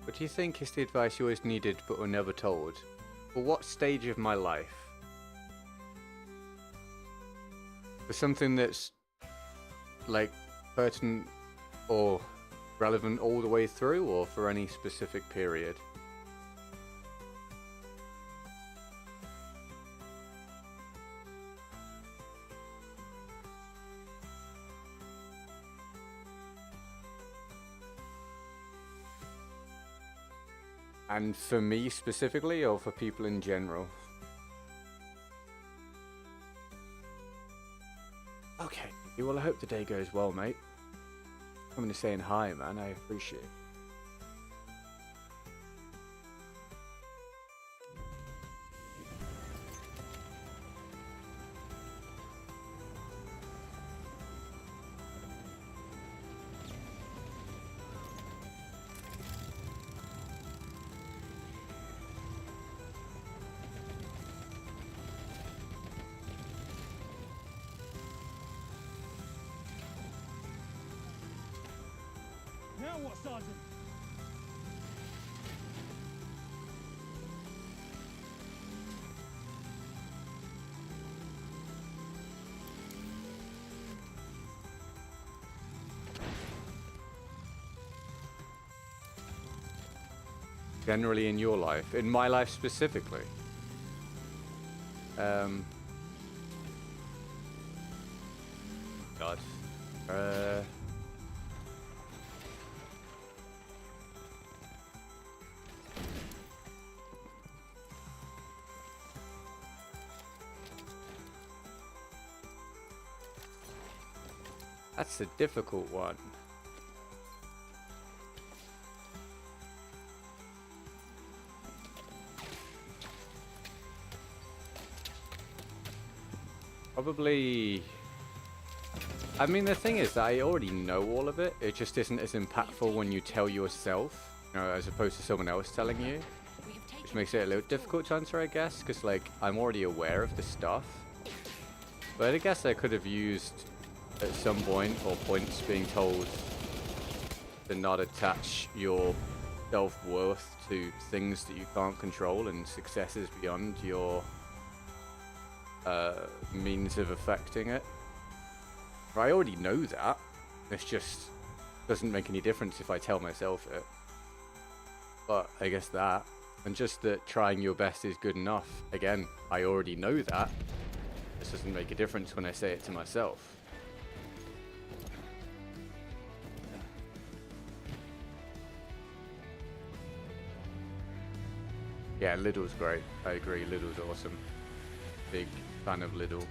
What do you think is the advice you always needed but were never told? For what stage of my life? For something that's like pertinent or relevant all the way through, or for any specific period? And for me specifically, or for people in general? Okay, well I hope the day goes well, mate. Coming to saying hi, man, I appreciate it. Now what, Sergeant? Generally in your life, in my life specifically. God. That's a difficult one. Probably... I mean, the thing is that I already know all of it. It just isn't as impactful when you tell yourself, you know, as opposed to someone else telling you. We have taken Which makes it a little difficult to answer, I guess, because, like, I'm already aware of the stuff. But I guess I could have used, at some point, or points being told to not attach your self-worth to things that you can't control and successes beyond your means of affecting it. I already know that. It just doesn't make any difference if I tell myself it. But I guess that, and just that trying your best is good enough. Again, I already know that. This doesn't make a difference when I say it to myself. Yeah, Lidl's great. I agree, Lidl's awesome. Big fan of Lidl.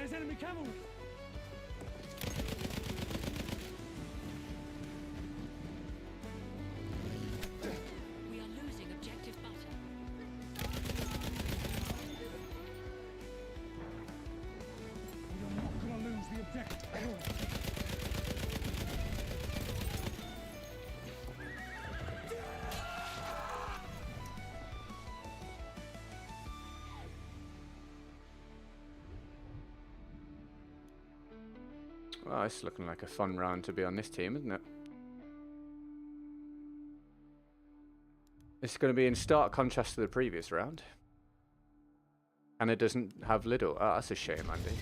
There's enemy cavalry. We are losing objective butter. We are not gonna lose the objective. Well, it's looking like a fun round to be on this team, isn't it? It's going to be in stark contrast to the previous round. And it doesn't have little. Oh, that's a shame, Andy.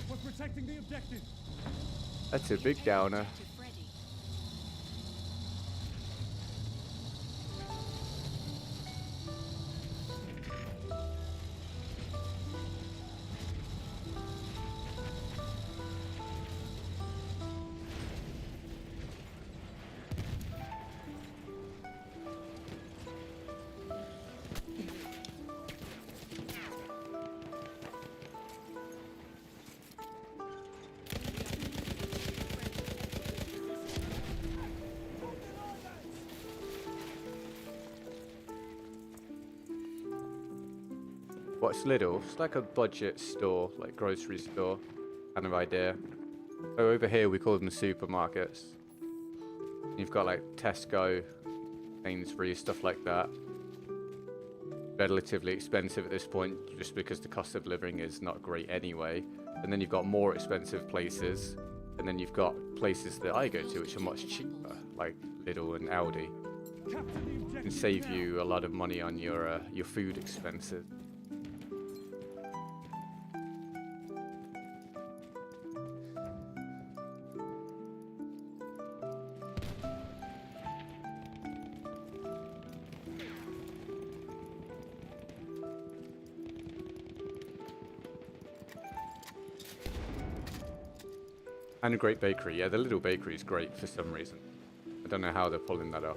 We're protecting the objective. That's a big downer. Objective ready. What's Lidl? It's like a budget store, like grocery store kind of idea. So over here we call them supermarkets. You've got like Tesco, Sainsbury's, stuff like that. Relatively expensive at this point just because the cost of living is not great anyway. And then you've got more expensive places. And then you've got places that I go to which are much cheaper, like Lidl and Aldi. Capture the objective. Can save now. you a lot of money on your food expenses. And a great bakery. Yeah, the little bakery is great for some reason. I don't know how they're pulling that off.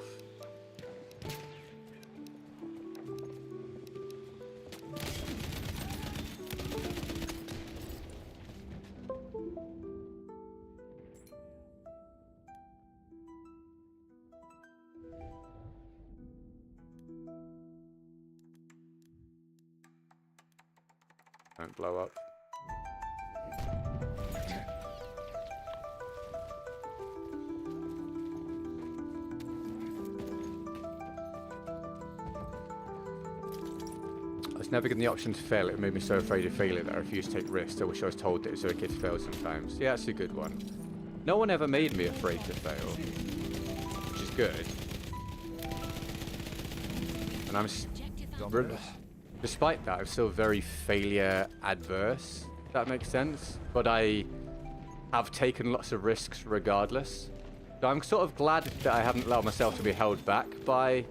Don't blow up. I was never given the option to fail it. It made me so afraid of failure that I refused to take risks. I wish I was told that it's okay to fail sometimes. Yeah, that's a good one. No one ever made me afraid to fail, which is good. And I'm despite that, I'm still very failure adverse, if that makes sense. But I have taken lots of risks regardless. So I'm sort of glad that I haven't allowed myself to be held back by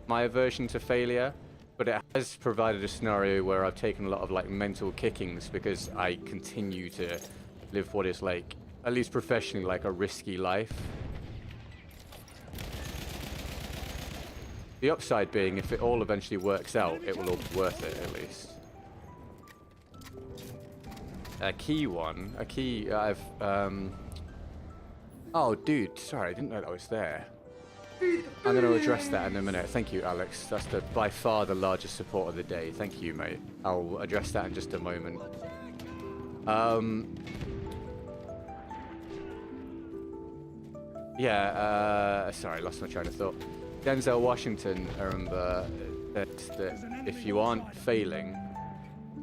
my aversion to failure. But it has provided a scenario where I've taken a lot of like mental kickings because I continue to live what is like, at least professionally, like a risky life. The upside being, if it all eventually works out, it will all be worth it at least. A key I've, oh dude, sorry, I didn't know that was there. I'm going to address that in a minute. Thank you, Alex. That's by far the largest support of the day. Thank you, mate. I'll address that in just a moment. Yeah, sorry, lost my train of thought. Denzel Washington, I remember that if you aren't failing,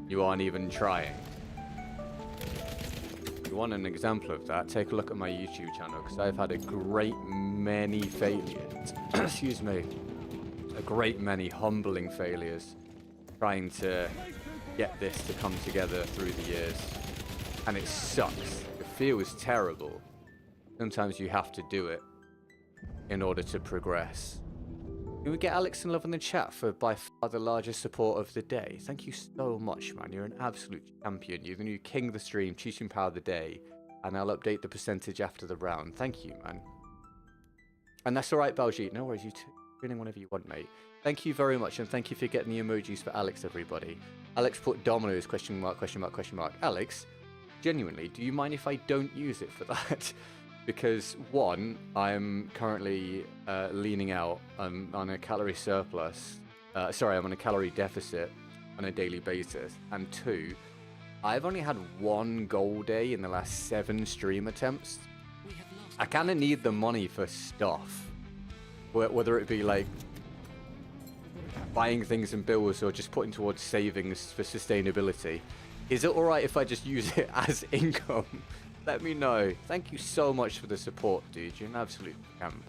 you aren't even trying. If you want an example of that, take a look at my YouTube channel, because I've had a great many failures. Excuse me. A great many humbling failures trying to get this to come together through the years. And it sucks. It feels terrible. Sometimes you have to do it in order to progress. Can we get Alex and Love in the chat for by far the largest support of the day? Thank you so much, man. You're an absolute champion. You're the new king of the stream, cheating power of the day. And I'll update the percentage after the round. Thank you, man. And that's all right, Baljeet. No worries. You doing whatever you want, mate. Thank you very much. And thank you for getting the emojis for Alex, everybody. Alex put dominoes, question mark, question mark, question mark. Alex, genuinely, do you mind if I don't use it for that? Because one, I'm currently leaning out on a calorie surplus. Sorry, I'm on a calorie deficit on a daily basis. And two, I've only had one goal day in the last 7 stream attempts. We have lost. I kind of need the money for stuff. Whether it be like buying things and bills or just putting towards savings for sustainability. Is it alright if I just use it as income? Let me know. Thank you so much for the support, dude. You're an absolute champ.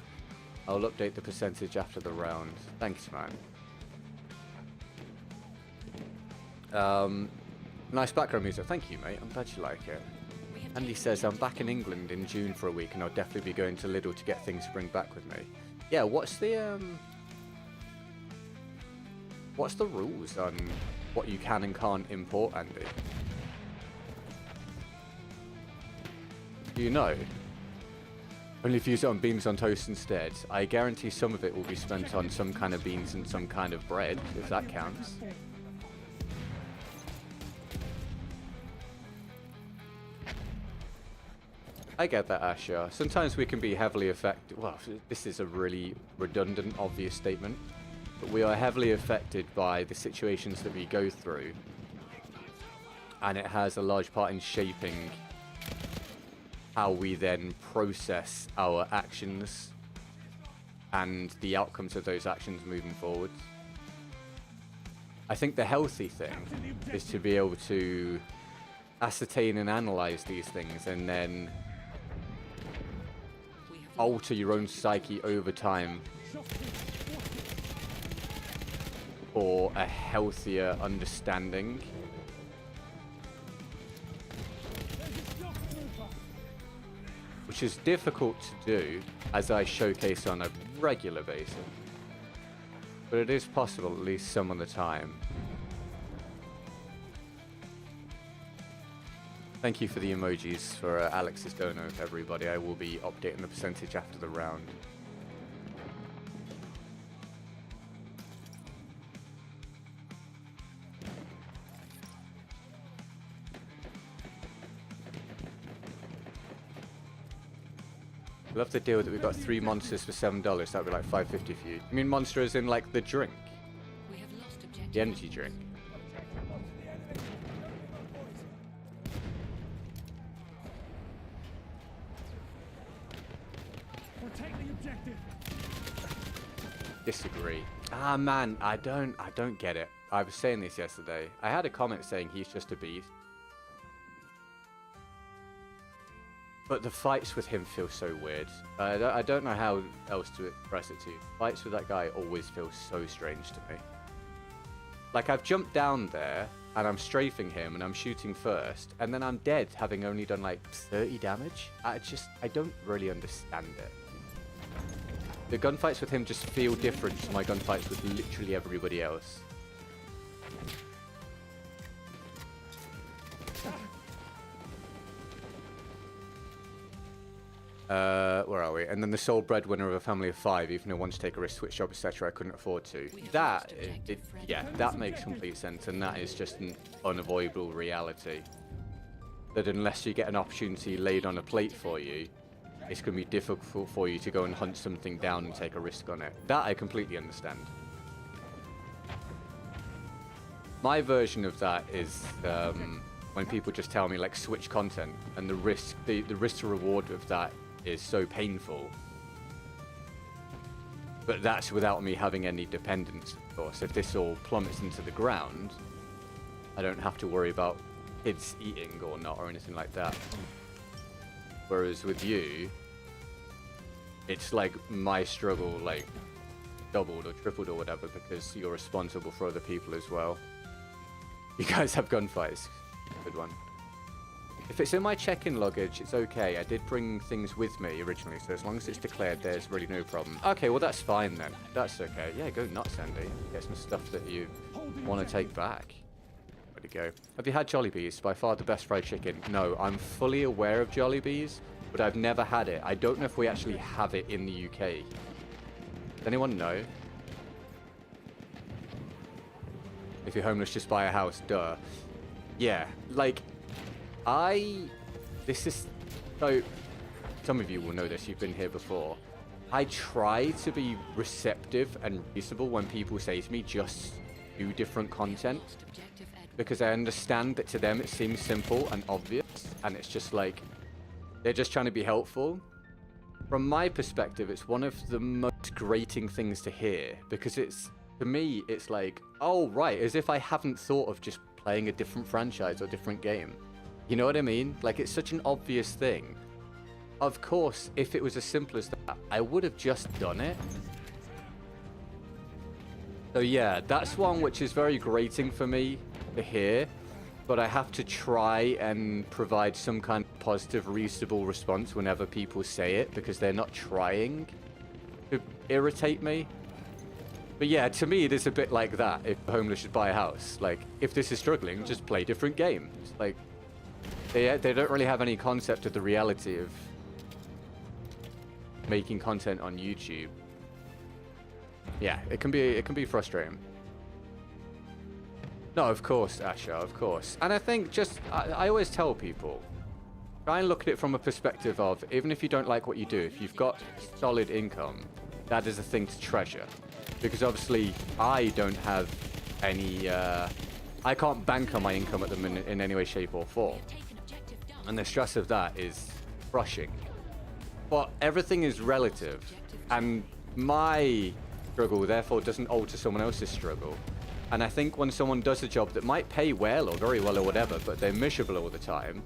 I'll update the percentage after the round. Thanks, man. Nice background music. Thank you, mate. I'm glad you like it. Andy says, I'm back in England in June for a week and I'll definitely be going to Lidl to get things to bring back with me. Yeah, what's the rules on what you can and can't import, Andy? Do you know? Only if you use it on beans on toast instead. I guarantee some of it will be spent on some kind of beans and some kind of bread, if that counts. I get that, Asher. Sometimes we can be heavily affected. Well, this is a really redundant, obvious statement. But we are heavily affected by the situations that we go through. And it has a large part in shaping how we then process our actions and the outcomes of those actions moving forward. I think the healthy thing is to be able to ascertain and analyze these things and then alter your own psyche over time for a healthier understanding. Which is difficult to do, as I showcase on a regular basis. But it is possible at least some of the time. Thank you for the emojis for Alex's dono, everybody. I will be updating the percentage after the round. Love the deal that we got 3 monsters for $7. That'd be like $5.50 for you. You mean monster as in like the drink? We have lost objective. The energy drink. Protect the objective. Disagree. Ah man, I don't get it. I was saying this yesterday. I had a comment saying he's just a beast. But the fights with him feel so weird. I don't know how else to express it to you. Fights with that guy always feel so strange to me. Like, I've jumped down there, and I'm strafing him, and I'm shooting first, and then I'm dead, having only done, like, 30 damage. I don't really understand it. The gunfights with him just feel different to my gunfights with literally everybody else. Where are we? And then the sole breadwinner of a family of 5, even though wants to take a risk, switch job, etc. I couldn't afford to. That, yeah, that makes complete sense, and that is just an unavoidable reality. That unless you get an opportunity laid on a plate for you, it's going to be difficult for you to go and hunt something down and take a risk on it. That I completely understand. My version of that is when people just tell me, like, switch content, and the risk to reward of that is so painful. But that's without me having any dependence, of course. If this all plummets into the ground, I don't have to worry about kids eating or not or anything like that. Whereas with you, it's like my struggle, like, doubled or tripled or whatever, because you're responsible for other people as well. You guys have gunfights. Good one. If it's in my check-in luggage, it's okay. I did bring things with me originally, so as long as it's declared, there's really no problem. Okay, well, that's fine then. That's okay. Yeah, go nuts, Andy. Get some stuff that you want to take back. Where'd it go? Have you had Jollibees? By far the best fried chicken. No, I'm fully aware of Jollibees, but I've never had it. I don't know if we actually have it in the UK. Does anyone know? If you're homeless, just buy a house. Duh. Yeah, like, This is... So, some of you will know this, you've been here before. I try to be receptive and reasonable when people say to me, just do different content. Because I understand that to them it seems simple and obvious, and it's just like, they're just trying to be helpful. From my perspective, it's one of the most grating things to hear, because it's, to me, it's like, oh right, as if I haven't thought of just playing a different franchise or different game. You know what I mean? Like, it's such an obvious thing. Of course, if it was as simple as that, I would have just done it. So yeah, that's one which is very grating for me to hear, but I have to try and provide some kind of positive, reasonable response whenever people say it, because they're not trying to irritate me. But yeah, to me, it is a bit like that. If the homeless should buy a house, like, if this is struggling, just play different games. Like, they don't really have any concept of the reality of making content on YouTube. Yeah, it can be frustrating. No, of course, Asha, of course. And I think just, I always tell people, try and look at it from a perspective of, even if you don't like what you do, if you've got solid income, that is a thing to treasure. Because obviously, I don't have any, I can't bank on my income at the minute in any way, shape or form. And the stress of that is crushing. But everything is relative. And my struggle, therefore, doesn't alter someone else's struggle. And I think when someone does a job that might pay well or very well or whatever, but they're miserable all the time,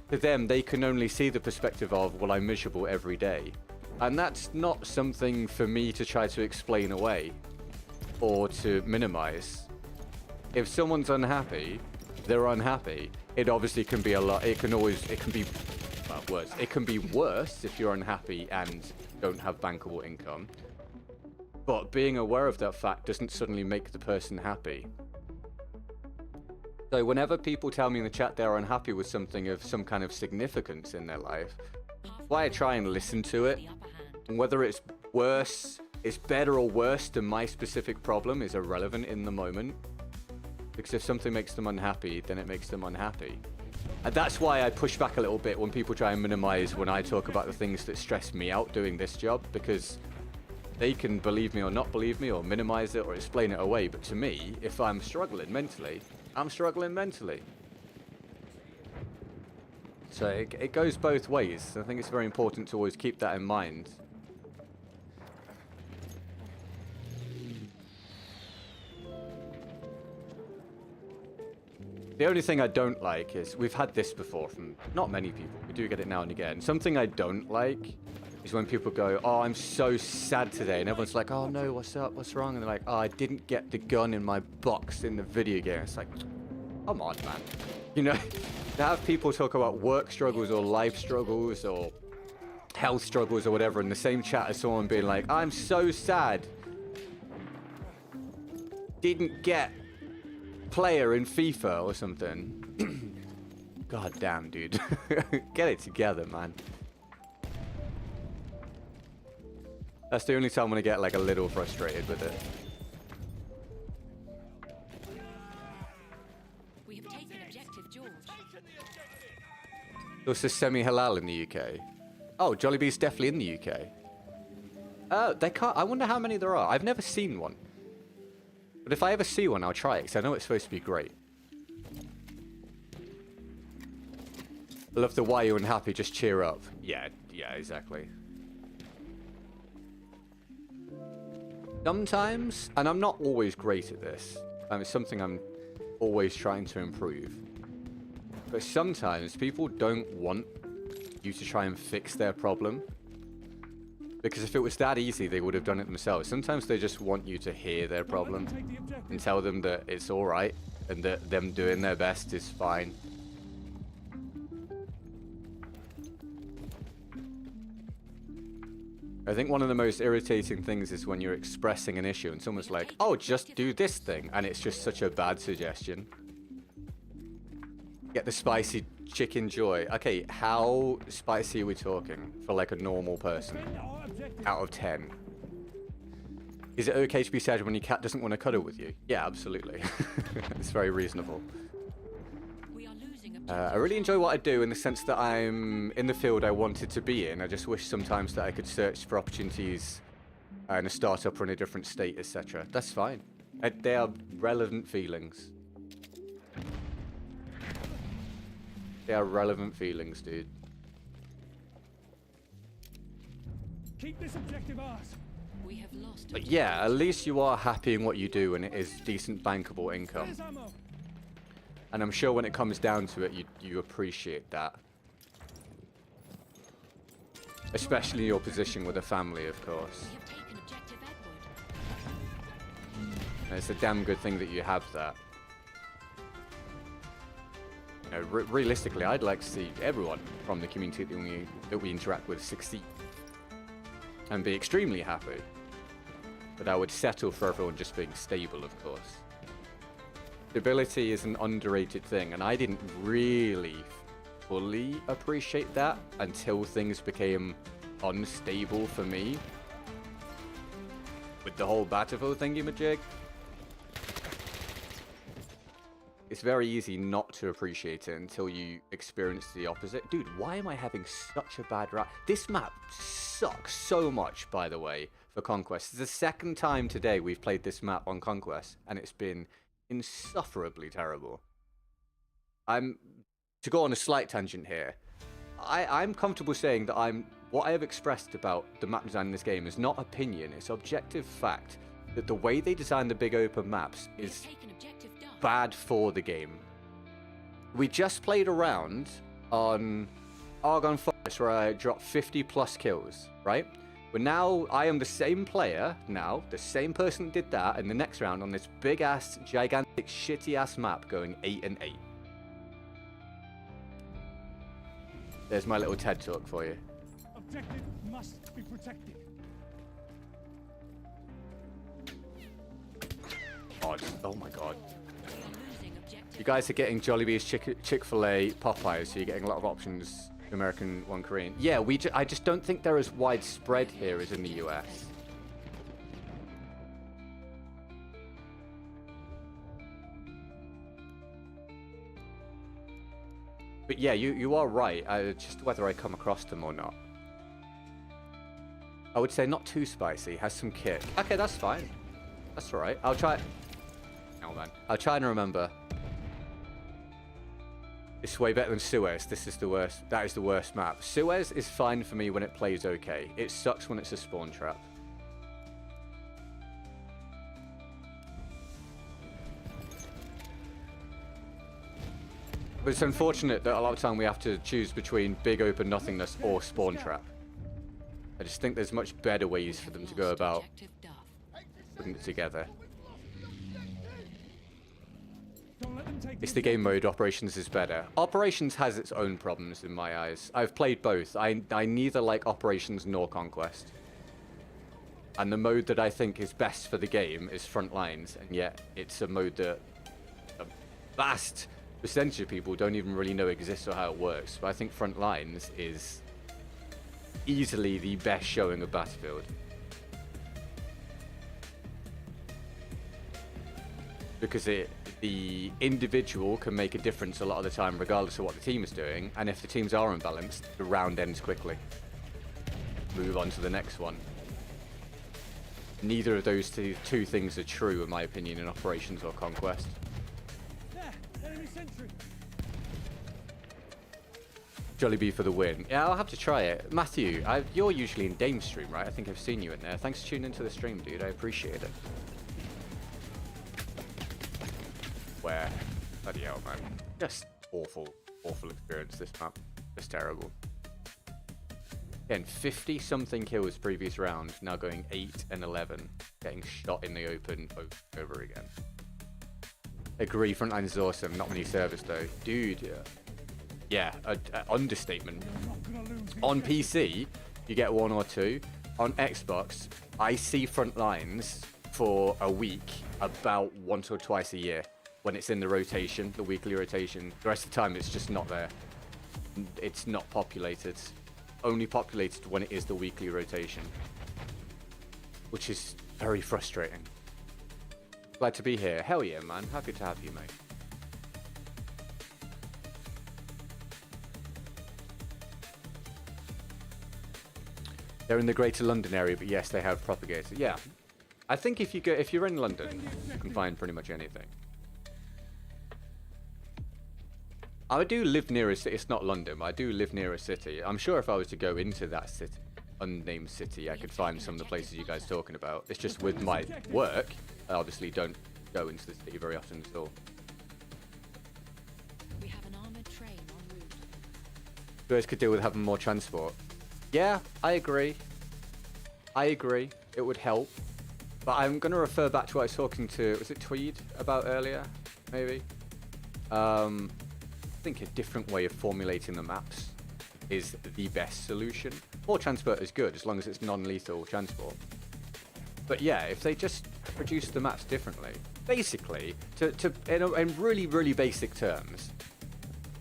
to them, they can only see the perspective of, well, I'm miserable every day. And that's not something for me to try to explain away or to minimize. If someone's unhappy, they're unhappy. It obviously can be a lot. It can be well, worse. It can be worse if you're unhappy and don't have bankable income. But being aware of that fact doesn't suddenly make the person happy. So whenever people tell me in the chat they're unhappy with something of some kind of significance in their life, why I try and listen to it. And whether it's worse, it's better or worse than my specific problem is irrelevant in the moment. Because if something makes them unhappy, then it makes them unhappy. And that's why I push back a little bit when people try and minimize when I talk about the things that stress me out doing this job, because they can believe me or not believe me or minimize it or explain it away. But to me, if I'm struggling mentally, I'm struggling mentally. So it goes both ways. I think it's very important to always keep that in mind. The only thing I don't like is, we've had this before from not many people, we do get it now and again. Something I don't like is when people go, oh, I'm so sad today, and everyone's like, oh no, what's up, what's wrong? And they're like, oh, I didn't get the gun in my box in the video game. It's like, come on, man. You know, to have people talk about work struggles or life struggles or health struggles or whatever in the same chat as someone being like, I'm so sad, didn't get player in FIFA or something. God damn, dude. Get it together, man. That's the only time when I get like a little frustrated with it. We have taken objective George. This is semi-halal in the UK. Oh, Jollibee's definitely in the UK. They can't. I wonder how many there are. I've never seen one. But if I ever see one, I'll try it, because I know it's supposed to be great. I love the why you're unhappy, just cheer up. Yeah, exactly. Sometimes, and I'm not always great at this, it's something I'm always trying to improve. But sometimes people don't want you to try and fix their problem. Because if it was that easy, they would have done it themselves. Sometimes they just want you to hear their problem and tell them that it's alright and that them doing their best is fine. I think one of the most irritating things is when you're expressing an issue and someone's like, oh, just do this thing. And it's just such a bad suggestion. Get the spicy chicken joy. Okay, how spicy are we talking for like a normal person? Out of 10. Is it okay to be sad when your cat doesn't want to cuddle with you? Yeah, absolutely. It's very reasonable. We are losing I really enjoy what I do in the sense that I'm in the field I wanted to be in. I just wish sometimes that I could search for opportunities in a startup or in a different state, etc. That's fine. They are relevant feelings. They are relevant feelings, dude. Keep this objective ours. We have lost. But yeah, at least you are happy in what you do and it is decent bankable income. There's ammo. And I'm sure when it comes down to it, you appreciate that. Especially in your position with a family, of course. We have taken objective Edward. And it's a damn good thing that you have that. You know, realistically, I'd like to see everyone from the community that we interact with succeed. And be extremely happy. But I would settle for everyone just being stable, of course. Stability is an underrated thing, and I didn't really fully appreciate that until things became unstable for me. With the whole Battlefield thingy-majig. It's very easy not to appreciate it until you experience the opposite. Dude, why am I having such a bad rap? This map sucks so much, by the way, for Conquest. It's the second time today we've played this map on Conquest, and it's been insufferably terrible. To go on a slight tangent here, I'm comfortable saying that what I have expressed about the map design in this game is not opinion, it's objective fact that the way they design the big open maps is Taken objective Duff. bad for the game. We just played a round on Argonne Forest where I dropped 50 plus kills, right? But now I am the same player now, the same person that did that, in the next round on this big ass, gigantic, shitty ass map going 8 and 8. There's my little TED talk for you. Objective must be protected. God. Oh my god. We are losing objective. You guys are getting Jollibee's Chick-fil-A, Popeyes, so you're getting a lot of options. American, one Korean. Yeah, I just don't think they're as widespread here as in the US. But yeah, you are right. Just whether I come across them or not. I would say not too spicy. Has some kick. Okay, that's fine. That's all right. I'll try. Oh man, I'll try and remember. It's way better than Suez. This is the worst. That is the worst map. Suez is fine for me when it plays okay. It sucks when it's a spawn trap. But it's unfortunate that a lot of time we have to choose between big open nothingness or spawn trap. I just think there's much better ways for them to go about Objective Duff. putting it together. Don't let them take It's the game mode. Operations is better. Operations has its own problems in my eyes. I've played both. I neither like Operations nor Conquest. And the mode that I think is best for the game is Frontlines, and yet it's a mode that a vast percentage of people don't even really know exists or how it works. But I think Frontlines is easily the best showing of Battlefield. Because the individual can make a difference a lot of the time regardless of what the team is doing, and if the teams are unbalanced, the round ends quickly. Move on to the next one. Neither of those two things are true in my opinion in Operations or Conquest. There, enemy sentry. Jollibee for the win. Yeah, I'll have to try it. Matthew, you're usually in Dame stream, right? I think I've seen you in there. Thanks for tuning into the stream, dude. I appreciate it. Where? Bloody hell, man. Just awful experience, this map. Just terrible. Again, 50-something kills previous round, now going 8 and 11. Getting shot in the open over again. Agree, Frontlines is awesome. Not many servers, though. Dude, yeah, understatement. On PC, you get 1 or 2. On Xbox, I see Frontlines for a week about once or twice a year. When it's in the rotation, the weekly rotation. The rest of the time, it's just not there. It's not populated. Only populated when it is the weekly rotation. Which is very frustrating. Glad to be here. Hell yeah, man. Happy to have you, mate. They're in the Greater London area, but yes, they have propagators. Yeah, I think if you're in London, you can find pretty much anything. I do live near a city. It's not London, but I do live near a city. I'm sure if I was to go into that city, unnamed city, I could find some of the places you guys are talking about. It's just with my work, I obviously don't go into the city very often at all. We have an armored train en route. You guys could deal with having more transport. Yeah, I agree. I agree. It would help. But I'm going to refer back to what I was talking to, was it Tweed about earlier? Maybe? I think a different way of formulating the maps is the best solution. More transport is good as long as it's non-lethal transport. But yeah, if they just produce the maps differently, basically, in really, really basic terms,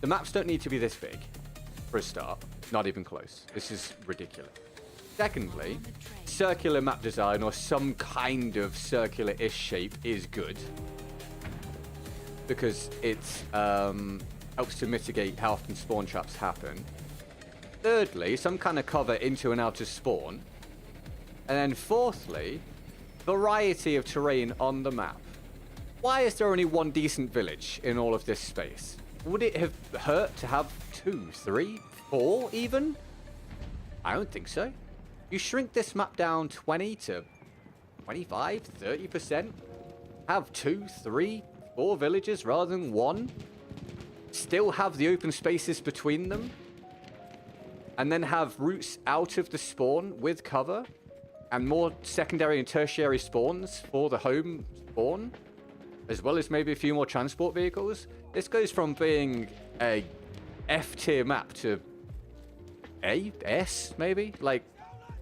the maps don't need to be this big for a start. Not even close. This is ridiculous. Secondly, circular map design or some kind of circular-ish shape is good because it helps to mitigate how often spawn traps happen. Thirdly, some kind of cover into and out of spawn. And then fourthly, variety of terrain on the map. Why is there only one decent village in all of this space? Would it have hurt to have 2, 3, 4 even? I don't think so. You shrink this map down 20 to 25, 30%. Have 2, 3, 4 villages rather than 1. Still have the open spaces between them. And then have routes out of the spawn with cover. And more secondary and tertiary spawns for the home spawn. As well as maybe a few more transport vehicles. This goes from being a F tier map to A, S maybe? Like,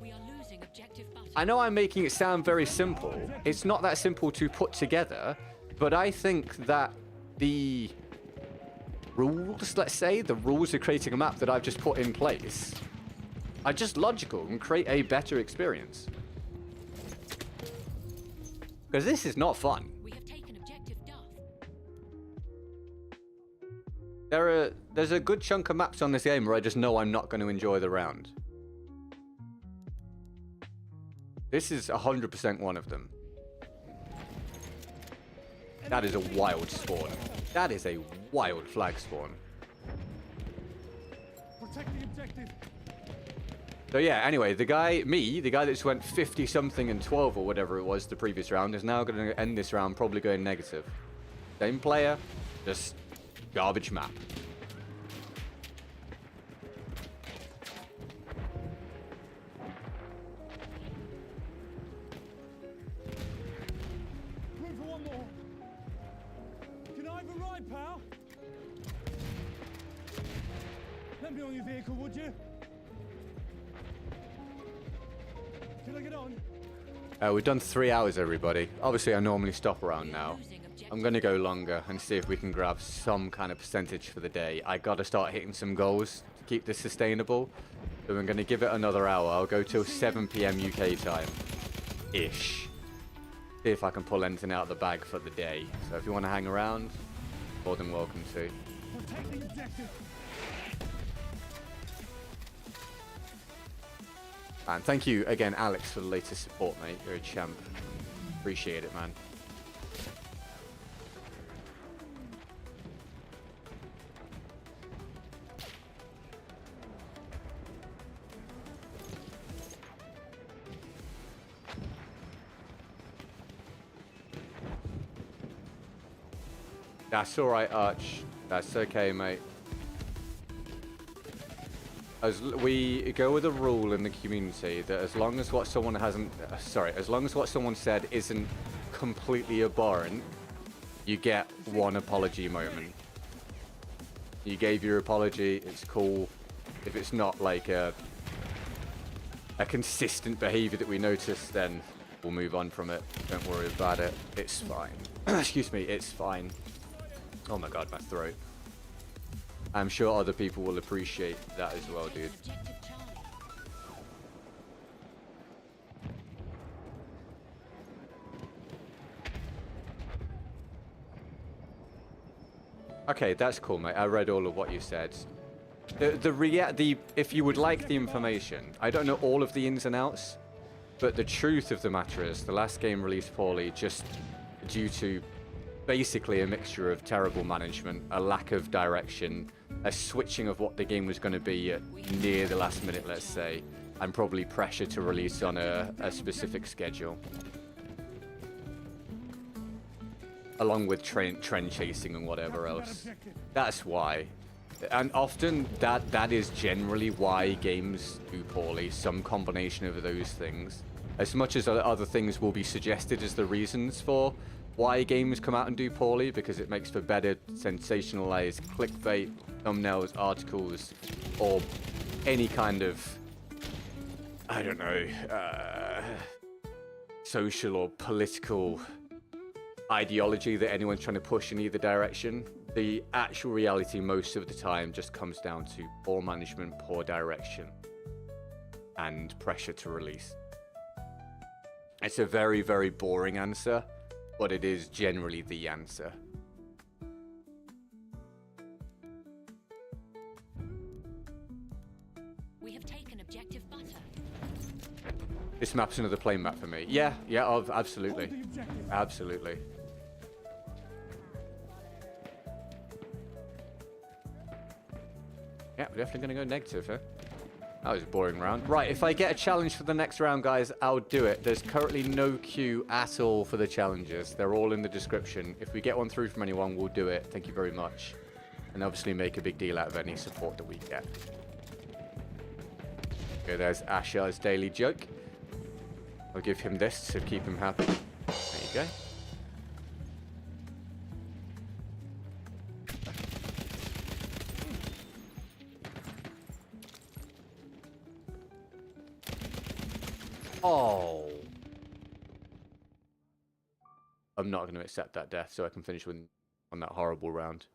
We are losing objective button. I know I'm making it sound very simple. It's not that simple to put together. But I think that the rules, let's say, the rules of creating a map that I've just put in place are just logical and create a better experience. Because this is not fun. We have taken objective Duff. There's a good chunk of maps on this game where I just know I'm not going to enjoy the round. This is 100% one of them. That is a wild spawn. That is a wild flag spawn. Protect the objective. So yeah, anyway, the guy that just went 50 something and 12 or whatever it was the previous round is now going to end this round probably going negative. Same player, just garbage map. Room for one more. Can I have a ride, pal? Let me on your vehicle, would you? Can I get on? We've done 3 hours, everybody. Obviously, I normally stop around now. I'm going to go longer and see if we can grab some kind of percentage for the day. I got to start hitting some goals to keep this sustainable. So I'm going to give it another hour. I'll go till 7 PM UK time-ish. See if I can pull anything out of the bag for the day. So if you want to hang around, more than welcome to. Protect the objective. And thank you again, Alex, for the latest support, mate. You're a champ. Appreciate it, man. That's alright, Arch. That's okay, mate. As we go with a rule in the community that as long as what someone hasn't, as long as what someone said isn't completely abhorrent, you get one apology moment. You gave your apology, it's cool. If it's not like a consistent behavior that we notice, then we'll move on from it. Don't worry about it. It's fine. Excuse me, it's fine. Oh my god, my throat. I'm sure other people will appreciate that as well, dude. Objective Charlie. Okay, that's cool, mate. I read all of what you said. if you would like the information, I don't know all of the ins and outs, but the truth of the matter is the last game released poorly just due to basically a mixture of terrible management, a lack of direction, a switching of what the game was going to be at near the last minute, let's say, and probably pressure to release on a specific schedule. Along with trend chasing and whatever else. That's why. And often that is generally why games do poorly, some combination of those things. As much as other things will be suggested as the reasons for why games come out and do poorly, because it makes for better sensationalized clickbait, thumbnails, articles, or any kind of, I don't know, social or political ideology that anyone's trying to push in either direction. The actual reality most of the time just comes down to poor management, poor direction, and pressure to release. It's a very, very boring answer, but it is generally the answer. We have taken objective butter. This map's another plane map for me. Yeah, absolutely. Absolutely. Yeah, we're definitely going to go negative, huh? That was a boring round. Right, if I get a challenge for the next round, guys, I'll do it. There's currently no queue at all for the challenges. They're all in the description. If we get one through from anyone, we'll do it. Thank you very much. And obviously make a big deal out of any support that we get. Okay, there's Ashar's daily joke. I'll give him this to keep him happy. There you go. Oh. I'm not going to accept that death so I can finish on that horrible round.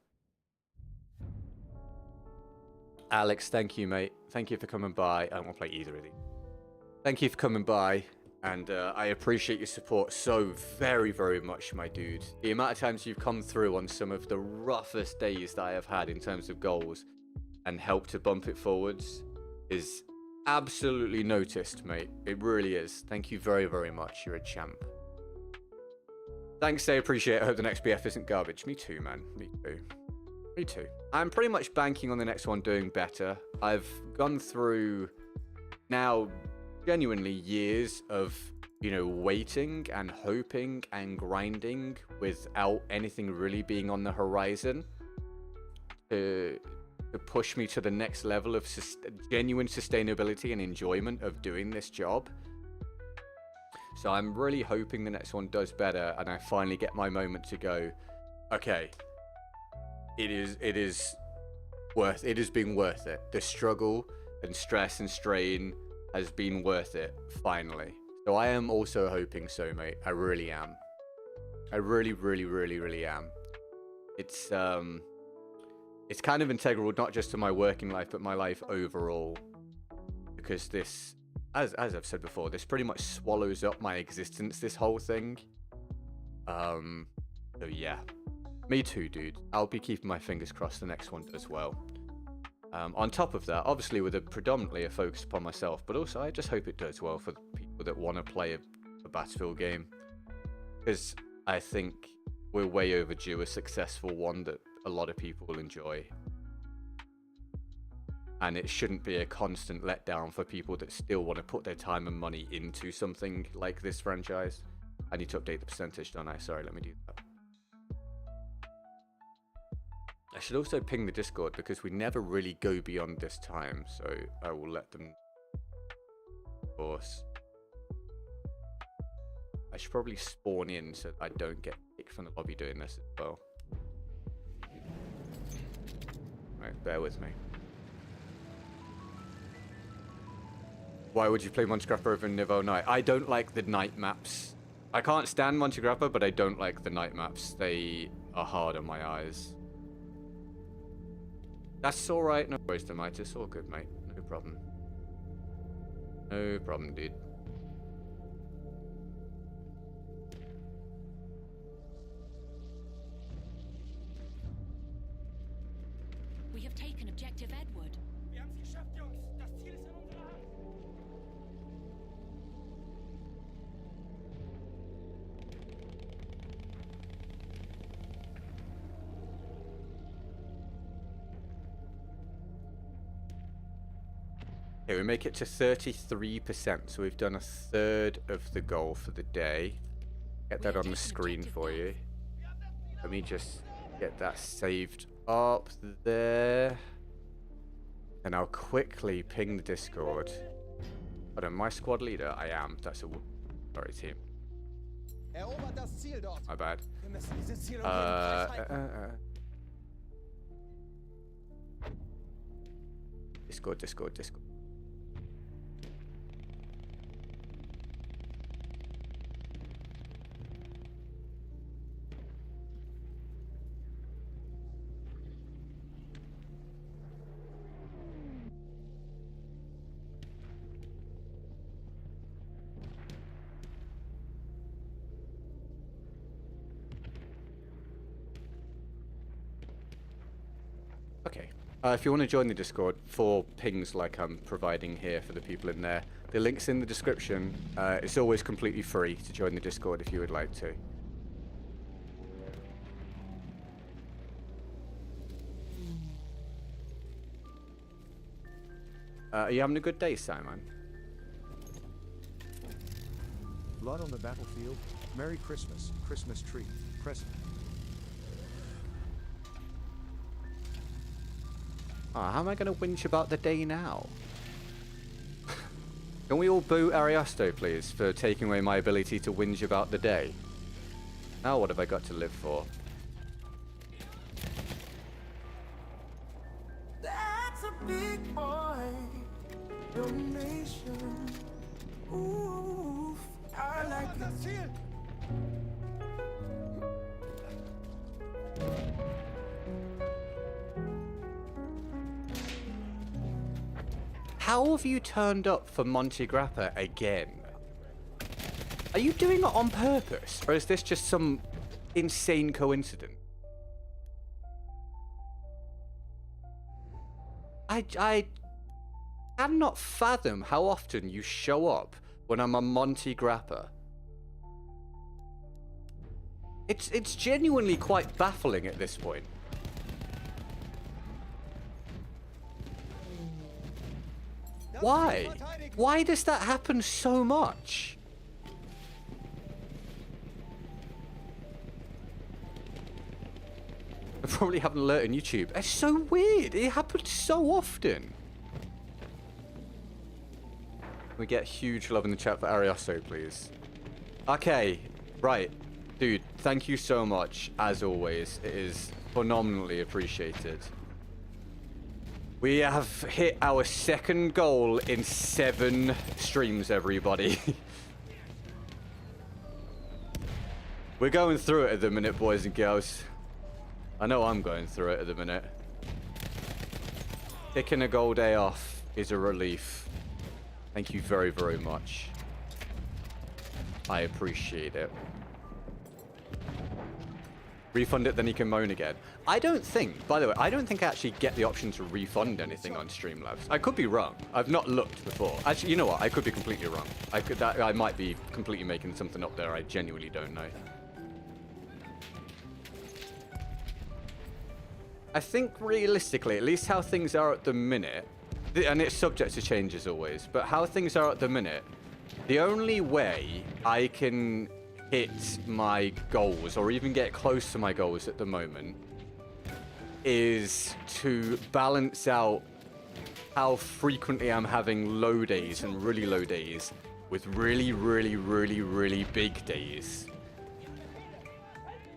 Alex, thank you, mate. Thank you for coming by. I don't want to play either of these. Thank you for coming by, and I appreciate your support so very, very much, my dude. The amount of times you've come through on some of the roughest days that I have had in terms of goals and helped to bump it forwards is absolutely noticed, mate. It really is. Thank you very, very much. You're a champ. Thanks, I appreciate it. I hope the next BF isn't garbage. Me too, man. Me too. Me too. I'm pretty much banking on the next one doing better. I've gone through now genuinely years of, you know, waiting and hoping and grinding without anything really being on the horizon to push me to the next level of genuine sustainability and enjoyment of doing this job. So I'm really hoping the next one does better and I finally get my moment to go, okay, it has been worth it. The struggle and stress and strain has been worth it, finally. So I am also hoping so, mate. I really am. I really, really, really, really am. It's kind of integral, not just to my working life, but my life overall. Because this, as I've said before, this pretty much swallows up my existence, this whole thing. So yeah. Me too, dude. I'll be keeping my fingers crossed the next one does well. On top of that, obviously with predominantly a focus upon myself, but also I just hope it does well for the people that want to play a Battlefield game. Because I think we're way overdue a successful one that a lot of people will enjoy. And it shouldn't be a constant letdown for people that still want to put their time and money into something like this franchise. I need to update the percentage, don't I? Sorry, let me do that. I should also ping the Discord because we never really go beyond this time, so I will let them. Of course. I should probably spawn in so I don't get kicked from the lobby doing this as well. Right, bear with me. Why would you play Montegrappa over Niveau Night? I don't like the night maps. I can't stand Montegrappa, but I don't like the night maps. They are hard on my eyes. That's alright, no worries, Tomite. It's all good, mate. No problem. No problem, dude. We have taken objective Edward. Okay, we make it to 33%, so we've done a third of the goal for the day. Get that on the screen for you. Let me just get that saved up there. And I'll quickly ping the Discord. Hold on, my squad leader? I am. That's a... Sorry, team. Erobert das Ziel dort. My bad. Wir müssen dieses Ziel um jeden Preis halten. Discord, Discord, Discord. Okay. If you want to join the Discord for pings like I'm providing here for the people in there, the link's in the description. It's always completely free to join the Discord if you would like to. Are you having a good day, Simon? Blood on the battlefield. Merry Christmas. Christmas tree. Present. How am I going to whinge about the day now? Can we all boo Ariosto, please, for taking away my ability to whinge about the day? Now what have I got to live for? That's a big boy. Donation. Ooh, I like Erobert das Ziel. How have you turned up for Monte Grappa again? Are you doing it on purpose, or is this just some insane coincidence? I cannot fathom how often you show up when I'm on Monte Grappa. It's genuinely quite baffling at this point. Why? Why does that happen so much? I probably haven't alert on YouTube. It's so weird. It happens so often. We get huge love in the chat for Ariosto, please. Okay, right. Dude, thank you so much, as always. It is phenomenally appreciated. We have hit our second goal in 7 streams, everybody. We're going through it at the minute, boys and girls. I know I'm going through it at the minute. Taking a goal day off is a relief. Thank you very, very much. I appreciate it. Refund it, then you can moan again. I don't think, by the way, I don't think I actually get the option to refund anything on Streamlabs. I could be wrong. I've not looked before. Actually, you know what? I could be completely wrong. I might be completely making something up there. I genuinely don't know. I think realistically, at least how things are at the minute, and it's subject to change as always, but how things are at the minute, the only way I can hit my goals or even get close to my goals at the moment is to balance out how frequently I'm having low days and really low days with really, really, really, really big days.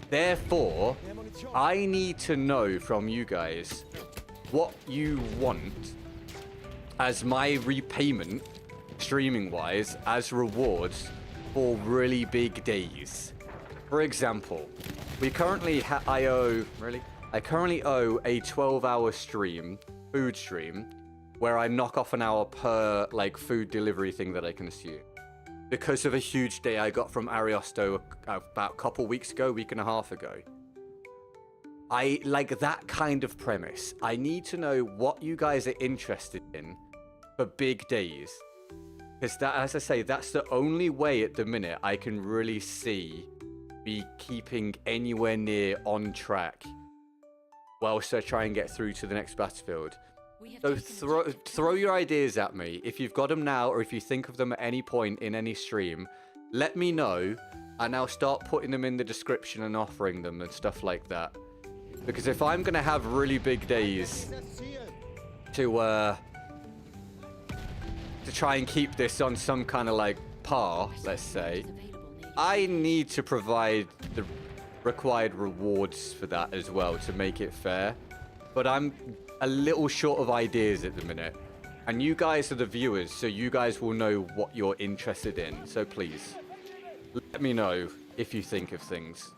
Therefore, I need to know from you guys what you want as my repayment, streaming-wise, as rewards for really big days. For example, we currently I currently owe a 12-hour stream, food stream, where I knock off an hour per like food delivery thing that I consume. Because of a huge day I got from Ariosto about a couple weeks ago, week and a half ago. I like that kind of premise. I need to know what you guys are interested in for big days. Because that, as I say, that's the only way at the minute I can really see me keeping anywhere near on track whilst I try and get through to the next battlefield. We have So taken objective throw your ideas at me. If you've got them now, or if you think of them at any point in any stream, let me know, and I'll start putting them in the description and offering them and stuff like that. Because if I'm gonna have really big days to try and keep this on some kind of like par, let's say, I need to provide the required rewards for that as well to make it fair. But I'm a little short of ideas at the minute, and you guys are the viewers, so you guys will know what you're interested in. So please let me know if you think of things,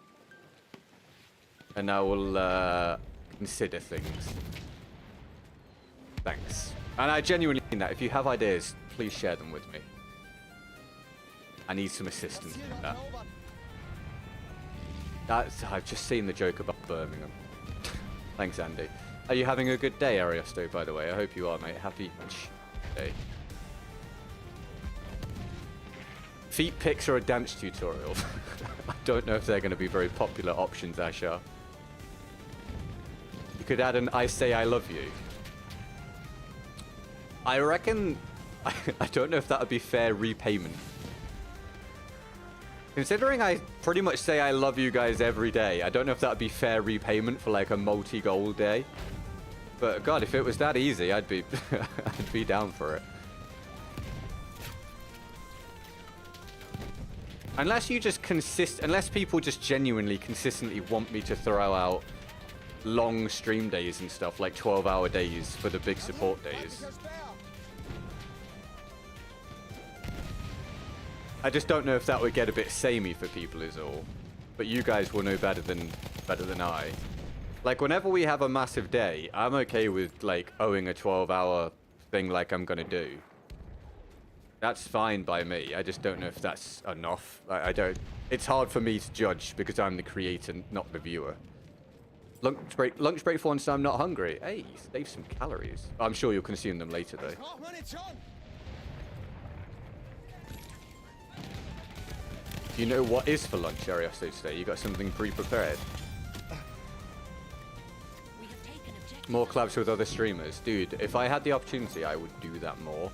and I will consider things. Thanks. And I genuinely mean that. If you have ideas, please share them with me. I need some assistance with that. I've just seen the joke about Birmingham. Thanks, Andy. Are you having a good day, Ariosto, by the way? I hope you are, mate. Happy day. Feet pics or a dance tutorial? I don't know if they're going to be very popular options, Ashar. You could add an I say I love you. I reckon... I don't know if that would be fair repayment. Considering I pretty much say I love you guys every day, I don't know if that would be fair repayment for like a multi-goal day. But God, if it was that easy, I'd be I'd be down for it. Unless you just unless people just genuinely consistently want me to throw out long stream days and stuff, like 12-hour days for the big support days. I just don't know if that would get a bit samey for people is all. But you guys will know better than I. Like, whenever we have a massive day, I'm okay with, like, owing a 12-hour thing like I'm gonna do. That's fine by me. I just don't know if that's enough. I don't... It's hard for me to judge because I'm the creator, not the viewer. Lunch break for once I'm not hungry. Hey, save some calories. I'm sure you'll consume them later, though. Do you know what is for lunch, Ariosto, today? You got something pre-prepared? We have taken objective. More collabs with other streamers. Dude, if I had the opportunity, I would do that more.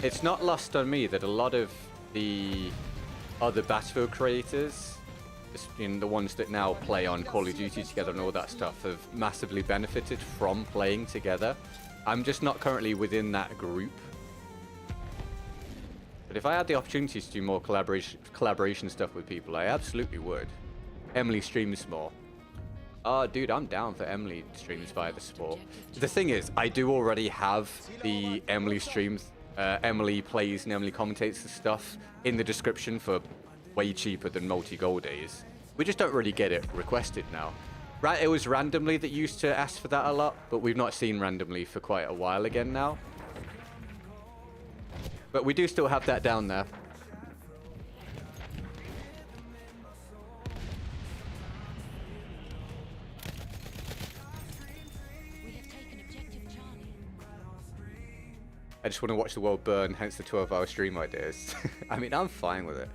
It's not lost on me that a lot of the other Battlefield creators, the ones that now play on Call of Duty together and all that stuff, have massively benefited from playing together. I'm just not currently within that group. But if I had the opportunity to do more collaboration stuff with people, I absolutely would. Emily streams more. Oh, dude, I'm down for Emily streams via the support. The thing is, I do already have the Emily streams, Emily plays and Emily commentates the stuff in the description for way cheaper than multi-goal days. We just don't really get it requested now. Right, it was randomly that used to ask for that a lot, but we've not seen randomly for quite a while again now. But we do still have that down there. We have taken objective Charlie. I just want to watch the world burn, hence the 12-hour stream ideas. I mean, I'm fine with it.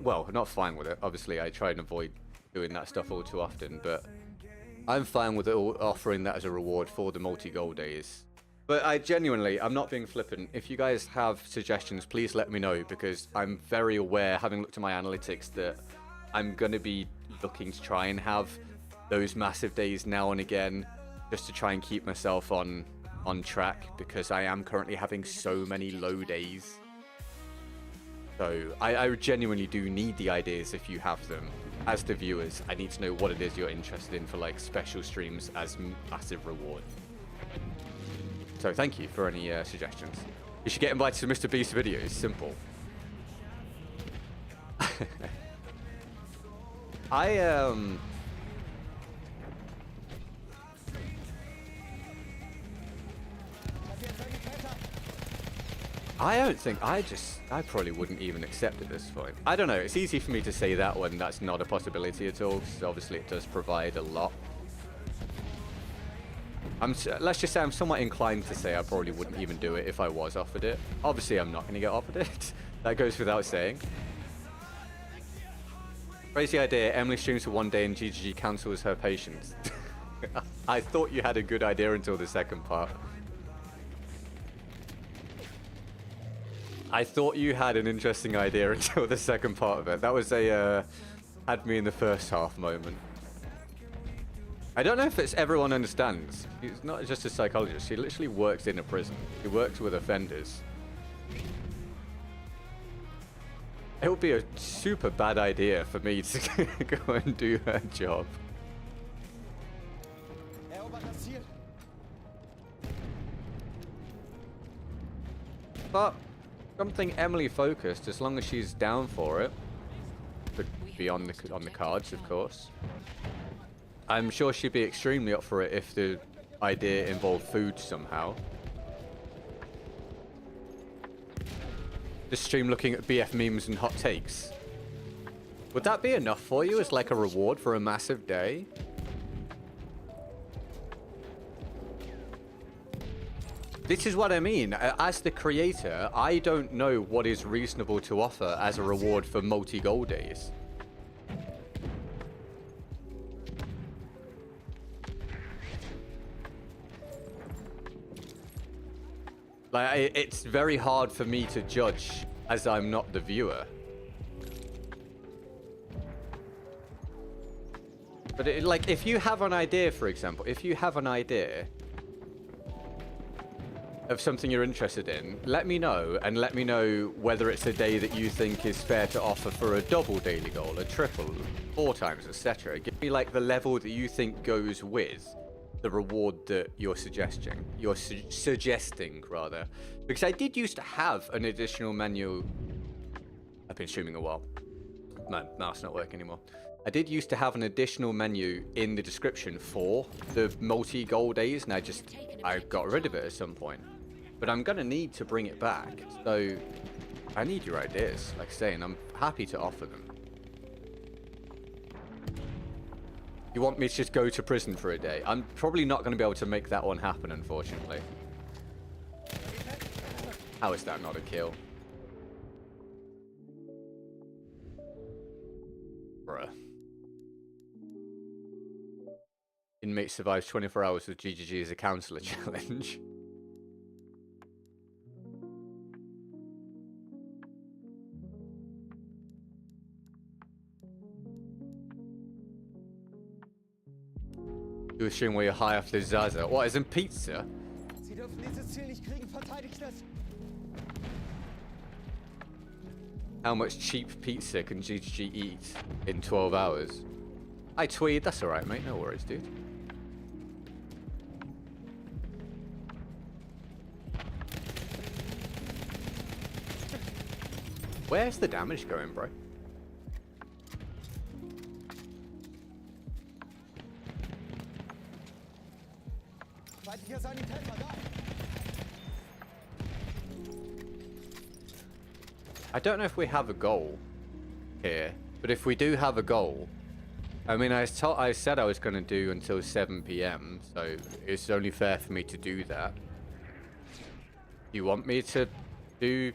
Well, not fine with it. Obviously, I try and avoid doing that stuff all too often, but I'm fine with it offering that as a reward for the multi-goal days. But I'm not being flippant. If you guys have suggestions, please let me know, because I'm very aware, having looked at my analytics, that I'm going to be looking to try and have those massive days now and again, just to try and keep myself on track, because I am currently having so many low days. So I genuinely do need the ideas if you have them. As the viewers, I need to know what it is you're interested in for like special streams as massive reward. So thank you for any suggestions. You should get invited to Mr. Beast's videos. Simple. I don't think, I probably wouldn't even accept at this point. I don't know, it's easy for me to say that when that's not a possibility at all, because obviously it does provide a lot. Let's just say I'm somewhat inclined to say I probably wouldn't even do it if I was offered it. Obviously I'm not going to get offered it. That goes without saying. Crazy idea. Emily streams for one day and GGG cancels her patience. I thought you had a good idea until the second part. I thought you had an interesting idea until the second part of it. That was a had me in the first half moment. I don't know if it's everyone understands. He's not just a psychologist. He literally works in a prison. He works with offenders. It would be a super bad idea for me to go and do her job. Erobert das Ziel. But something Emily focused, as long as she's down for it, could be on the cards, of course. I'm sure she'd be extremely up for it if the idea involved food somehow. The stream looking at BF memes and hot takes. Would that be enough for you as like a reward for a massive day? This is what I mean. As the creator, I don't know what is reasonable to offer as a reward for multi-goal days. Like, it's very hard for me to judge as I'm not the viewer. But like, if you have an idea, for example, if you have an idea of something you're interested in, let me know, and let me know whether it's a day that you think is fair to offer for a double daily goal, a triple, 4 times, etc. Give me like the level that you think goes with the reward that you're suggesting. Suggesting rather, because I did used to have an additional menu. I've been streaming a while. My mouse not working anymore. I did used to have an additional menu in the description for the multi-goal days, and I got rid of it at some point. But I'm gonna need to bring it back, so I need your ideas. Like I say, and I'm happy to offer them. You want me to just go to prison for a day? I'm probably not going to be able to make that one happen, unfortunately. How is that not a kill? Bruh. Inmate survives 24 hours with GGG as a counselor challenge. Do a stream where you're high off the Zaza. What, as in pizza? Sie dürfen dieses Ziel nicht kriegen, verteidigt es. How much cheap pizza can GGG eat in 12 hours? Hi, Tweed. That's alright, mate. No worries, dude. Where's the damage going, bro? Feindlicher Sanitäter da. I don't know if we have a goal here, but if we do have a goal, I mean, I said I was going to do until 7 PM, so it's only fair for me to do that. You want me to do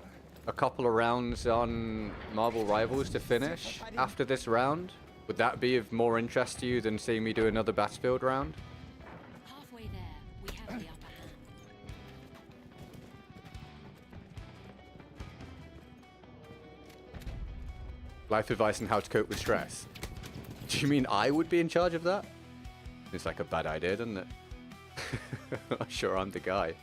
a couple of rounds on Marvel Rivals to finish after this round? Would that be of more interest to you than seeing me do another Battlefield round? Halfway there, we have the upper hand. Life advice on how to cope with stress. Do you mean I would be in charge of that? It's like a bad idea, doesn't it? Sure, I'm the guy.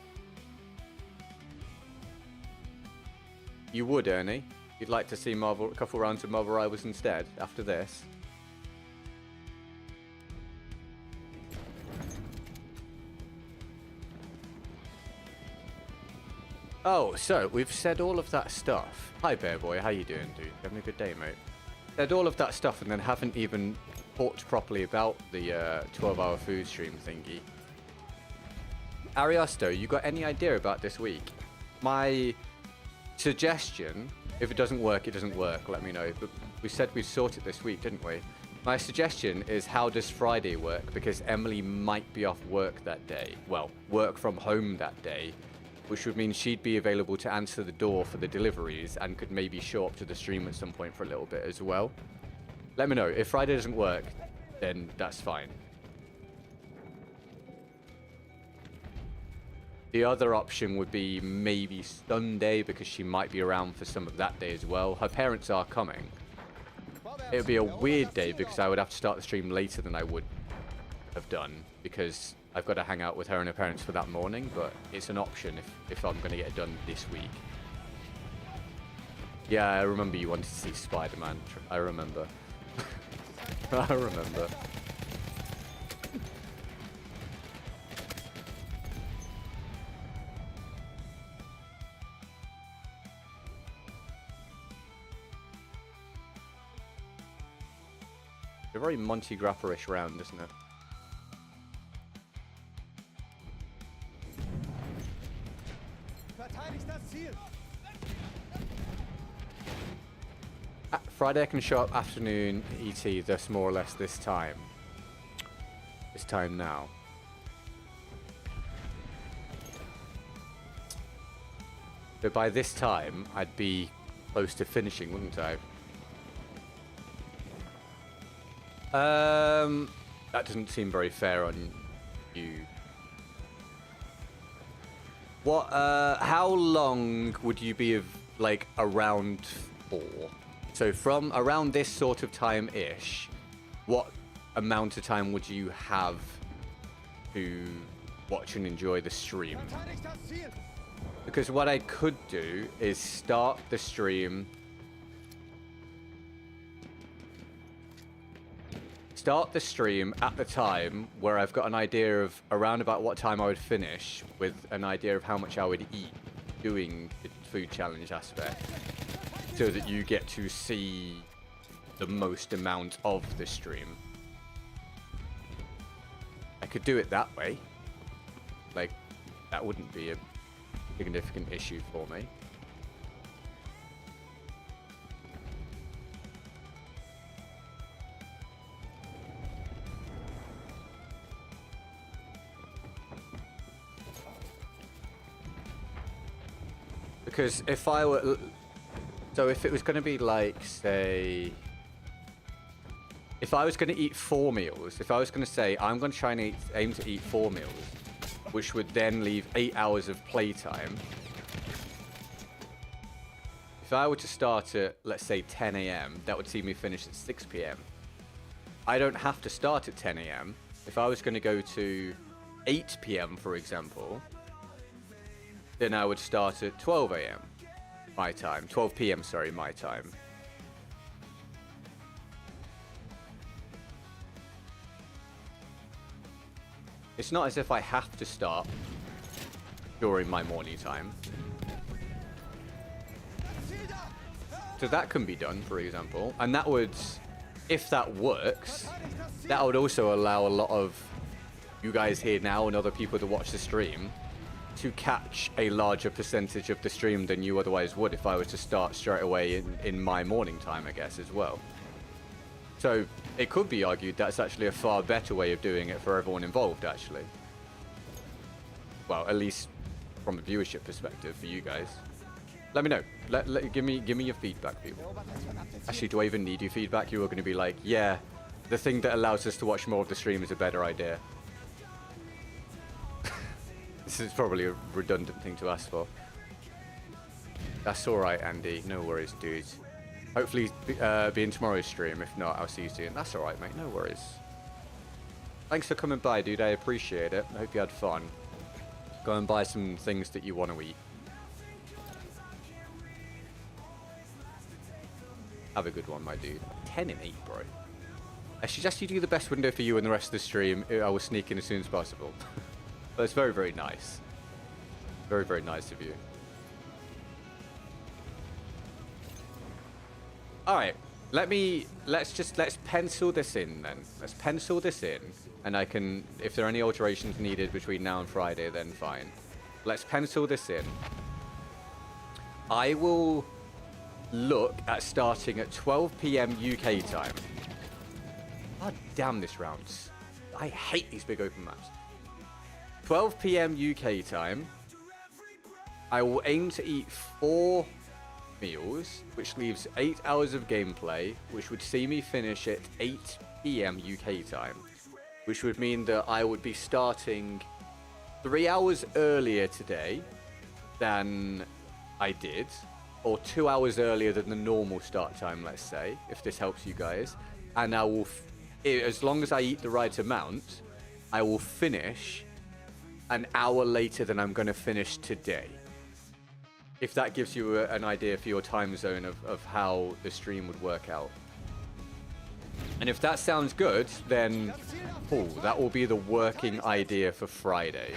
You would, Ernie? You'd like to see a couple rounds of Marvel Rivals instead, after this? Oh, so we've said all of that stuff. Hi, Bear Boy. How you doing, dude? Having a good day, mate? Said all of that stuff and then haven't even talked properly about the 12-hour food stream thingy. Ariosto, you got any idea about this week? My suggestion, if it doesn't work, it doesn't work. Let me know. But we said we'd sort it this week, didn't we? My suggestion is, how does Friday work? Because Emily might be off work that day. Well, work from home that day, which would mean she'd be available to answer the door for the deliveries and could maybe show up to the stream at some point for a little bit as well. Let me know. If Friday doesn't work, then that's fine. The other option would be maybe Sunday, because she might be around for some of that day as well. Her parents are coming. It would be a weird day because I would have to start the stream later than I would have done, because I've got to hang out with her and her parents for that morning, but it's an option if I'm going to get it done this week. Yeah, I remember you wanted to see Spider-Man. I remember. I remember. A very Monty Grapper-ish round, isn't it? Verteidigt das Ziel. Friday I can show up afternoon ET, thus more or less this time. This time now. But by this time, I'd be close to finishing, wouldn't I? That doesn't seem very fair on you. What, how long would you be of, like, around for? So from around this sort of time-ish, what amount of time would you have to watch and enjoy the stream? Verteidigt das Ziel. Because what I could do is start the stream. Start the stream at the time where I've got an idea of around about what time I would finish, with an idea of how much I would eat doing the food challenge aspect, so that you get to see the most amount of the stream. I could do it that way. Like, that wouldn't be a significant issue for me. Because if I were... So if it was going to be like, say... If I was going to eat 4 meals, if I was going to say, I'm going to try and aim to eat 4 meals, which would then leave 8 hours of playtime. If I were to start at, let's say, 10 AM, that would see me finish at 6 PM. I don't have to start at 10 AM. If I was going to go to 8 PM, for example, then I would start at 12 AM, my time. 12 PM, sorry, my time. It's not as if I have to start during my morning time. So that can be done, for example. And that would, if that works, that would also allow a lot of you guys here now and other people to watch the stream to catch a larger percentage of the stream than you otherwise would if I was to start straight away in my morning time, I guess, as well. So it could be argued that's actually a far better way of doing it for everyone involved, actually. Well, at least from a viewership perspective for you guys. Let me know. Give me your feedback, people. Actually, do I even need your feedback? You are going to be like, yeah, the thing that allows us to watch more of the stream is a better idea. This is probably a redundant thing to ask for. That's alright, Andy. No worries, dude. Hopefully be in tomorrow's stream. If not, I'll see you soon. That's alright, mate. No worries. Thanks for coming by, dude. I appreciate it. I hope you had fun. Go and buy some things that you want to eat. Have a good one, my dude. 10 and 8, bro. I suggest you do the best window for you and the rest of the stream. I will sneak in as soon as possible. But it's very, very nice. Very, very nice of you. Alright, let's pencil this in then. Let's pencil this in, and I can, if there are any alterations needed between now and Friday, then fine. Let's pencil this in. I will look at starting at 12 PM UK time. God damn this round. I hate these big open maps. 12 PM UK time. I will aim to eat 4 meals, which leaves 8 hours of gameplay, which would see me finish at 8 PM UK time, which would mean that I would be starting 3 hours earlier today than I did, or 2 hours earlier than the normal start time, let's say, if this helps you guys. And I will, as long as I eat the right amount, I will finish an hour later than I'm going to finish today. If that gives you an idea for your time zone of how the stream would work out. And if that sounds good, then that will be the working idea for Friday.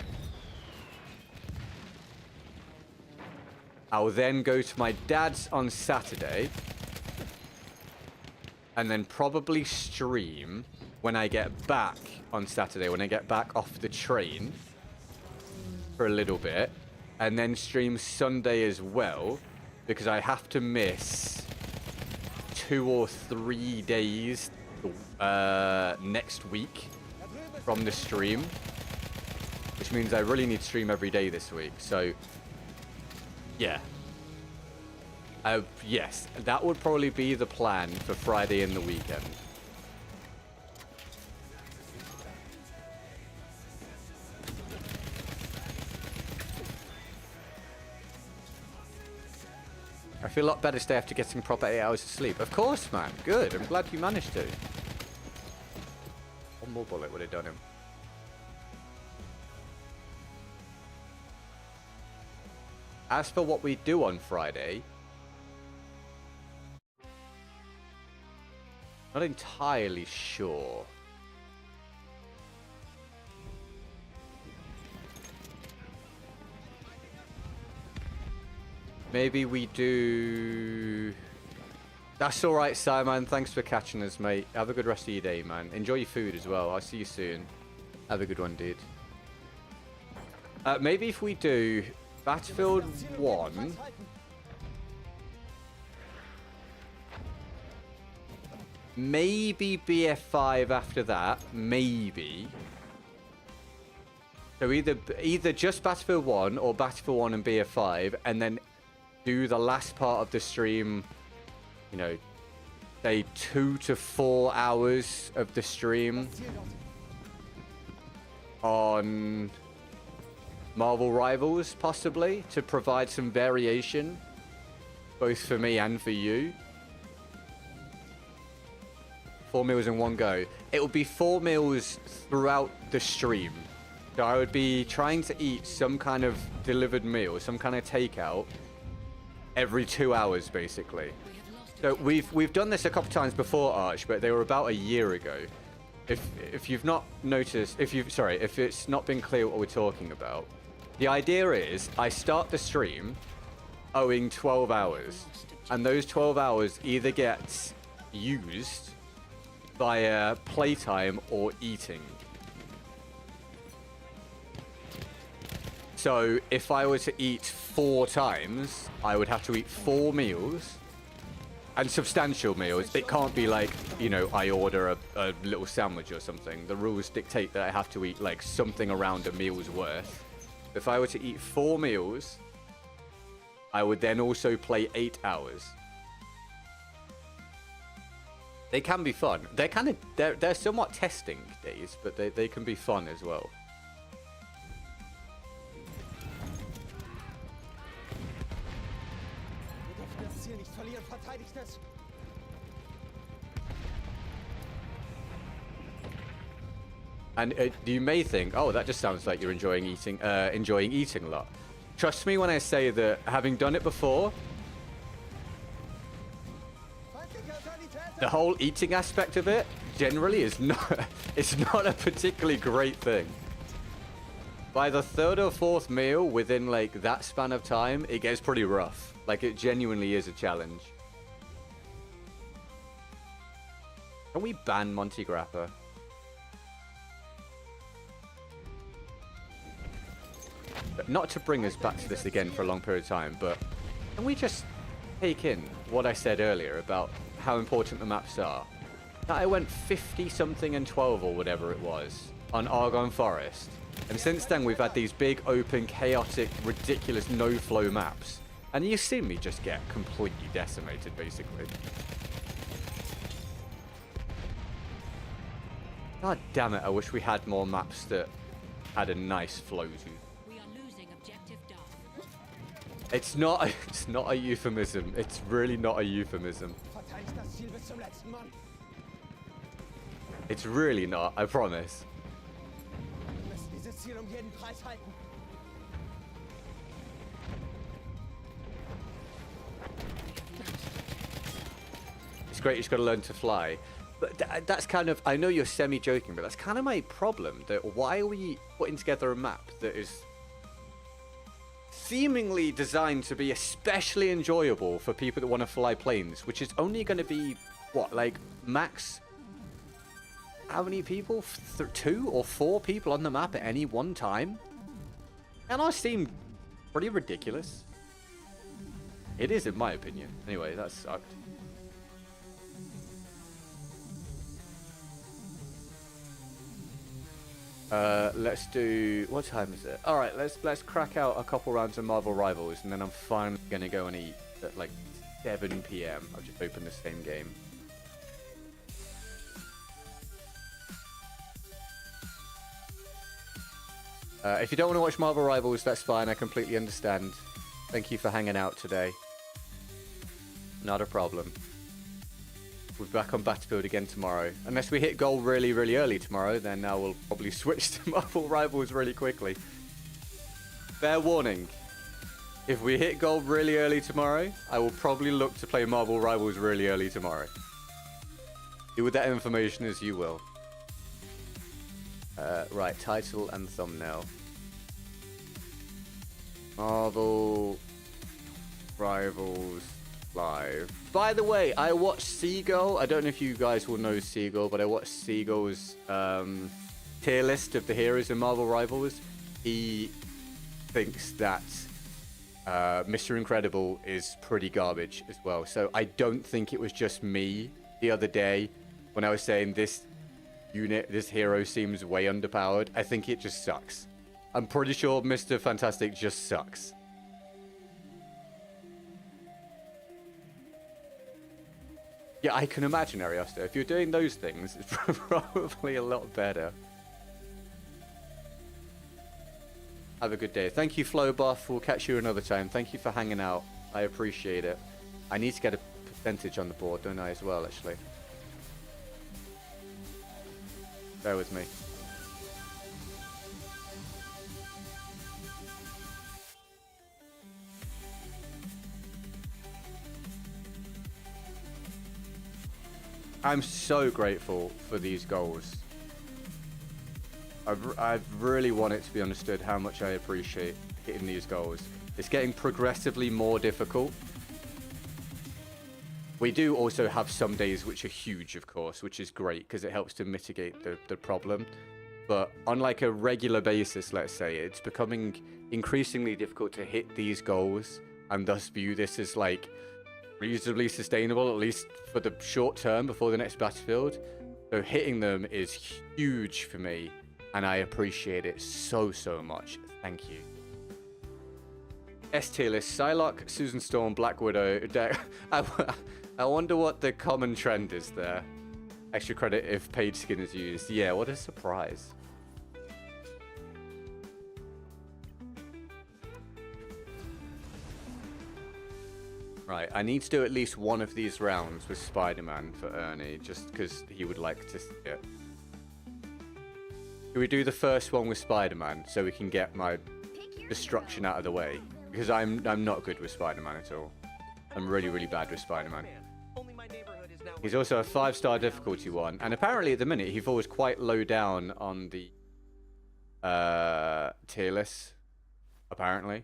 I'll then go to my dad's on Saturday, and then probably stream when I get back on Saturday, when I get back off the train for a little bit, and then stream Sunday as well, because I have to miss 2 or 3 days next week from the stream, which means I really need to stream every day this week. So yeah, yes, that would probably be the plan for Friday and the weekend. I feel a lot better today after getting proper 8 hours of sleep. Of course, man. Good. I'm glad you managed to. One more bullet would have done him. As for what we do on Friday, not entirely sure. Maybe we do... That's alright, Simon. Thanks for catching us, mate. Have a good rest of your day, man. Enjoy your food as well. I'll see you soon. Have a good one, dude. Maybe if we do Battlefield 1... Maybe BF5 after that. Maybe. So either just Battlefield 1 or Battlefield 1 and BF5, and then do the last part of the stream, you know, say 2 to 4 hours of the stream on Marvel Rivals, possibly, to provide some variation, both for me and for you. 4 meals in one go. It will be 4 meals throughout the stream. So I would be trying to eat some kind of delivered meal, some kind of takeout, every 2 hours, basically. So we've done this a couple times before, Arch, but they were about a year ago. If you've not noticed, if it's not been clear what we're talking about, the idea is I start the stream owing 12 hours, and those 12 hours either get used via playtime or eating. So if I were to eat 4 times, I would have to eat 4 meals, and substantial meals. It can't be like, you know, I order a little sandwich or something. The rules dictate that I have to eat like something around a meal's worth. If I were to eat 4 meals, I would then also play 8 hours. They can be fun. They're somewhat testing days, but they can be fun as well. And you may think, oh, that just sounds like you're enjoying eating a lot. Trust me when I say that, having done it before, the whole eating aspect of it generally is not it's not a particularly great thing. By the 3rd or 4th meal within like that span of time, it gets pretty rough. Like, it genuinely is a challenge. Can we ban Monty Grappa? Not to bring us back to this again for a long period of time, but can we just take in what I said earlier about how important the maps are? That I went 50-something and 12 or whatever it was on Argonne Forest. And since then, we've had these big, open, chaotic, ridiculous no-flow maps. And you've seen me just get completely decimated, basically. God damn it, I wish we had more maps that had a nice flow to. We are losing objective Duff. It's not a euphemism. It's really not a euphemism. Verteidigt das Ziel bis zum letzten Mann. It's really not, I promise. Wir müssen dieses Ziel jeden Preis halten. It's great, you've got to learn to fly. But that's kind of, I know you're semi-joking, but that's kind of my problem. That why are we putting together a map that is seemingly designed to be especially enjoyable for people that want to fly planes, which is only going to be, what, like, max, how many people? 2 or 4 people on the map at any one time? And I seem pretty ridiculous. It is, in my opinion. Anyway, that sucked. Let's do, what time is it? Alright, let's crack out a couple rounds of Marvel Rivals, and then I'm finally gonna go and eat at like 7 PM. I'll just open the same game. If you don't want to watch Marvel Rivals, that's fine, I completely understand. Thank you for hanging out today. Not a problem. We'll be back on Battlefield again tomorrow. Unless we hit goal really, really early tomorrow, then now we'll probably switch to Marvel Rivals really quickly. Fair warning. If we hit goal really early tomorrow, I will probably look to play Marvel Rivals really early tomorrow. Do with that information as you will. Right, title and thumbnail. Marvel Rivals Live. By the way, I watched Seagull. I don't know if you guys will know Seagull, but I watched Seagull's tier list of the heroes in Marvel Rivals. He thinks that Mr. Incredible is pretty garbage as well. So I don't think it was just me the other day when I was saying this hero seems way underpowered. I think it just sucks. I'm pretty sure Mr. Fantastic just sucks. Yeah, I can imagine, Ariosto. If you're doing those things, it's probably a lot better. Have a good day. Thank you, Flowbuff. We'll catch you another time. Thank you for hanging out. I appreciate it. I need to get a percentage on the board, don't I, as well, actually. Bear with me. I'm so grateful for these goals. I really want it to be understood how much I appreciate hitting these goals. It's getting progressively more difficult. We do also have some days which are huge, of course, which is great because it helps to mitigate the problem. But on like a regular basis, let's say, it's becoming increasingly difficult to hit these goals and thus view this as like reasonably sustainable, at least for the short term before the next Battlefield. So hitting them is huge for me, and I appreciate it so much. Thank you. S-tier list: Psylocke, Susan Storm, Black Widow. I wonder what the common trend is there. Extra credit if paid skin is used. Yeah, what a surprise. Right, I need to do at least one of these rounds with Spider-Man for Ernie, just because he would like to see it. Can we do the first one with Spider-Man so we can get my destruction out of the way? Because I'm not good with Spider-Man at all. I'm really bad with Spider-Man. He's also a 5-star difficulty one, and apparently at the minute he falls quite low down on the tier list, apparently.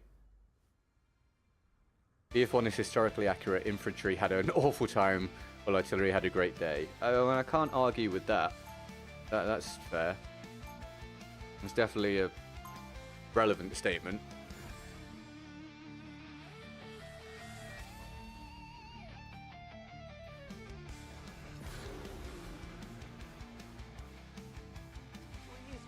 BF1 is historically accurate. Infantry had an awful time, while artillery had a great day. Oh, and I can't argue with that. That's fair. It's definitely a relevant statement.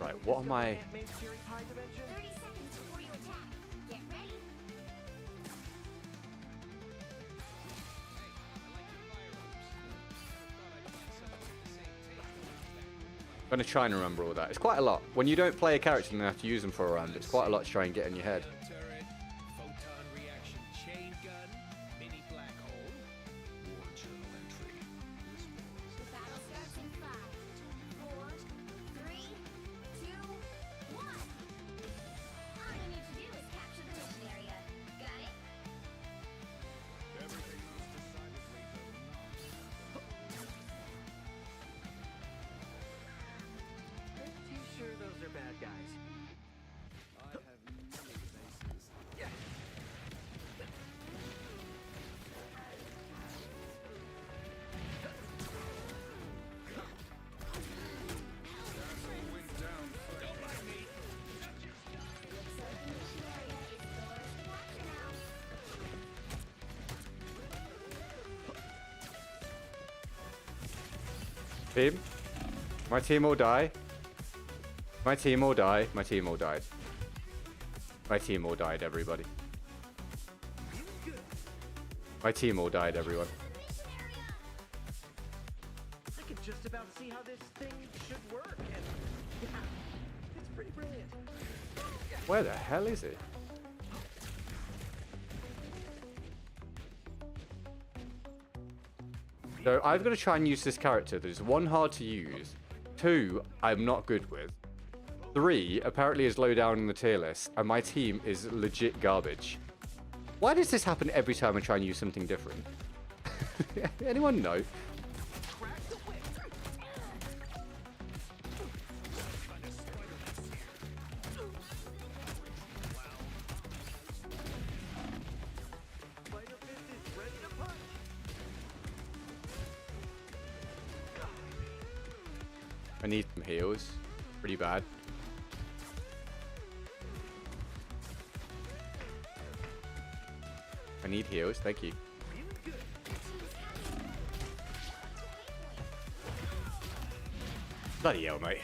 Right, what am I... 30 seconds before you attack. Get ready. I'm going to try and remember all that. It's quite a lot. When you don't play a character and you have to use them for a round, it's quite a lot to try and get in your head. Turret, photon reaction chain gun, mini black hole, war journal entry. The battle starts in 5, 4, 3, 2, 1. All you need to do is capture the mission area. Got it? Everything moves decidedly Pretty sure those are bad guys. I have many faces. Looks like the mission area is yours to capture now. Team? My team will die. My team will die. My team all died. My team all died, everybody. My team all died, everyone. Mission area! I can just about see how this thing should work, and yeah, it's pretty brilliant. Where the hell is it? So I've got to try and use this character. There's 1, hard to use. 2, I'm not good with. 3, apparently is low down in the tier list. And my team is legit garbage. Why does this happen every time I try and use something different? Anyone know? Spider Fist is ready to punch. I need some heals. Pretty bad. I need heals, thank you. Bloody hell, mate.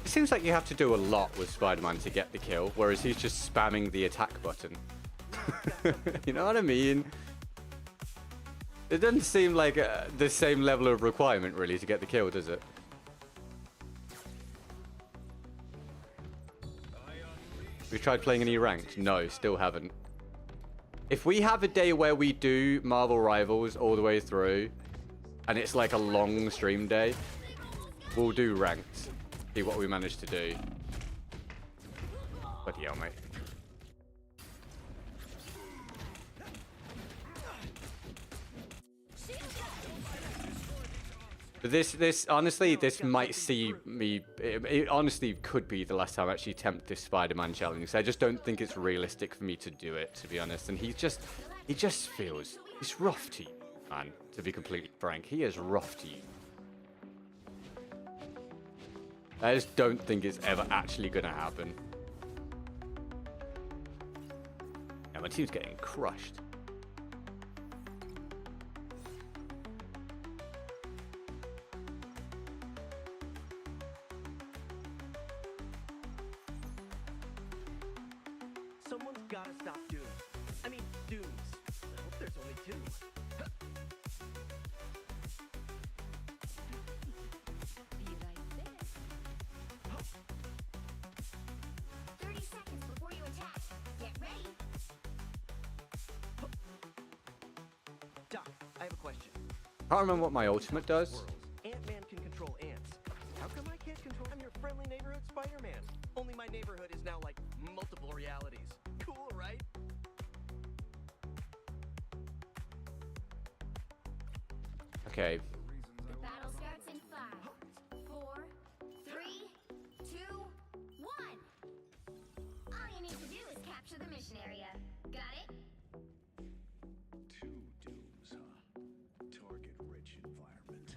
It seems like you have to do a lot with Spider-Man to get the kill, whereas he's just spamming the attack button. You know what I mean? It doesn't seem like the same level of requirement, really, to get the kill, does it? We tried playing any ranked? No, still haven't. If we have a day where we do Marvel Rivals all the way through, and it's like a long stream day, we'll do ranked. See what we manage to do. Bloody hell, mate. But this honestly, this might see me. It honestly could be the last time I actually attempt this Spider-Man challenge. I just don't think it's realistic for me to do it, to be honest. And he just feels he's rough to you, man. To be completely frank, he is rough to you. I just don't think it's ever actually gonna happen. Yeah, my team's getting crushed. Someone's gotta stop Dooms. I mean, Dooms. I hope there's only 2. Be like this. 30 seconds before you attack. Get ready. Doc, I have a question. Can't remember what my ultimate does. Worlds. Ant-Man can control ants. How come I can't control? I'm your friendly neighborhood Spider-Man. Only my neighborhood is now like multiple realities. Cool, right? Okay. The battle starts in 5, 4, 3, 2, 1. All you need to do is capture the mission area. Got it? 2 dooms, huh? Target-rich environment.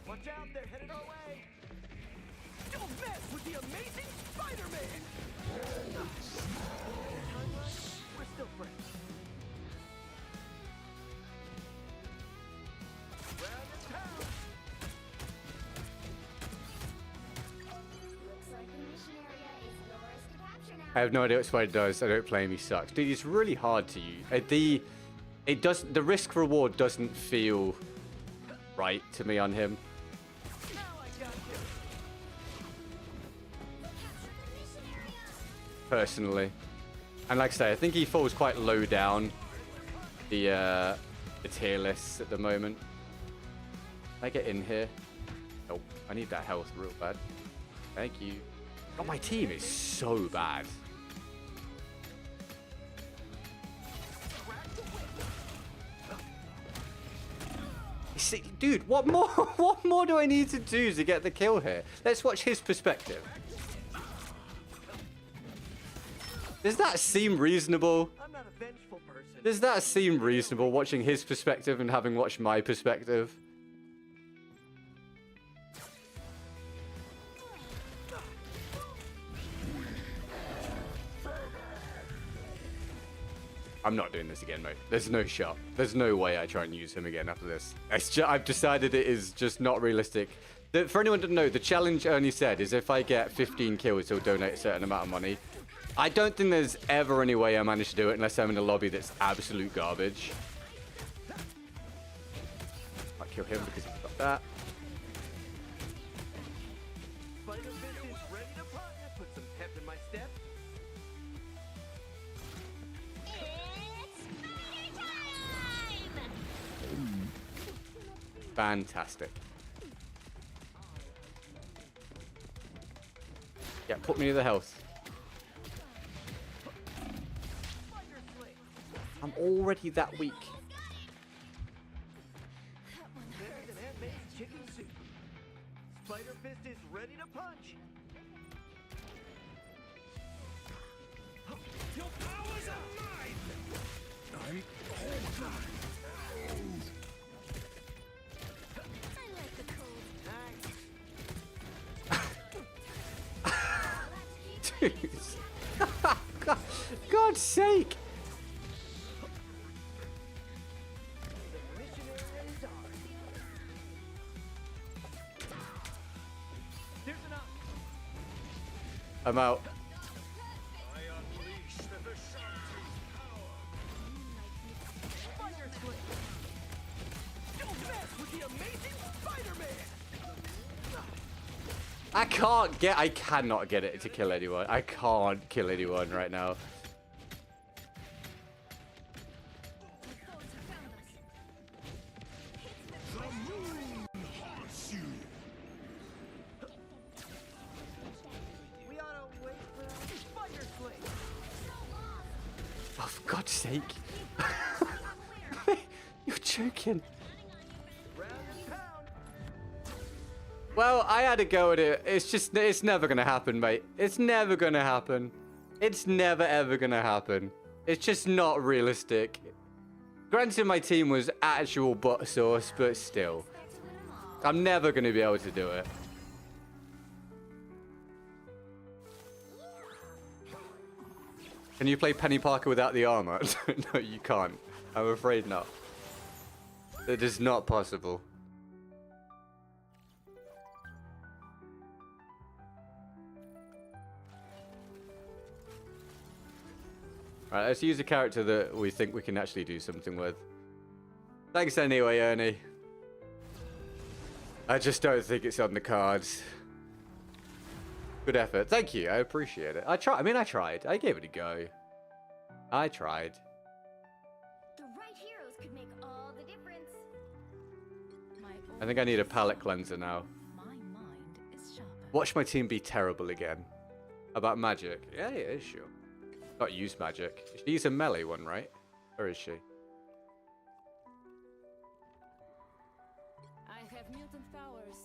Watch out, they're headed our way. Don't mess with the amazing Spider-Man! Timeline? We're still friends. Round in town! Looks like the mission area is yours to capture now. I have no idea what Spider does. I don't play him. He sucks. Dude, he's really hard to use. It does. The risk reward doesn't feel right to me on him. Personally. And like I say, I think he falls quite low down the tier lists at the moment. Can I get in here? Oh, I need that health real bad. Thank you. Oh, my team is so bad. See, dude, what more? What more do I need to do to get the kill here? Let's watch his perspective. Does that seem reasonable? I'm not a vengeful person. Does that seem reasonable, watching his perspective and having watched my perspective? I'm not doing this again, mate. There's no shot. There's no way I try and use him again after this. I've decided it is just not realistic. For anyone to know, the challenge Ernie said is if I get 15 kills, he'll donate a certain amount of money. I don't think there's ever any way I manage to do it unless I'm in a lobby that's absolute garbage. Might kill him because he's got that. Spider Fist is ready to partner. Put some pep in my step. It's spider time! Fantastic. Yeah, put me to the health. I'm already that weak. Better than Aunt May's chicken soup. Spider Fist is ready to punch. Your powers are mine! I like the cold. Dude. God's sake. I'm out. I cannot get it to kill anyone. I can't kill anyone right now. Oh, for God's sake. You're joking. Well, I had a go at it. It's never gonna happen, mate. It's never gonna happen. It's never ever gonna happen. It's just not realistic. Granted, my team was actual butt sauce, but still. I'm never gonna be able to do it. Can you play Penny Parker without the armor? No, you can't. I'm afraid not. It is not possible. Alright, let's use a character that we think we can actually do something with. Thanks anyway, Ernie. I just don't think it's on the cards. Good effort. Thank you. I appreciate it. I tried. I gave it a go. I tried. The right heroes could make all the difference. I think I need a palate cleanser now. My mind is sharper. Watch my team be terrible again. About magic? Yeah, sure. Not use magic. She's a melee one, right? Or is she? I have mutant powers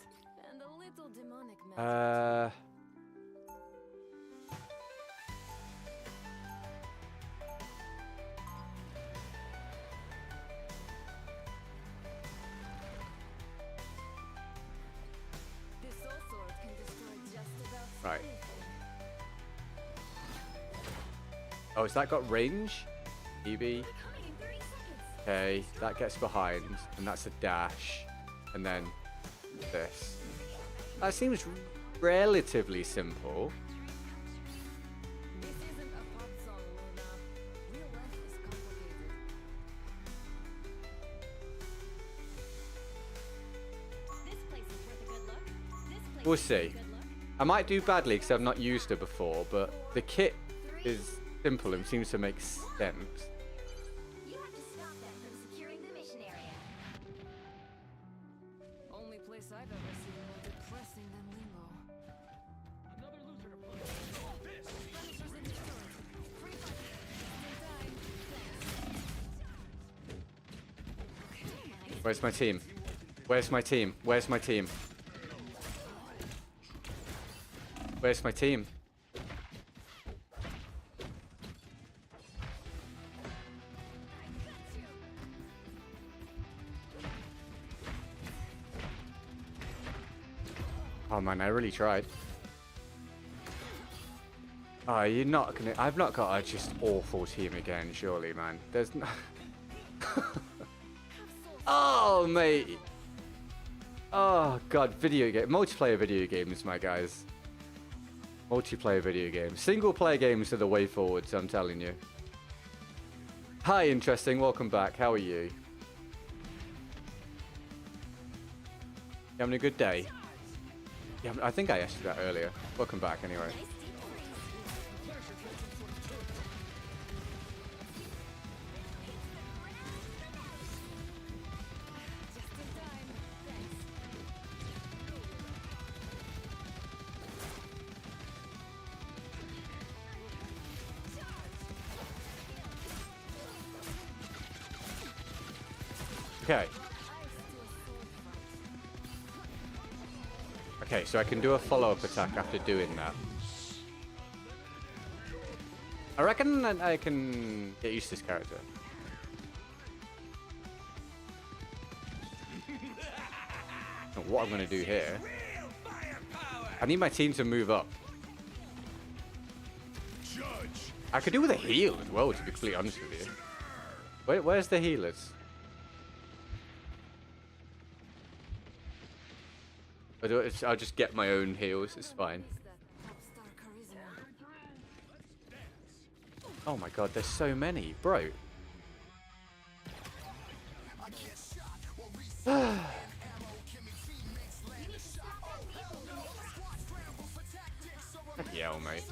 and a little demonic magic. This soul sword can destroy just about Right. anything. Oh, has that got range? EB. Coming in 30 seconds. Okay, that gets behind, and that's a dash. And then this. That seems relatively simple. This isn't a pop song, Luna. Real life is complicated. We'll see. I might do badly because I've not used her before, but the kit is simple and seems to make sense. You have to stop them from securing the mission area. Only place I've ever seen more depressing than limbo. Another loser to play. This. Punishers in the turret. Free fire. Just in time. Where's my team? Where's my team? Where's my team? Where's my team? Oh man, I really tried. Oh, you're not gonna... I've not got a just awful team again, surely, man. There's no... Oh, mate. Oh, God. Multiplayer video games, my guys. Multiplayer video games. Single-player games are the way forward, so I'm telling you. Hi, interesting. Welcome back. How are you? You having a good day? Yeah, I think I asked you that earlier. Welcome back, anyway. Okay. Okay, so I can do a follow-up attack after doing that. I reckon I can get used to this character. What I'm going to do here... I need my team to move up. I could do with a heal as well, to be completely honest with you. Where's the healers? I'll just get my own heals, it's fine. Oh my god, there's so many, bro. Yeah, mate.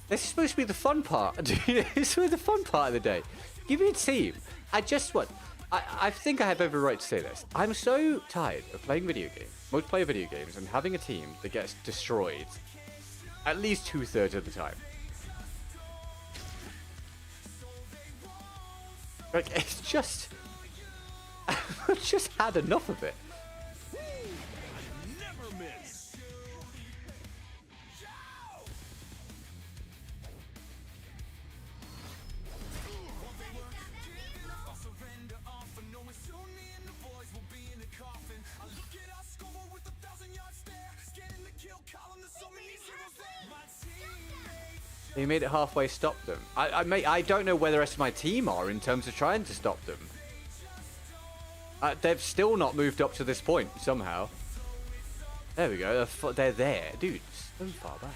This is supposed to be the fun part. This is the fun part of the day. Give me a team. I think I have every right to say this. I'm so tired of playing video games, multiplayer video games, and having a team that gets destroyed at least 2/3 of the time. Like, it's just... I've just had enough of it. He made it halfway, stopped them. I don't know where the rest of my team are in terms of trying to stop them. They've still not moved up to this point, somehow. There we go, they're there. Dude, so far back.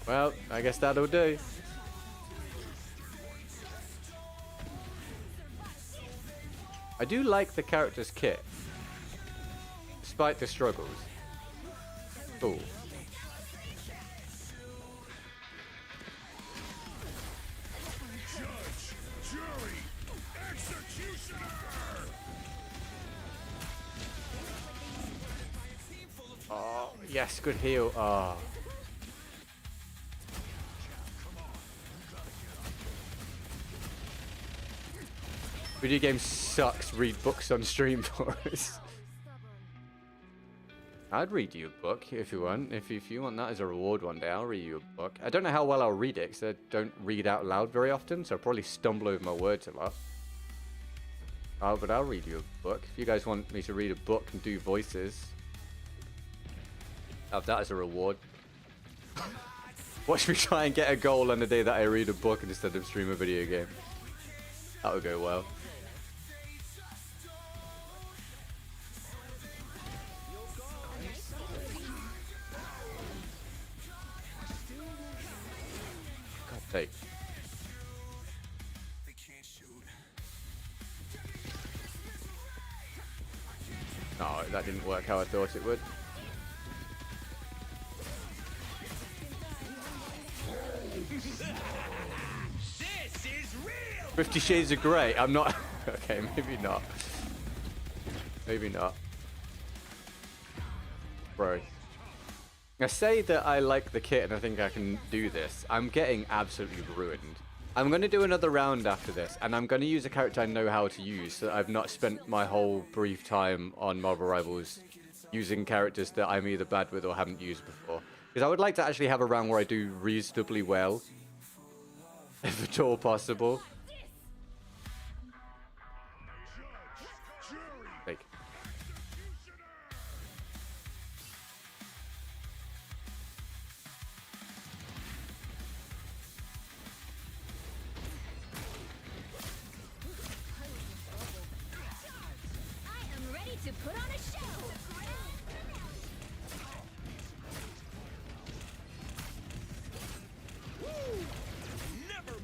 Well, I guess that'll do. I do like the character's kit, despite the struggles. Ooh. Oh, yes, good heal. Oh. Video game sucks. Read books on stream for us. I'd read you a book if you want. If you want that as a reward one day, I'll read you a book. I don't know how well I'll read it because I don't read out loud very often, so I'll probably stumble over my words a lot. Oh, but I'll read you a book. If you guys want me to read a book and do voices, have that as a reward. Watch me try and get a goal on the day that I read a book instead of stream a video game. That'll go well. God's sake. No, that didn't work how I thought it would. This is real! 50 Shades of Grey. I'm not. Okay, maybe not. Maybe not. Bro. I say that I like the kit and I think I can do this. I'm getting absolutely ruined. I'm going to do another round after this, and I'm going to use a character I know how to use, so that I've not spent my whole brief time on Marvel Rivals using characters that I'm either bad with or haven't used before. Because I would like to actually have a round where I do reasonably well, if at all possible. Like. I am ready to put on a show.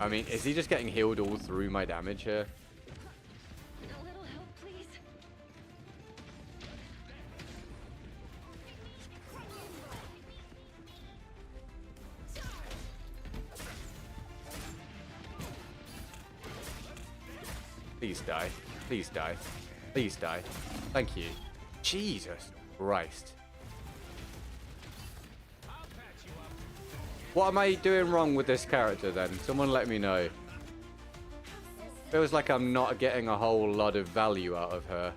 I mean, is he just getting healed all through my damage here? A little help, please. Please die. Please die. Please die. Thank you. Jesus Christ. What am I doing wrong with this character then? Someone let me know. Feels like I'm not getting a whole lot of value out of her.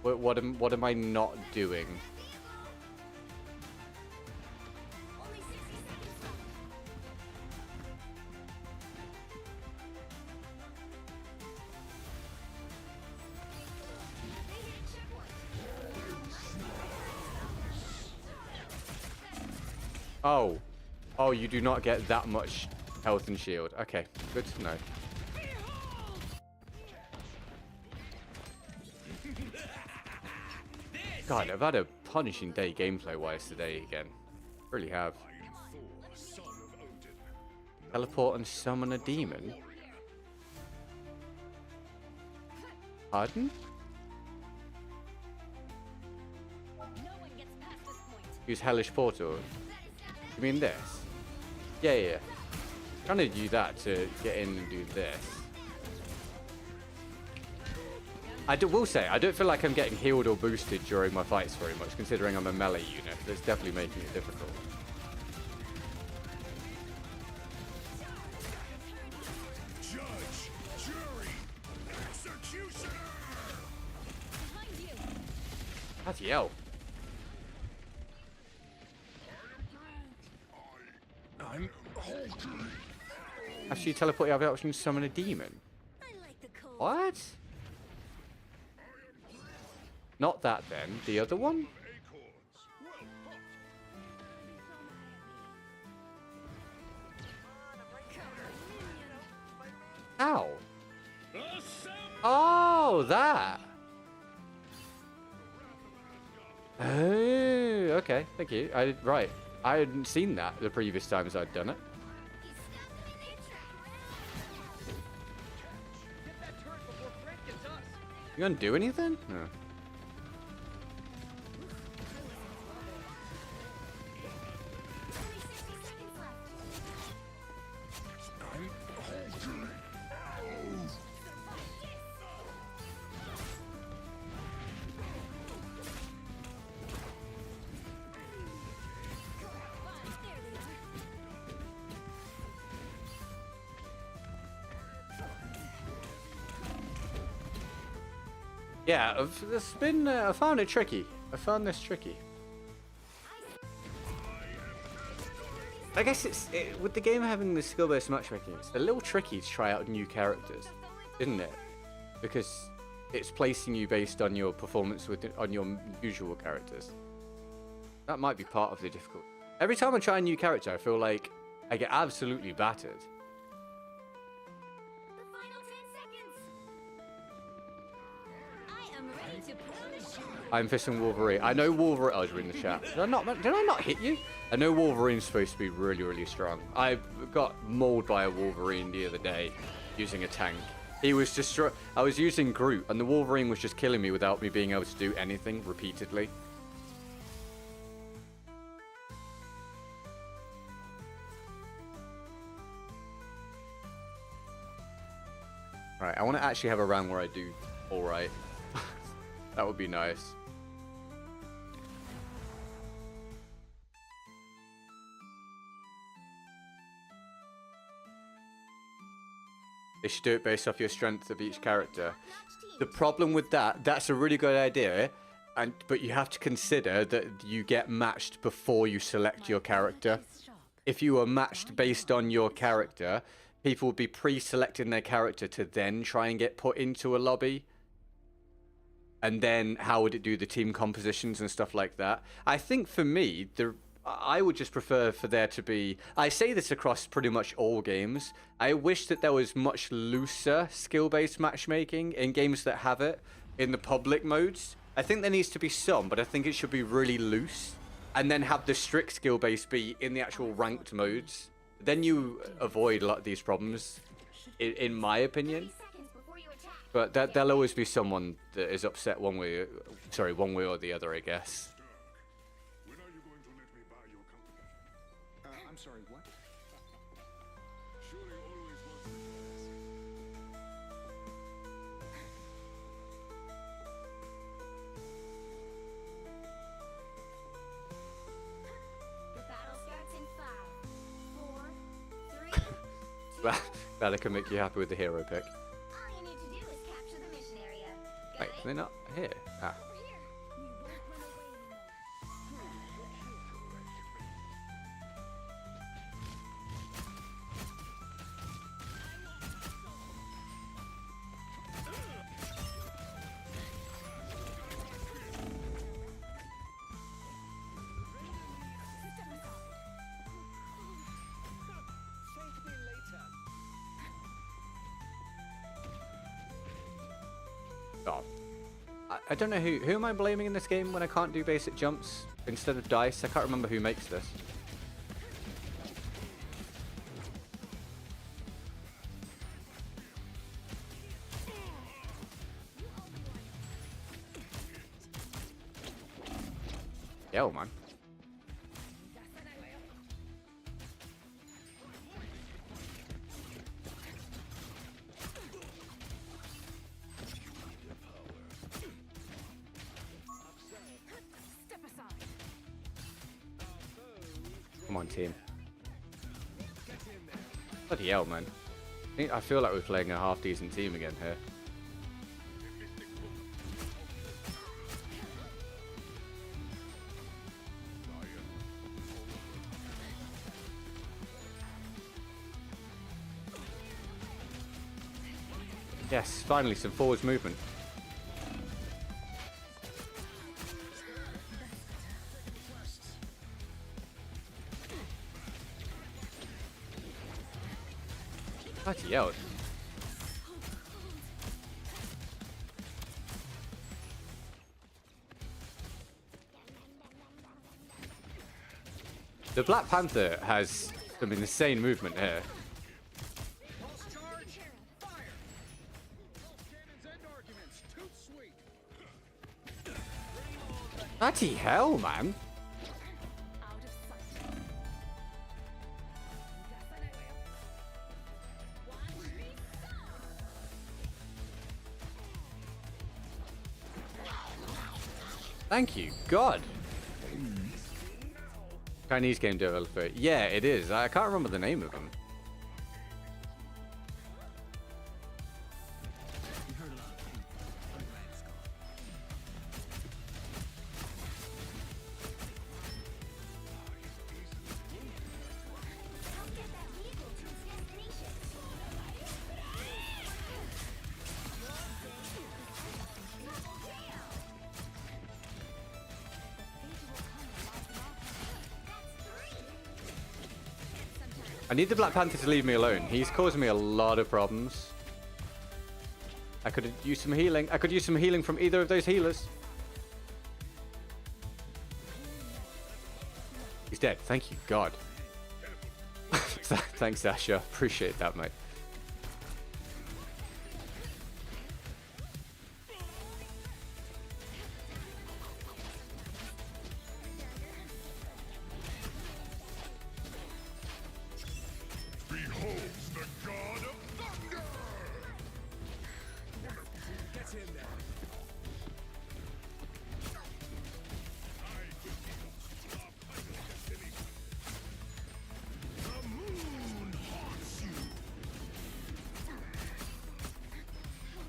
What am I not doing? Only 60 seconds left. They hit checkpoint. Oh. Oh, you do not get that much health and shield. Okay, good to know. God, I've had a punishing day gameplay-wise today again. Really have. Teleport and summon a demon? Pardon? No one gets past this point. Use Hellish Portal. You mean this? Yeah. Trying to do that to get in and do this. Will say, I don't feel like I'm getting healed or boosted during my fights very much, considering I'm a melee unit. That's definitely making it difficult. Judge, jury, executioner. Behind you. Bloody hell. I'm halting. After you teleport, you have the option to summon a demon. I like the cold. What? Not that then. The other one? How? Oh, that. Oh, okay. Thank you. Right. I hadn't seen that the previous times I'd done it. Get that turret before Frank gets us! You gonna do anything? No. Only 60 seconds left. I'm halting. There they are. Yeah, it's been. I found it tricky. I found this tricky. I guess with the game having the skill-based matchmaking, it's a little tricky to try out new characters, isn't it? Because it's placing you based on your performance on your usual characters. That might be part of the difficulty. Every time I try a new character, I feel like I get absolutely battered. The final 10 seconds. I'm fisting Wolverine. I know Wolverine. I was reading the chat. Did I not hit you? I know Wolverine's supposed to be really, really strong. I got mauled by a Wolverine the other day using a tank. He was just. I was using Groot, and the Wolverine was just killing me without me being able to do anything repeatedly. Right, I want to actually have a round where I do all right. That would be nice. They should do it based off your strength of each character. The problem with that's a really good idea, but you have to consider that you get matched before you select your character. If you were matched based on your character, people would be pre-selecting their character to then try and get put into a lobby. And then how would it do the team compositions and stuff like that? I think for me, I would just prefer for there to be... I say this across pretty much all games. I wish that there was much looser skill-based matchmaking in games that have it in the public modes. I think there needs to be some, but I think it should be really loose. And then have the strict skill-based be in the actual ranked modes. Then you avoid a lot of these problems, in my opinion. But there'll always be someone that is upset one way or the other, I guess. When are you going to let me buy your company? I'm sorry, what? Surely always wants The battle starts in 5, 4, 3. Glad I can make you happy with the hero pick. All you need to do is capture the mission area. Wait, they're not here. Ah. Over here. We won't run away anymore. Thank me later. Oh. I don't know who am I blaming in this game when I can't do basic jumps instead of dice. I can't remember who makes this. Yo, man. Step aside. Come on, team. Bloody hell, man. I feel like we're playing a half-decent team again here. Yes, finally some forwards movement. Bloody hell. The Black Panther has some insane movement here. Bloody hell, man. Out of sight. Thank you, God. Chinese game developer. Yeah, it is. I can't remember the name of them. Help get that vehicle to its destination. Double kill. I need the Black Panther to leave me alone. He's causing me a lot of problems. I could use some healing. I could use some healing from either of those healers. He's dead. Thank you, God. Thanks, Asher. Appreciate that, mate.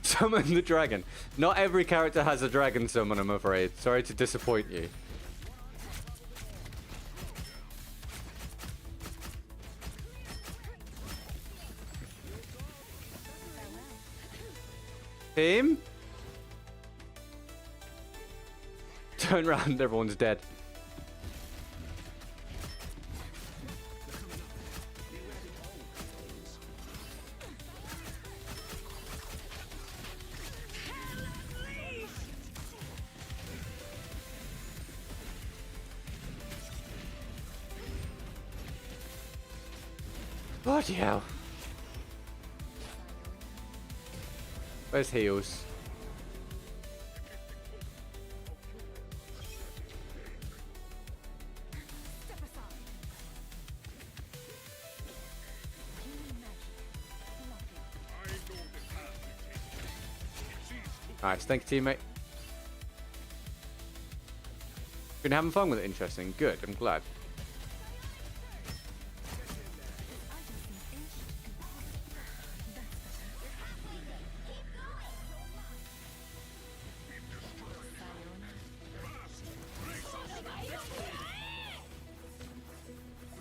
Summon the dragon. Not every character has a dragon summon, I'm afraid. Sorry to disappoint you. Team? Turn around, everyone's dead. Bloody hell. Where's heals? Nice, thank you, teammate. Been having fun with it, interesting. Good, I'm glad.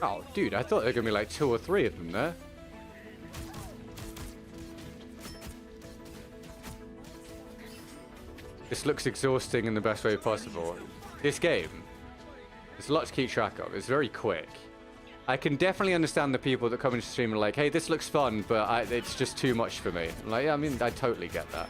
Oh, dude, I thought there were gonna be like 2 or 3 of them there. This looks exhausting in the best way possible. This game, there's a lot to keep track of. It's very quick. I can definitely understand the people that come into stream and are like, hey, this looks fun, but it's just too much for me. I'm like, yeah, I mean, I totally get that.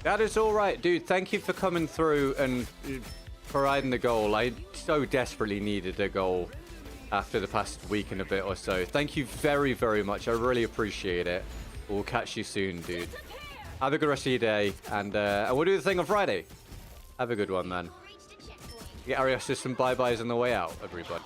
That is all right, dude. Thank you for coming through and providing the goal. I so desperately needed a goal after the past week and a bit or so. Thank you very, very much. I really appreciate it. We'll catch you soon, dude. Have a good rest of your day, and we'll do the thing on Friday. Have a good one, man. Get Arias just some bye-byes on the way out, everybody.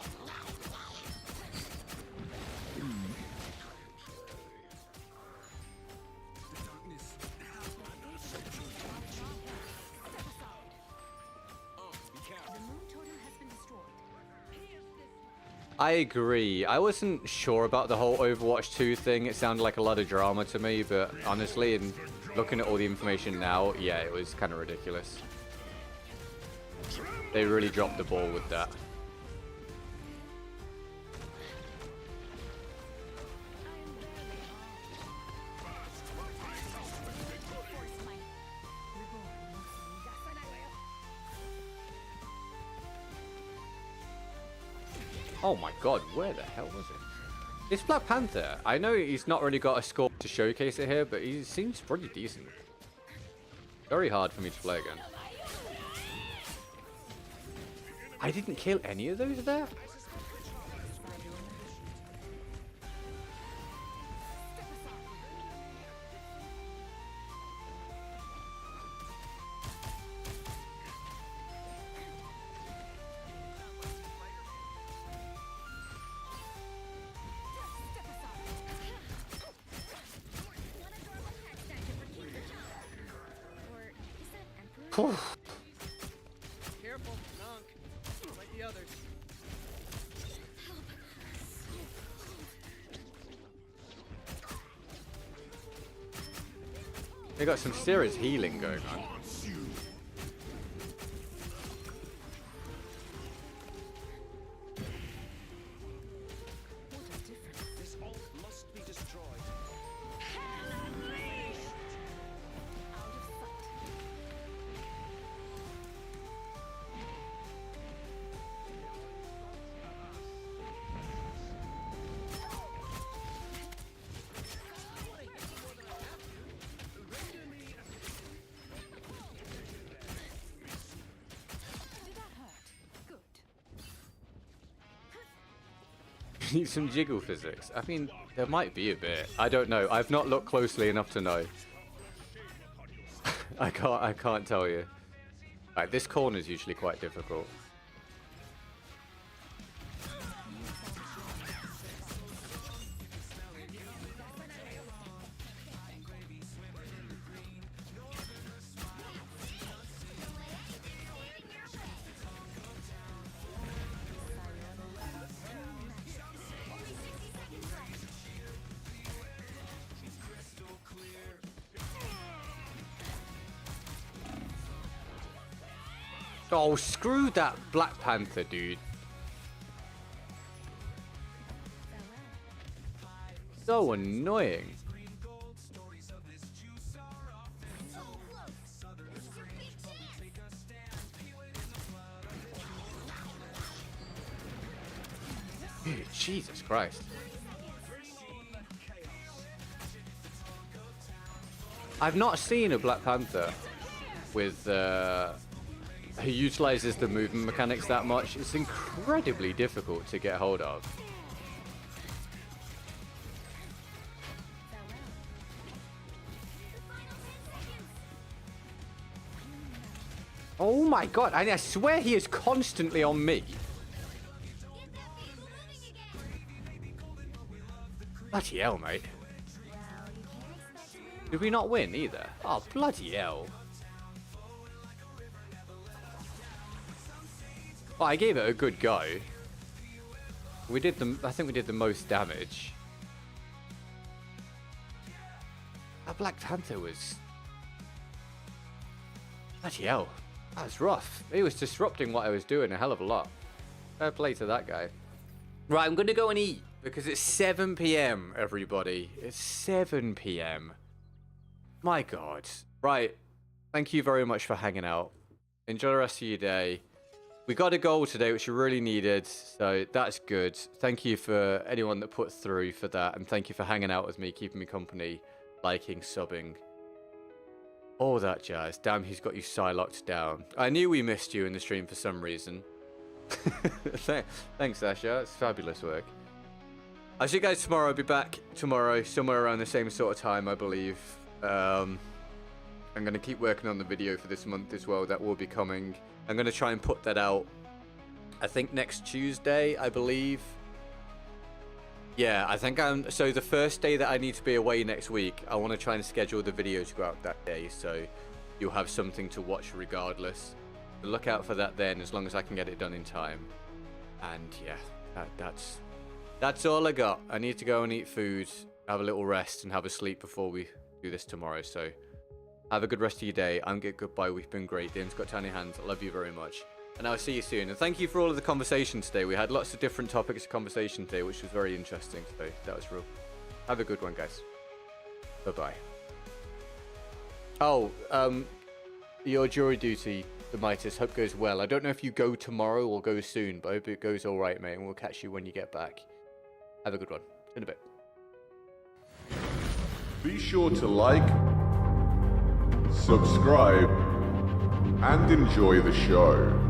I agree. I wasn't sure about the whole Overwatch 2 thing. It sounded like a lot of drama to me, but honestly, in looking at all the information now, yeah, it was kind of ridiculous. They really dropped the ball with that. Oh my god, where the hell was it? It's Black Panther. I know he's not really got a score to showcase it here, but he seems pretty decent. Very hard for me to play again. I didn't kill any of those there? Careful, Nunk. Like the others. They got some serious healing going on. This ult must be destroyed. Need some jiggle physics. I mean, there might be a bit. I don't know. I've not looked closely enough to know. I can't tell you. Right, this corner is usually quite difficult. Oh, screw that Black Panther, dude. So annoying. Dude, Jesus Christ. I've not seen a Black Panther with who utilizes the movement mechanics that much. It's incredibly difficult to get hold of. Oh my god, I swear he is constantly on me. Bloody hell, mate. Did we not win either? Oh, bloody hell. Well, I gave it a good go. We did I think we did the most damage. That Black Panther was... Bloody hell. That was rough. He was disrupting what I was doing a hell of a lot. Fair play to that guy. Right, I'm going to go and eat because it's 7 PM, everybody. It's 7 PM. My God. Right. Thank you very much for hanging out. Enjoy the rest of your day. We got a goal today, which we really needed, so that's good. Thank you for anyone that put through for that, and thank you for hanging out with me, keeping me company, liking, subbing, all that jazz. Damn, he's got you locked down. I knew we missed you in the stream for some reason. Thanks, Asha. It's fabulous work. I'll see you guys tomorrow. I'll be back tomorrow, somewhere around the same sort of time, I believe. I'm going to keep working on the video for this month as well. That will be coming. I'm going to try and put that out, I think, next Tuesday, I believe. Yeah, I think so the first day that I need to be away next week, I want to try and schedule the video to go out that day, so you'll have something to watch regardless. So look out for that then, as long as I can get it done in time. And yeah, that's all I got. I need to go and eat food, have a little rest, and have a sleep before we do this tomorrow, so... Have a good rest of your day. I'm GetGoodGuy. We've been great. Dame's got tiny hands. I love you very much. And I'll see you soon. And thank you for all of the conversation today. We had lots of different topics of conversation today, which was very interesting. So that was real. Have a good one, guys. Bye-bye. Oh, your jury duty, the Midas, hope goes well. I don't know if you go tomorrow or go soon, but I hope it goes all right, mate. And we'll catch you when you get back. Have a good one. In a bit. Be sure to like, subscribe, and enjoy the show.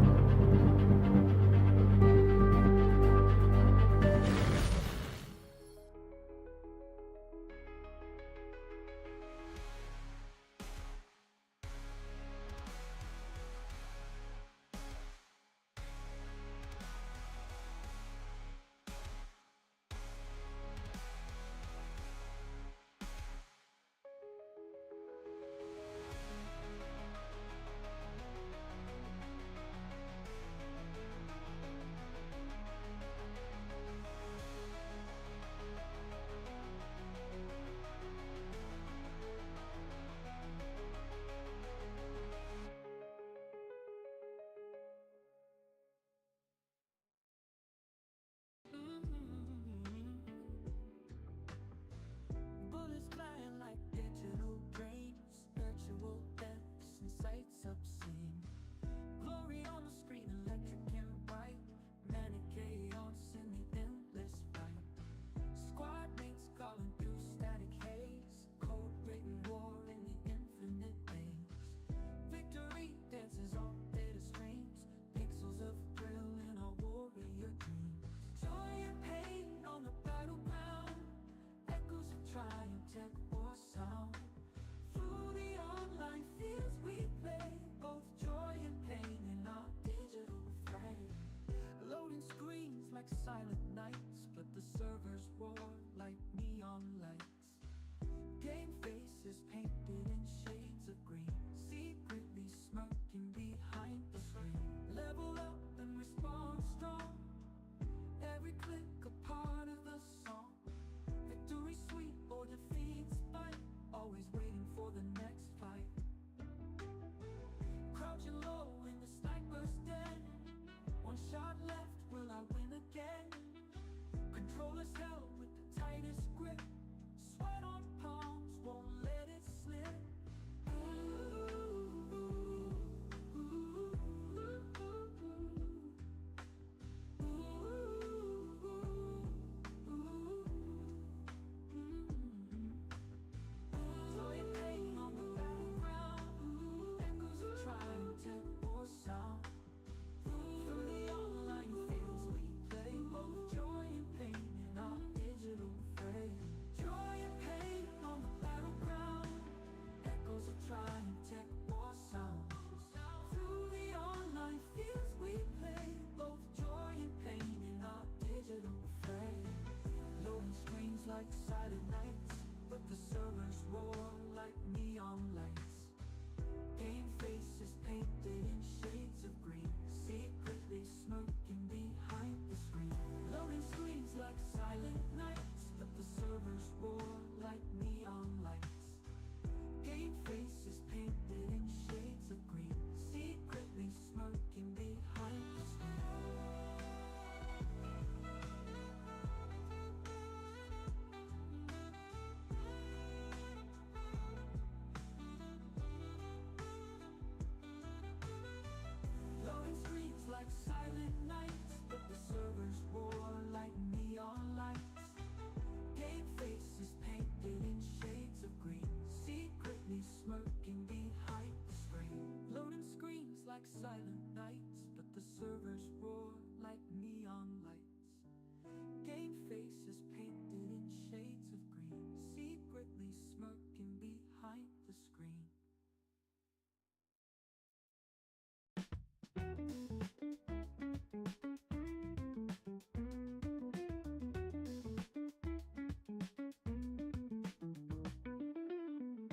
silent